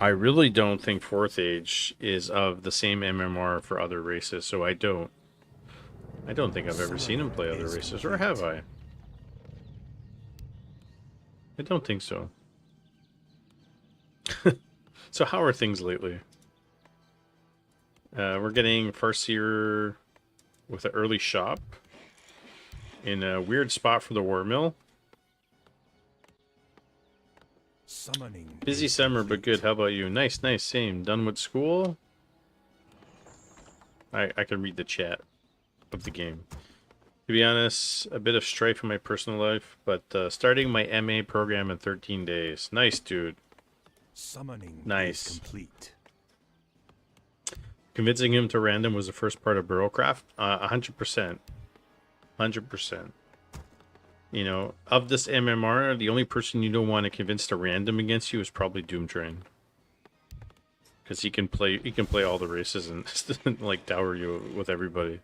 really don't think Fourth Age is of the same MMR for other races, so I don't think I've ever seen him play other races, or have I? I don't think so. So how are things lately? We're getting Farseer with an early shop in a weird spot for the War Mill. Busy summer, but good. How about you? Nice, nice, same. Done with school? I can read the chat of the game. To be honest, a bit of strife in my personal life, but starting my MA program in 13 days. Nice, dude. Nice. Complete. Convincing him to random was the first part of Burrowcraft. 100%. 100%. You know, of this MMR, the only person you don't want to convince to random against you is probably Doomtrain. Because he can play all the races and like dower you with everybody.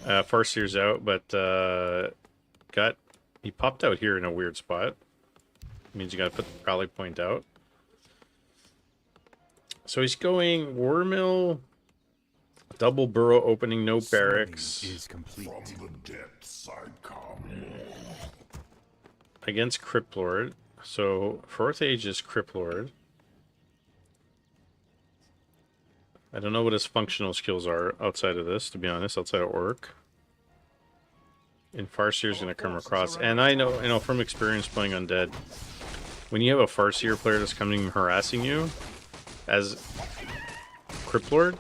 Farseer's out, but he popped out here in a weird spot. Means you gotta put the rally point out. So he's going War Mill, double burrow opening, no barracks. Is complete. From the depths I come. Against Crypt Lord. So Fourth Age is Crypt Lord. I don't know what his functional skills are outside of this, to be honest, outside of Orc. And Farseer's gonna come across. And I know from experience playing Undead, when you have a Farseer player that's coming and harassing you as Crypt Lord,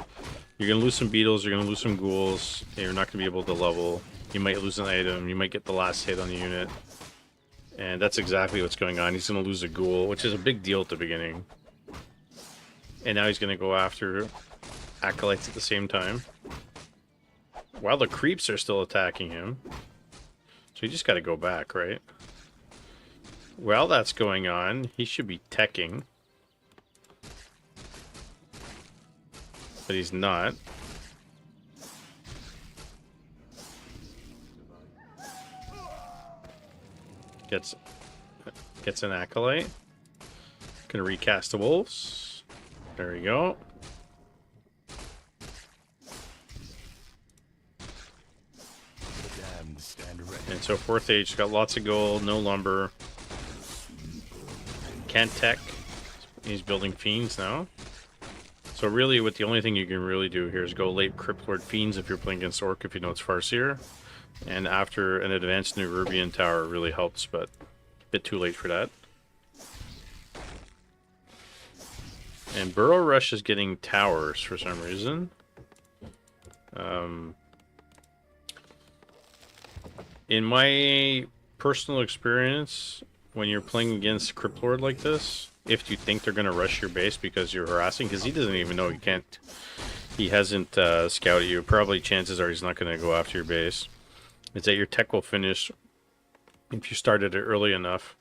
you're gonna lose some beetles, you're gonna lose some ghouls, and you're not gonna be able to level. You might lose an item, you might get the last hit on the unit. And that's exactly what's going on. He's gonna lose a ghoul, which is a big deal at the beginning. And now he's gonna go after acolytes at the same time. While the creeps are still attacking him. So you just gotta go back, right? While that's going on, he should be teching. But he's not. Gets an acolyte. Gonna recast the wolves. There we go. And so 4th age got lots of gold, no lumber. Can't tech. He's building fiends now. So really, what the only thing you can really do here is go late Cryptlord Fiends if you're playing against Orc, if you know it's Farseer. And after an advanced Nerubian Tower really helps, but a bit too late for that. And Burrow Rush is getting towers for some reason. In my personal experience, when you're playing against Cryptlord like this, if you think they're going to rush your base because you're harassing, because he doesn't even know you can't, he hasn't scouted you, probably chances are he's not going to go after your base, is that your tech will finish if you started it early enough,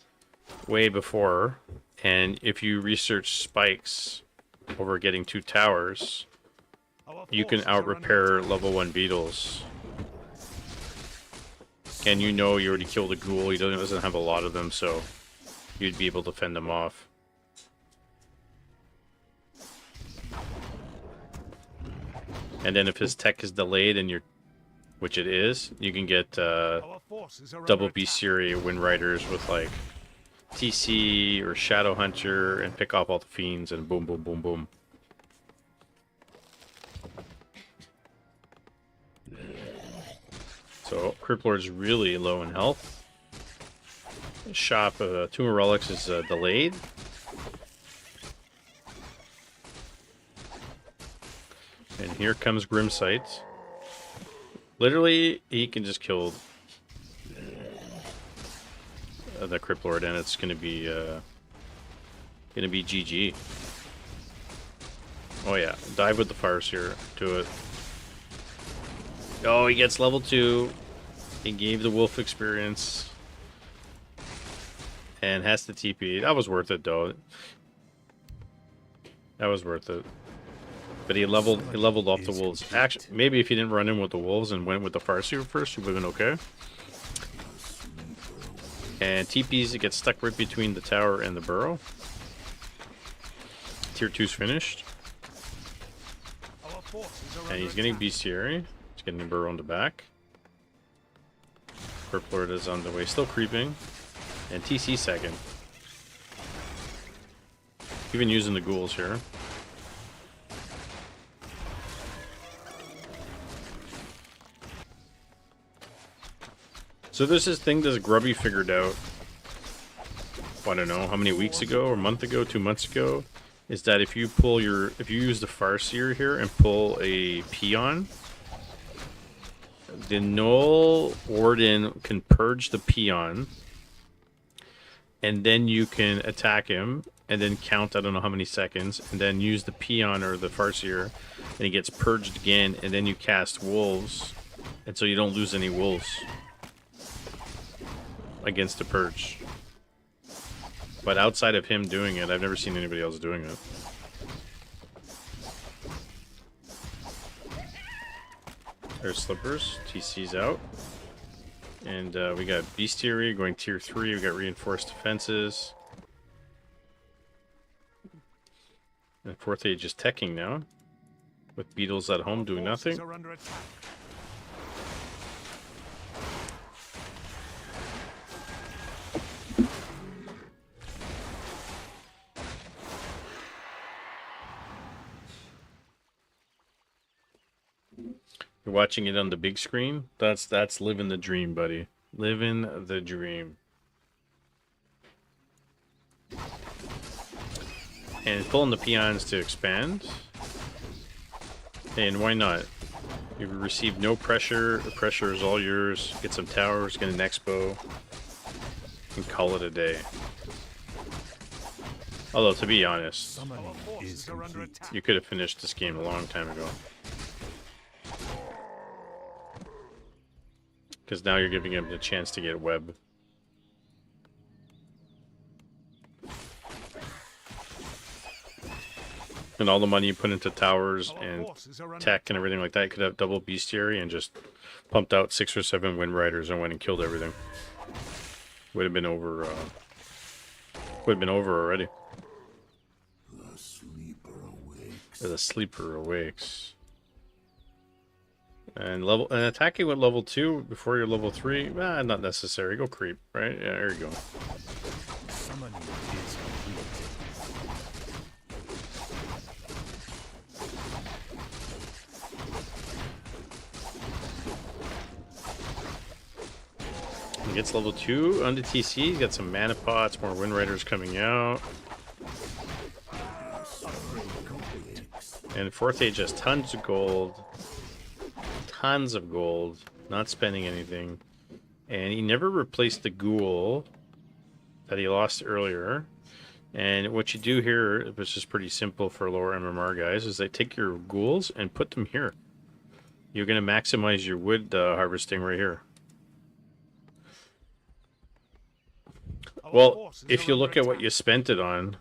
way before, and if you research spikes over getting 2 towers, you can out-repair level 1 beetles. And you know you already killed a ghoul, he doesn't have a lot of them, so you'd be able to fend them off. And then if his tech is delayed and you're, which it is, you can get double Bestiary Wind Riders with like TC or Shadow Hunter and pick off all the fiends and boom, boom, boom, boom. So Cryptlord's really low in health. Shop Tomb of Relics is delayed. And here comes Grimsight. Literally, he can just kill the Cryptlord, and it's gonna be GG. Oh yeah, dive with the Farseer. Do it. Oh, he gets level 2. He gave the wolf experience. And has to TP. That was worth it though. That was worth it. But he leveled off the wolves. Actually, maybe if he didn't run in with the wolves and went with the Farseer first, he would have been okay. And TPs, it gets stuck right between the tower and the burrow. Tier 2's finished. And he's getting Bestiary. He's getting the burrow on the back. Cryptlord is on the way, still creeping. And TC second. Even using the ghouls here. So there's this thing that Grubby figured out, I don't know, how many weeks ago, or a month ago, 2 months ago, is that if you use the Farseer here and pull a Peon, the Null Warden can purge the Peon, and then you can attack him, and then count I don't know how many seconds, and then use the Peon or the Farseer, and he gets purged again, and then you cast Wolves, and so you don't lose any Wolves against the purge. But outside of him doing it, I've never seen anybody else doing it. There's Slippers. TC's out. And we got Bestiary going tier 3. We got reinforced defenses. And 4th age is teching now. With Beetles at home doing nothing. You're watching it on the big screen. That's living the dream, buddy. Living the dream. And pulling the peons to expand. And why not? You've received no pressure. The pressure is all yours. Get some towers, get an expo, and call it a day. Although, to be honest, you could have finished this game a long time ago. Because now you're giving him the chance to get web. And all the money you put into towers and tech and everything like that, you could have double Bestiary and just pumped out 6 or 7 Wind Riders and went and killed everything. Would have been over. Would have been over already. The sleeper awakes. And attacking with level 2 before you're level 3, not necessary. Go creep, right? Yeah, there you go. Summoning is complete. He gets level 2 on the TC. He's got some mana pots, more Wind Riders coming out. And 4th Age has tons of gold. Tons of gold. Not spending anything. And he never replaced the ghoul that he lost earlier. And what you do here, which is pretty simple for lower MMR guys, is they take your ghouls and put them here. You're going to maximize your wood harvesting right here. Well, if you look at what you spent it on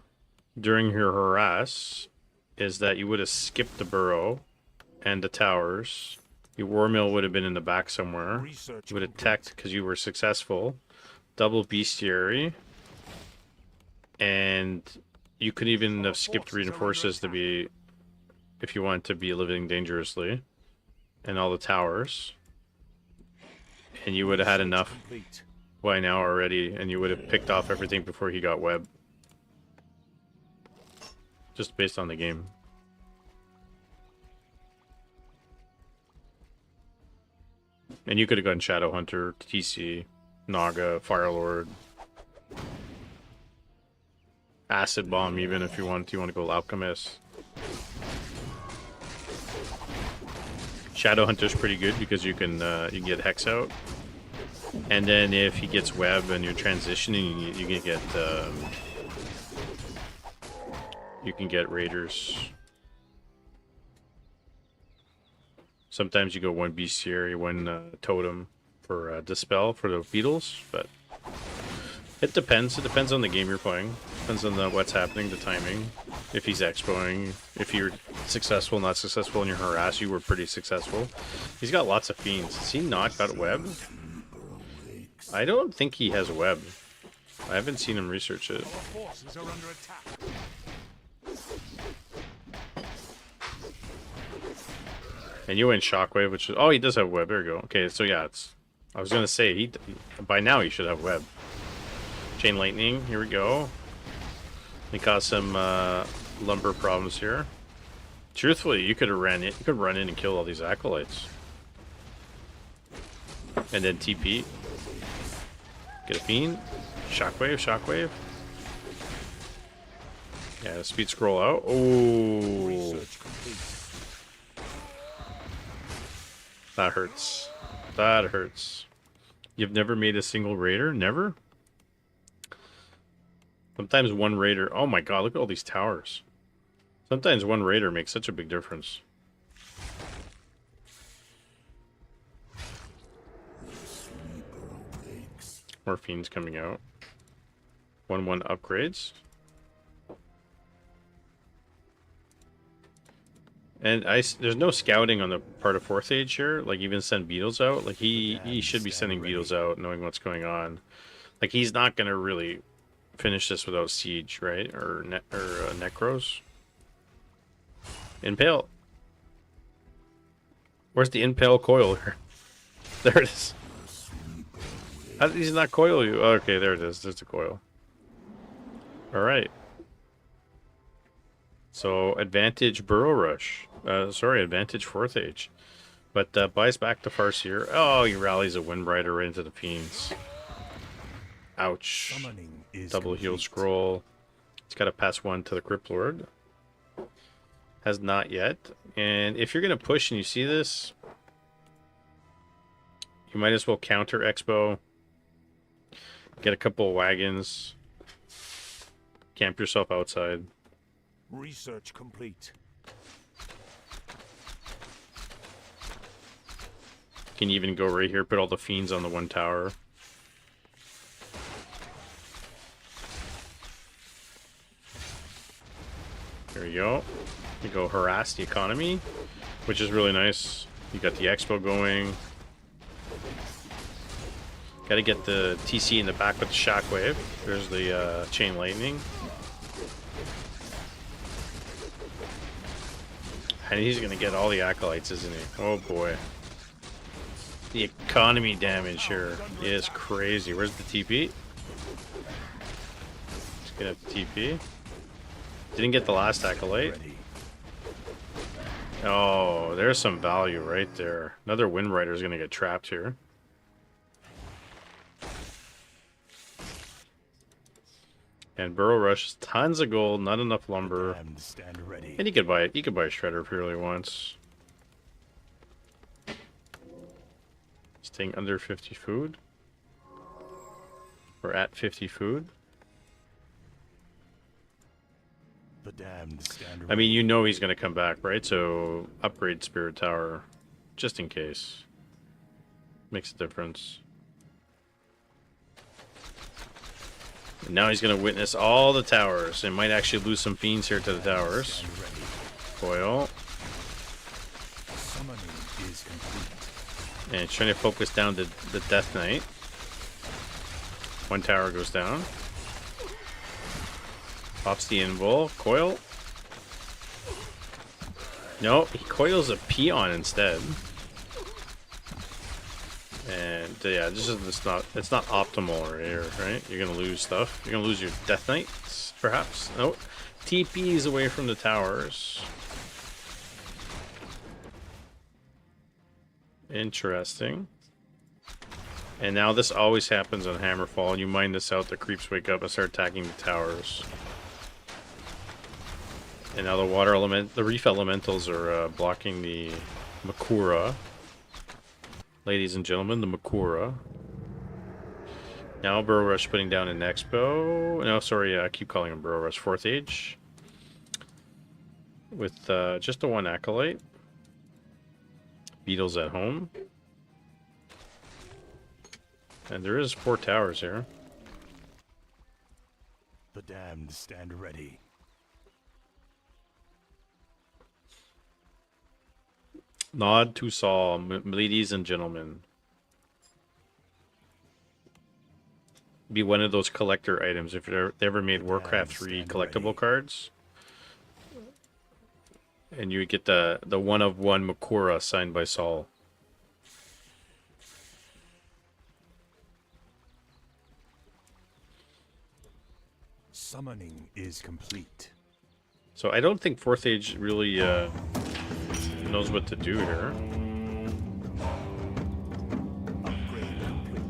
during your harass, is that you would have skipped the burrow and the towers. Your war mill would have been in the back somewhere. You would have teched because you were successful. Double bestiary. And you could even have skipped reinforces to be, if you want to be living dangerously. And all the towers. And you would have had enough by now already, and you would have picked off everything before he got web. Just based on the game. And you could have gone Shadowhunter, TC, Naga, Firelord, Acid Bomb even if you want. You want to go Alchemist. Shadowhunter's pretty good because you can get Hex out. And then if he gets web and you're transitioning, you can get raiders. Sometimes you go one bestiary, one totem for dispel for the beetles, but it depends. It depends on the game you're playing. Depends on what's happening, the timing. If he's expoing, if you're successful, not successful in your harass, you were pretty successful. He's got lots of fiends. Has he not got web? I don't think he has web. I haven't seen him research it. And you went Shockwave, which is... Oh, he does have web. There you go. Okay, so yeah, it's... I was going to say, by now he should have web. Chain Lightning, here we go. He caused some lumber problems here. Truthfully, you could have ran it. You could run in and kill all these acolytes. And then TP. Get a fiend. Shockwave, shockwave. Yeah, speed scroll out. Oh, that hurts. That hurts. You've never made a single raider? Never? Sometimes one raider... Oh my god, look at all these towers. Sometimes one raider makes such a big difference. More fiends coming out. 1/1 upgrades. And there's no scouting on the part of 4th Age here. Like, even send beetles out. Like, he should be sending beetles out, knowing what's going on. Like, he's not going to really finish this without siege, right? Or necros. Impale. Where's the impale coil here? There it is. How did he not coil you? Oh, okay, there it is. There's the coil. Alright. So, advantage Burrow Rush. Sorry, advantage 4th Age. But buys back the Farseer. Oh, he rallies a Windrider right into the Fiends. Ouch. Double heal scroll. It's got to pass one to the Crypt Lord. Has not yet. And if you're going to push and you see this, you might as well counter Expo. Get a couple of wagons. Camp yourself outside. Research complete. Can even go right here, put all the fiends on the one tower. There we go. You go harass the economy, which is really nice. You got the expo going. Got to get the TC in the back with the shockwave. There's the chain lightning. And he's going to get all the acolytes, isn't he? Oh boy. The economy damage here is crazy. Where's the TP? Let's get up the TP. Didn't get the last acolyte. Oh, there's some value right there. Another Wind Rider is going to get trapped here. And Burrow Rush, tons of gold, not enough lumber. And he could buy it. He could buy a shredder if he really wants. Staying under 50 food. We're at 50 food. The damned stand I mean, you know he's going to come back, right? So upgrade Spirit Tower just in case. Makes a difference. And now he's going to witness all the towers and might actually lose some fiends here to the towers. Foil. Summoning is complete. And trying to focus down the Death Knight. One tower goes down. Pops the Invul. Coil. No, he coils a Peon instead. And yeah, it's not optimal here, right? You're gonna lose stuff. You're gonna lose your Death Knights, perhaps. No, TP's away from the towers. Interesting. And now this always happens on Hammerfall, and you mine this out, the creeps wake up and start attacking the towers. And now the Reef Elementals are blocking the Makura. Ladies and gentlemen, the Makura. Now Burrow Rush putting down an Expo. No, sorry, I keep calling him Burrow Rush. 4th Age. With just the one Acolyte. Beetles at home. And there is 4 towers here. The damned stand ready. Nod to Saul, ladies and gentlemen. Be one of those collector items if you ever made Warcraft 3 collectible cards. And you would get the one of one Makura signed by Saul. Summoning is complete. So I don't think 4th Age really knows what to do here.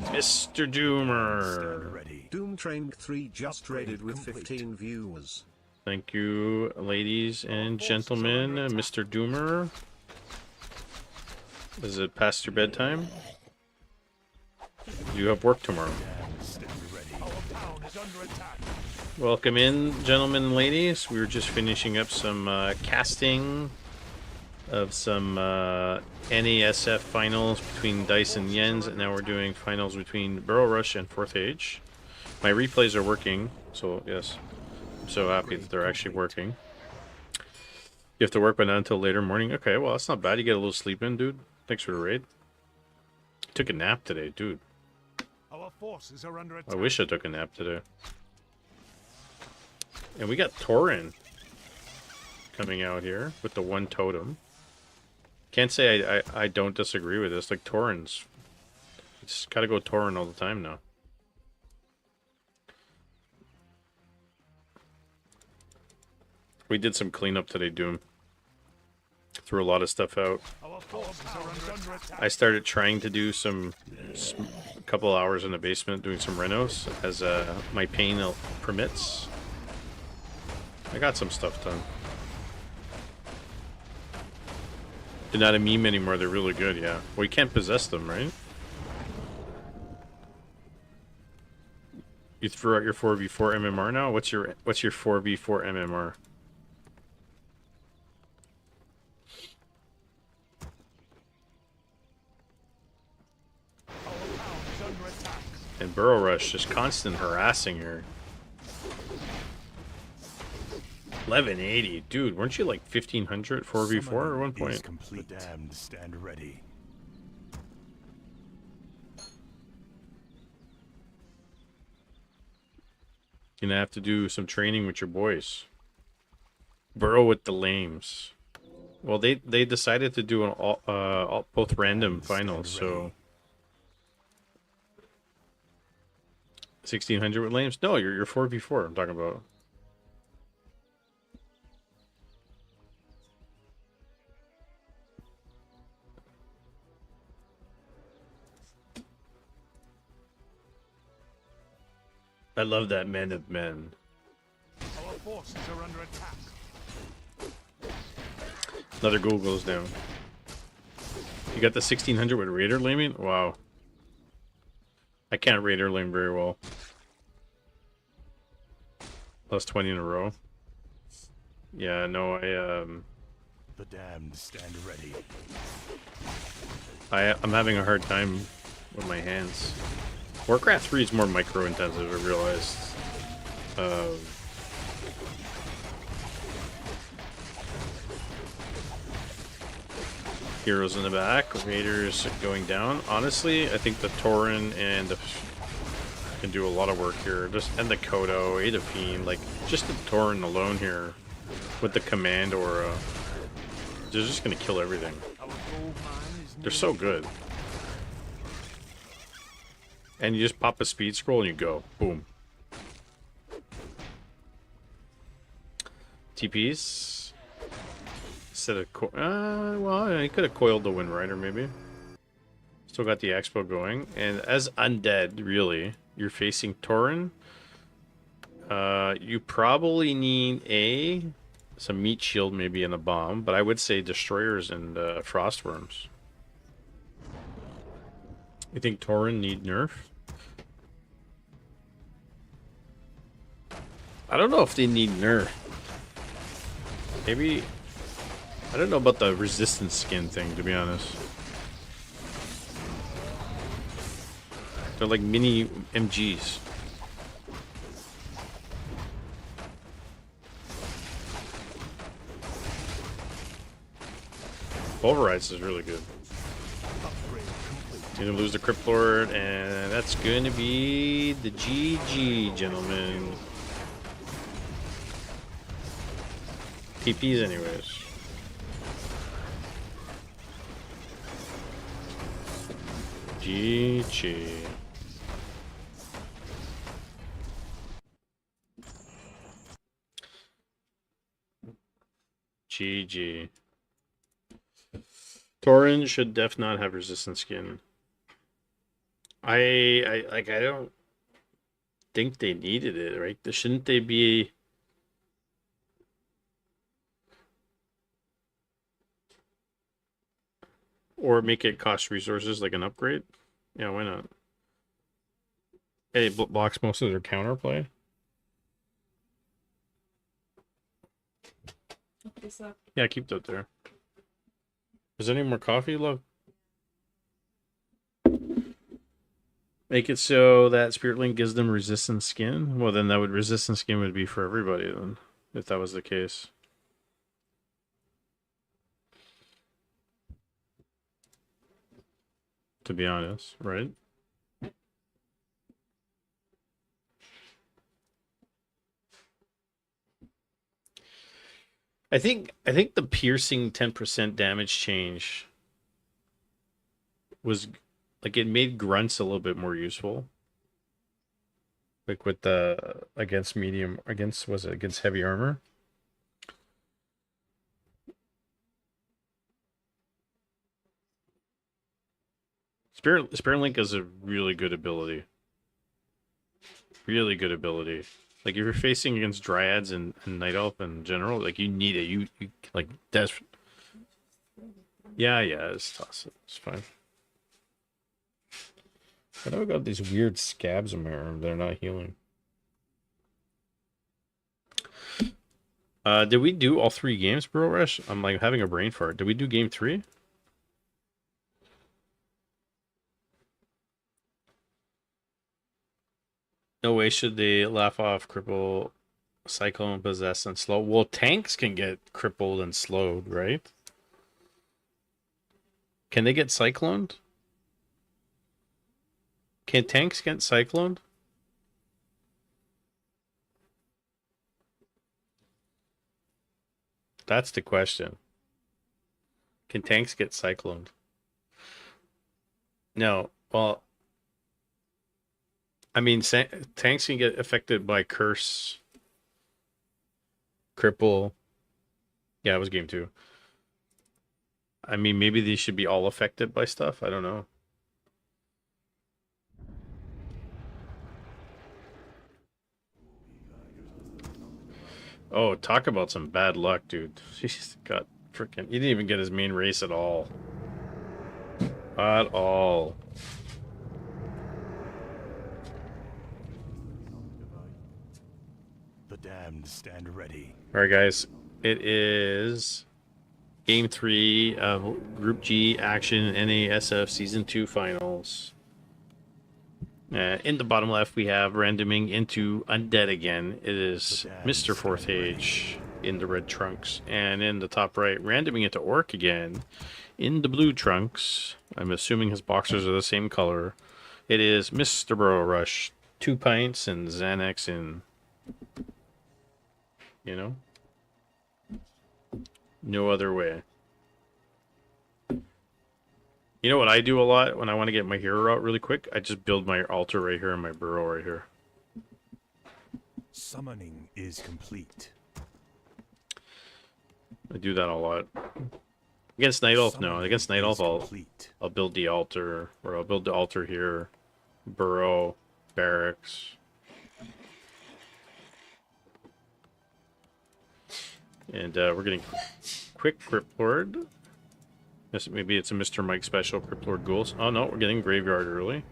Mr. Doomer. Doom Train 3 just raided with 15 viewers. Thank you, ladies and gentlemen. Mr. Doomer. Is it past your bedtime? You have work tomorrow. Welcome in, gentlemen and ladies. We were just finishing up some casting of some NASF finals between Dice and Yens, and now we're doing finals between Burrow Rush and 4th Age. My replays are working, so yes, I'm so happy that they're actually working. You have to work, but not until later morning. Okay, well, that's not bad. You get a little sleep in, dude. Thanks for the raid. Took a nap today, dude. Our forces are under attack. I wish I took a nap today. And we got Tauren coming out here with the one totem. Can't say I don't disagree with this. Like, Tauren's... It's gotta go Tauren all the time now. We did some cleanup today, Doom. Threw a lot of stuff out. Our forces are under attack. I started trying to do a couple hours in the basement doing some renos as my pain permits. I got some stuff done. They're not a meme anymore, they're really good, yeah. Well, you can't possess them, right? You threw out your 4v4 MMR now? What's your 4v4 MMR? And Burrow Rush, just constant harassing her. 1180, dude, weren't you like 1500 4v4 at one point? Complete. The damned stand ready. You're gonna have to do some training with your boys. Burrow with the lames. Well, they decided to do an both random finals, so 1600 with lames? No, you're 4v4 I'm talking about. I love that men of men. Our forces are under attack. Another goal goes down. You got the 1600 with Raider laming? Wow. I can't Raider lame very well. Plus 20 in a row. Yeah, no, The damned stand ready. I'm having a hard time with my hands. Warcraft 3 is more micro intensive, I realized. Heroes in the back, Raiders going down. Honestly, I think the Tauren and the can do a lot of work here. Just and the Kodo, Ada Fiend, like just the Tauren alone here with the command aura. They're just gonna kill everything. They're so good. And you just pop a speed scroll and you go. Boom. TPs. Instead of well, he could have coiled the Wind Rider maybe. Still got the Expo going. And as undead, really, you're facing Tauren. You probably need some meat shield maybe and a bomb, but I would say destroyers and frostworms. You think Tauren need nerf? I don't know if they need nerf. Maybe I don't know about the resistance skin thing, to be honest. They're like mini MGs. Pulverize is really good. You're gonna lose the Crypt Lord, and that's going to be the GG, gentlemen. TPs, anyways. GG. GG. Tauren should def not have resistance skin. I don't think they needed it, right? Shouldn't they be or make it cost resources like an upgrade? Yeah, why not? It blocks most of their counterplay. Yeah, keep that there. Is there any more coffee, love? Make it so that Spirit Link gives them resistance skin? Well, then that would resistance skin would be for everybody then, if that was the case. To be honest, right? I think the piercing 10% damage change was like it made grunts a little bit more useful. Like with the against heavy armor? Spirit Link is a really good ability. Really good ability. Like if you're facing against Dryads and Night Elf in general, like you need it. You like that's yeah, just toss it. It's fine. I know I got these weird scabs in my arm that are not healing. Did we do all 3 games, Bro Rush? I'm like having a brain fart. Did we do game 3? No way should they laugh off, cripple, cyclone, possess, and slow. Well, tanks can get crippled and slowed, right? Can they get cycloned? Can tanks get cycloned? That's the question. Can tanks get cycloned? No. Well, I mean, tanks can get affected by curse, cripple. Yeah, it was game 2. I mean, maybe these should be all affected by stuff. I don't know. Oh, talk about some bad luck, dude. He's got freaking. He didn't even get his main race at all. At all. The damned stand ready. All right, guys. It is game 3 of Group G Action NASF Season 2 Finals. In the bottom left, we have randoming into Undead again. It is Mr. Fourth Age in the red trunks. And in the top right, randoming into Orc again in the blue trunks. I'm assuming his boxers are the same color. It is Mr. Burrow Rush. 2 pints and Xanax in, you know, no other way. You know what I do a lot when I want to get my hero out really quick? I just build my altar right here and my burrow right here. Summoning is complete. I do that a lot. Against Night Elf, no. Against Night Elf, Complete. I'll build the altar, or I'll build the altar here, burrow, barracks. And we're getting quick Crypt Lord. Maybe it's a Mr. Mike special, Crypt Lord Ghouls. Oh no, we're getting Graveyard early.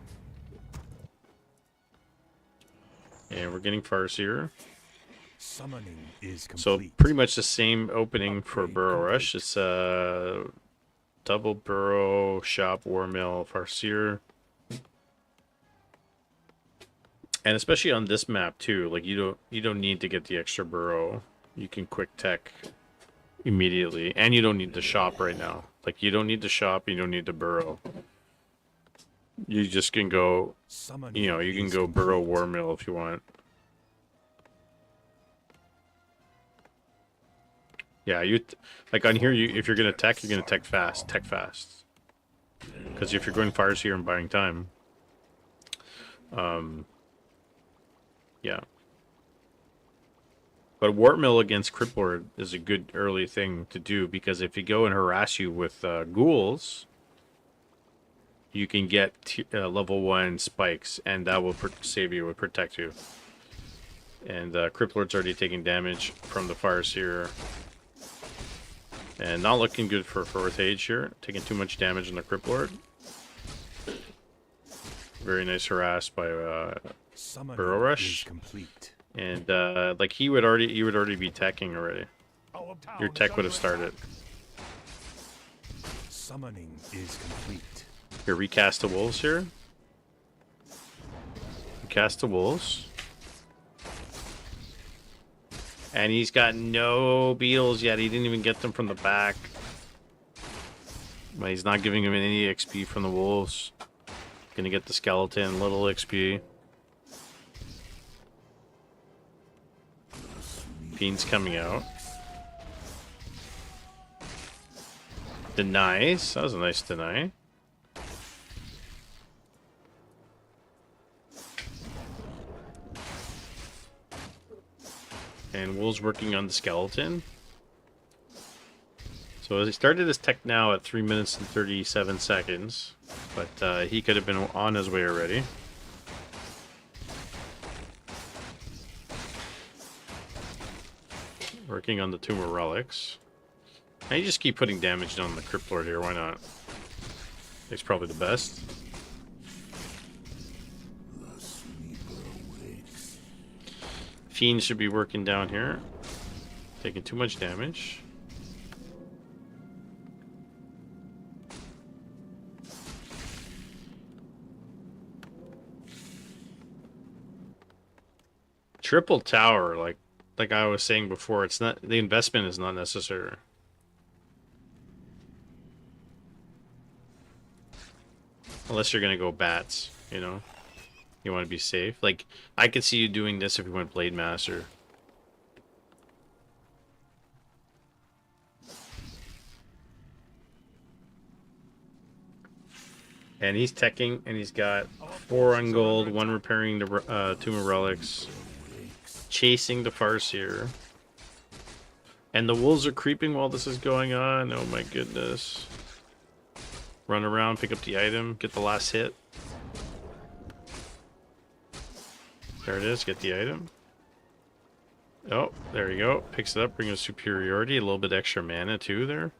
And we're getting Farseer. Summoning is complete. So pretty much the same opening for Burrow Rush. It's double Burrow, Shop, War Mill, Farseer. And especially on this map too, like you don't need to get the extra Burrow. You can quick tech immediately, and you don't need the shop right now. Like you don't need the shop, you don't need the Burrow. You just can go, you know, you can go Burrow War Mill if you want. Yeah, like on here, if you're gonna tech, you're gonna tech fast, because if you're going fires here and buying time, yeah. But Wart Mill against Crypt Lord is a good early thing to do, because if you go and harass you with ghouls, you can get level 1 spikes, and that will save you, will protect you. And Crypt Lord's already taking damage from the Farseer. And not looking good for Fourth Age here. Taking too much damage on the Crypt Lord. Very nice harass by Burrow Rush. And like he would already be teching already. Your tech would have started. Summoning is complete. Here, recast the wolves here. Recast the wolves. And he's got no beetles yet. He didn't even get them from the back. But he's not giving him any XP from the wolves. Gonna get the skeleton, little XP. Fiend's coming out. Denies. That was a nice deny. And Wolves working on the skeleton. So he started his tech now at 3 minutes and 37 seconds. But he could have been on his way already. Working on the Tumor Relics. And you just keep putting damage on the Crypt Lord here, why not? He's probably the best. Fiend should be working down here. Taking too much damage. Triple tower, like I was saying before, it's not, the investment is not necessary. Unless you're gonna go bats, you know. You want to be safe. Like, I could see you doing this if you went Blade Master. And he's teching, and he's got 4 on gold, 1 repairing the Tomb of Relics, chasing the Farseer. And the wolves are creeping while this is going on. Oh my goodness. Run around, pick up the item, get the last hit. There it is, get the item. Oh, there you go. Picks it up, brings superiority, a little bit extra mana too there.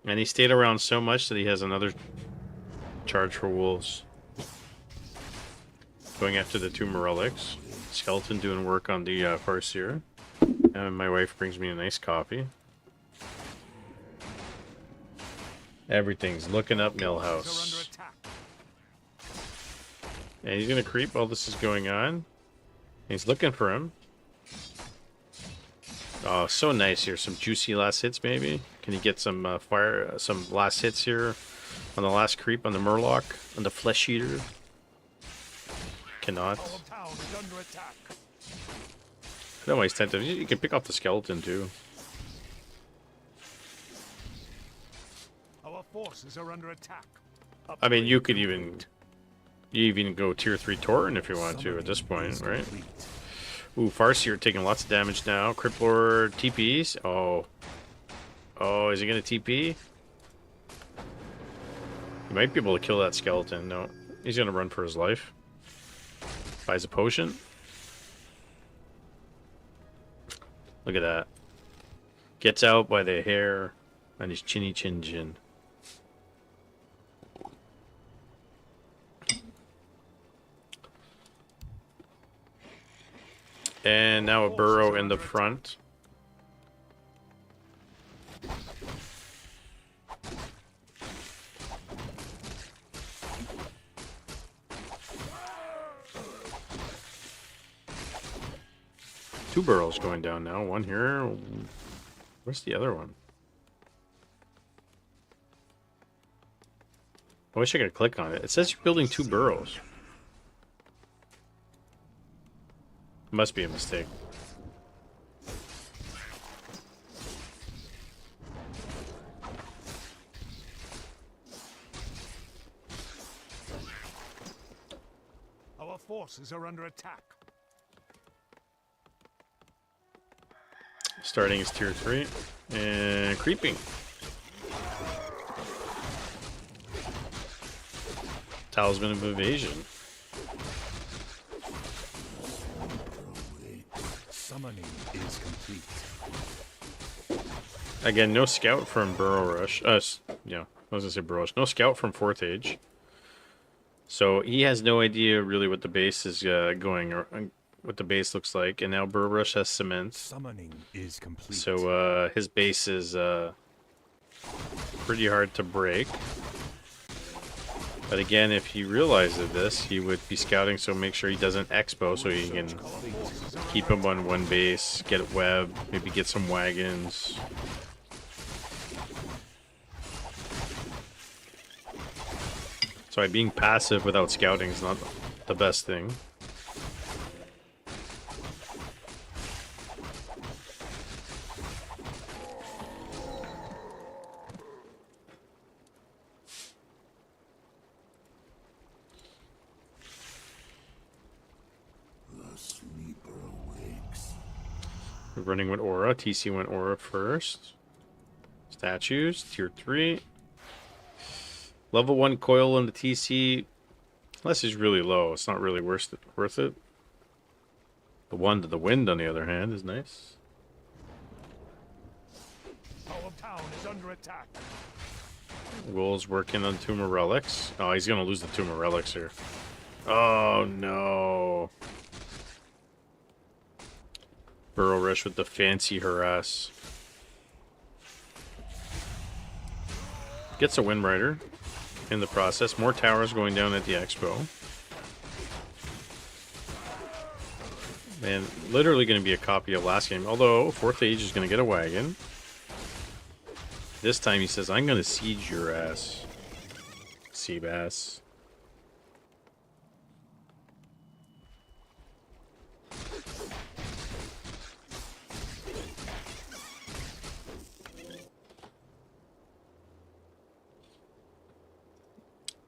And he stayed around so much that he has another charge for wolves. Going after the Tomb of Relics. Skeleton doing work on the Farseer. And my wife brings me a nice coffee. Everything's looking up Millhouse. And he's gonna creep while this is going on. He's looking for him. Oh, so nice here. Some juicy last hits, maybe. Can he get some some last hits here on the last creep on the Murloc, on the Flesh Eater? Cannot. No, he's tentative. You can pick off the skeleton too. Our forces are under attack. I mean, you could even go tier 3 Tauren if you want to at this point, right? Ooh, Farseer taking lots of damage now. Crippler TPs. Oh. Oh, is he gonna TP? He might be able to kill that skeleton. No. He's gonna run for his life. Buys a potion. Look at that. Gets out by the hair on his chinny chin chin. And now a burrow in the front. Two burrows going down now. One here. Where's the other one? I wish I could click on it. It says you're building 2 burrows. Must be a mistake. Our forces are under attack. Starting is tier 3. And creeping. Talisman of Evasion. Summoning is complete. Again, no scout from Burrow Rush. Yeah, I was gonna say Burrow Rush. No scout from 4th Age. So he has no idea really what the base is going, or what the base looks like. And now Burrow Rush has cement. Summoning is complete. So his base is pretty hard to break. But again, if he realized this, he would be scouting, so make sure he doesn't expo so he can keep him on one base, get a web, maybe get some wagons. So being passive without scouting is not the best thing. We're running with Aura. TC went Aura first. Statues, tier 3. Level 1 coil on the TC. Unless he's really low, it's not really worth it. The one to the wind, on the other hand, is nice. Our town is under attack. Will's working on Tomb of Relics. Oh, he's gonna lose the Tomb of Relics here. Oh no. Burrow Rush with the fancy harass. Gets a Wind Rider in the process. More towers going down at the expo. And literally going to be a copy of last game. Although, 4th Age is going to get a wagon. This time he says, I'm going to siege your ass, Seabass.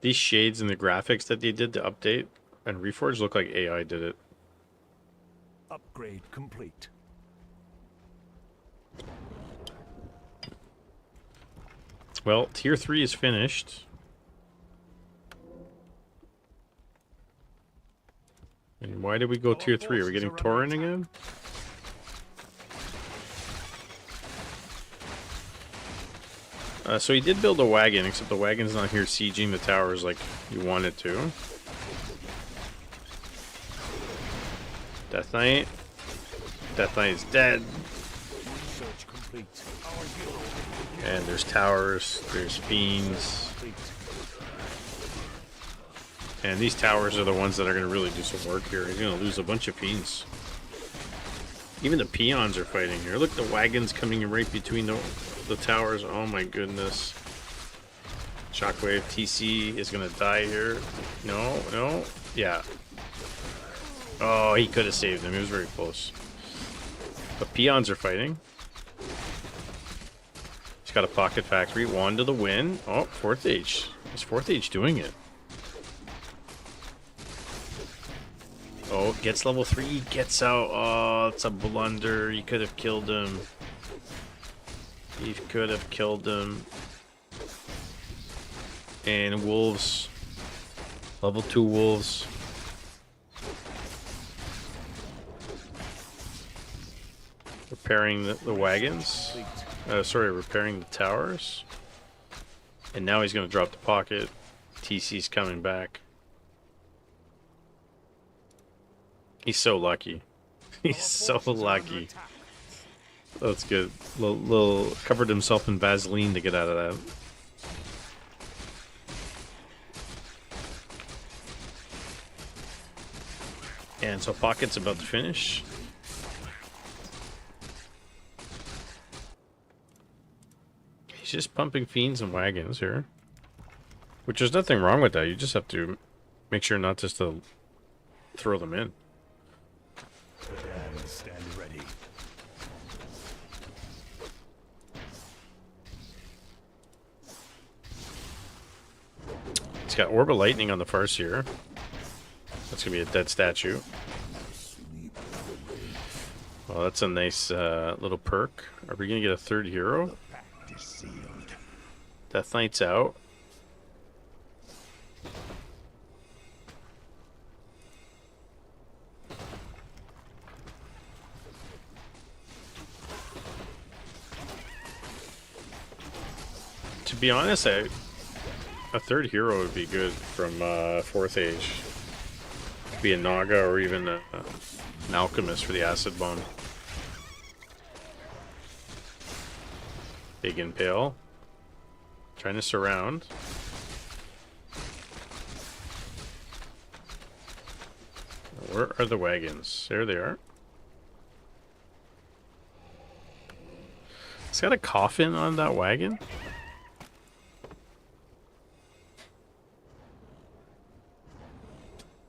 These shades and the graphics that they did to update and Reforge look like AI did it. Upgrade complete. Well, tier 3 is finished. And why did we go tier 3? Are we getting Tauren again? So he did build a wagon, except the wagon's not here sieging the towers like you wanted to. Death Knight. Death Knight is dead. Research complete. Our hero. And there's towers, there's fiends. And these towers are the ones that are going to really do some work here. He's going to lose a bunch of fiends. Even the peons are fighting here. Look, the wagon's coming in right between the towers. Oh my goodness. Shockwave TC is going to die here. No, no. Yeah. Oh, he could have saved him. He was very close. But peons are fighting. He's got a pocket factory. Wand to the win. Oh, 4th Age. Is 4th Age doing it? Oh, gets level 3, gets out. Oh, it's a blunder. You could have killed him. You could have killed him. And wolves. Level 2 wolves. Repairing the wagons. Sorry, repairing the towers. And now he's going to drop the pocket. TC's coming back. He's so lucky. He's so lucky. That's good. Little covered himself in Vaseline to get out of that. And so Pocket's about to finish. He's just pumping fiends and wagons here. Which there's nothing wrong with that. You just have to make sure not just to throw them in. And stand ready. He's got Orb of Lightning on the Farseer. That's gonna be a dead statue. Well, that's a nice little perk. Are we gonna get a 3rd hero? Death Knight's out. To be honest, a 3rd hero would be good from 4th Age. Be a Naga or even an Alchemist for the Acid Bomb. Big Impale. Trying to surround. Where are the wagons? There they are. It's got a coffin on that wagon.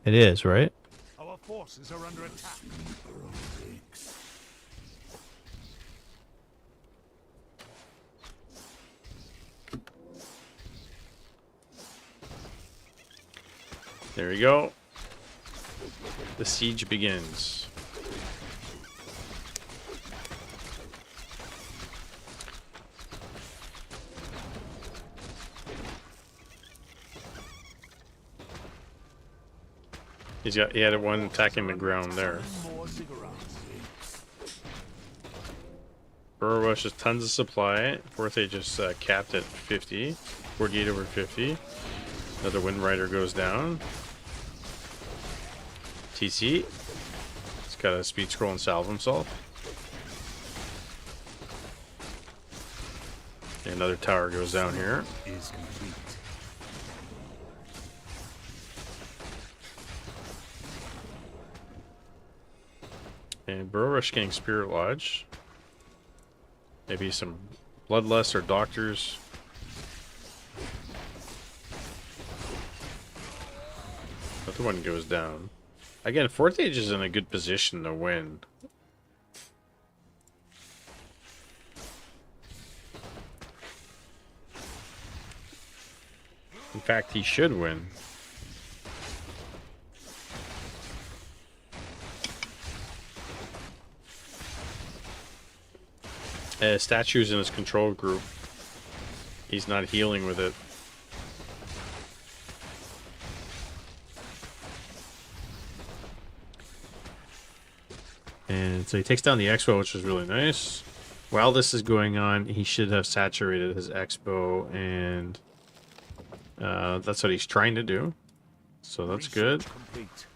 It is, right? Our forces are under attack. There we go. The siege begins. He had one attacking the ground there. More cigarettes. Burrow Rush has tons of supply. 4th Age just capped at 50. 48 over 50. Another Wind Rider goes down. TC. He's got a speed scroll and salve himself. And another tower goes down here. Is complete. And Burrow Rush getting Spirit Lodge. Maybe some Bloodlust or Doctors. Another one goes down. Again, 4th Age is in a good position to win. And fact, he should win. Statues in his control group. He's not healing with it. And so he takes down the Expo, which is really nice. While this is going on, he should have saturated his Expo, and that's what he's trying to do. So that's good. Complete.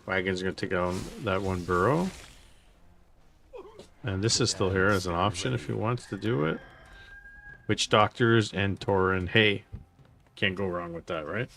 Wagon's going to take on that one burrow. And this is still here as an option if he wants to do it. Witch Doctors and Tauren. Hey, can't go wrong with that, right?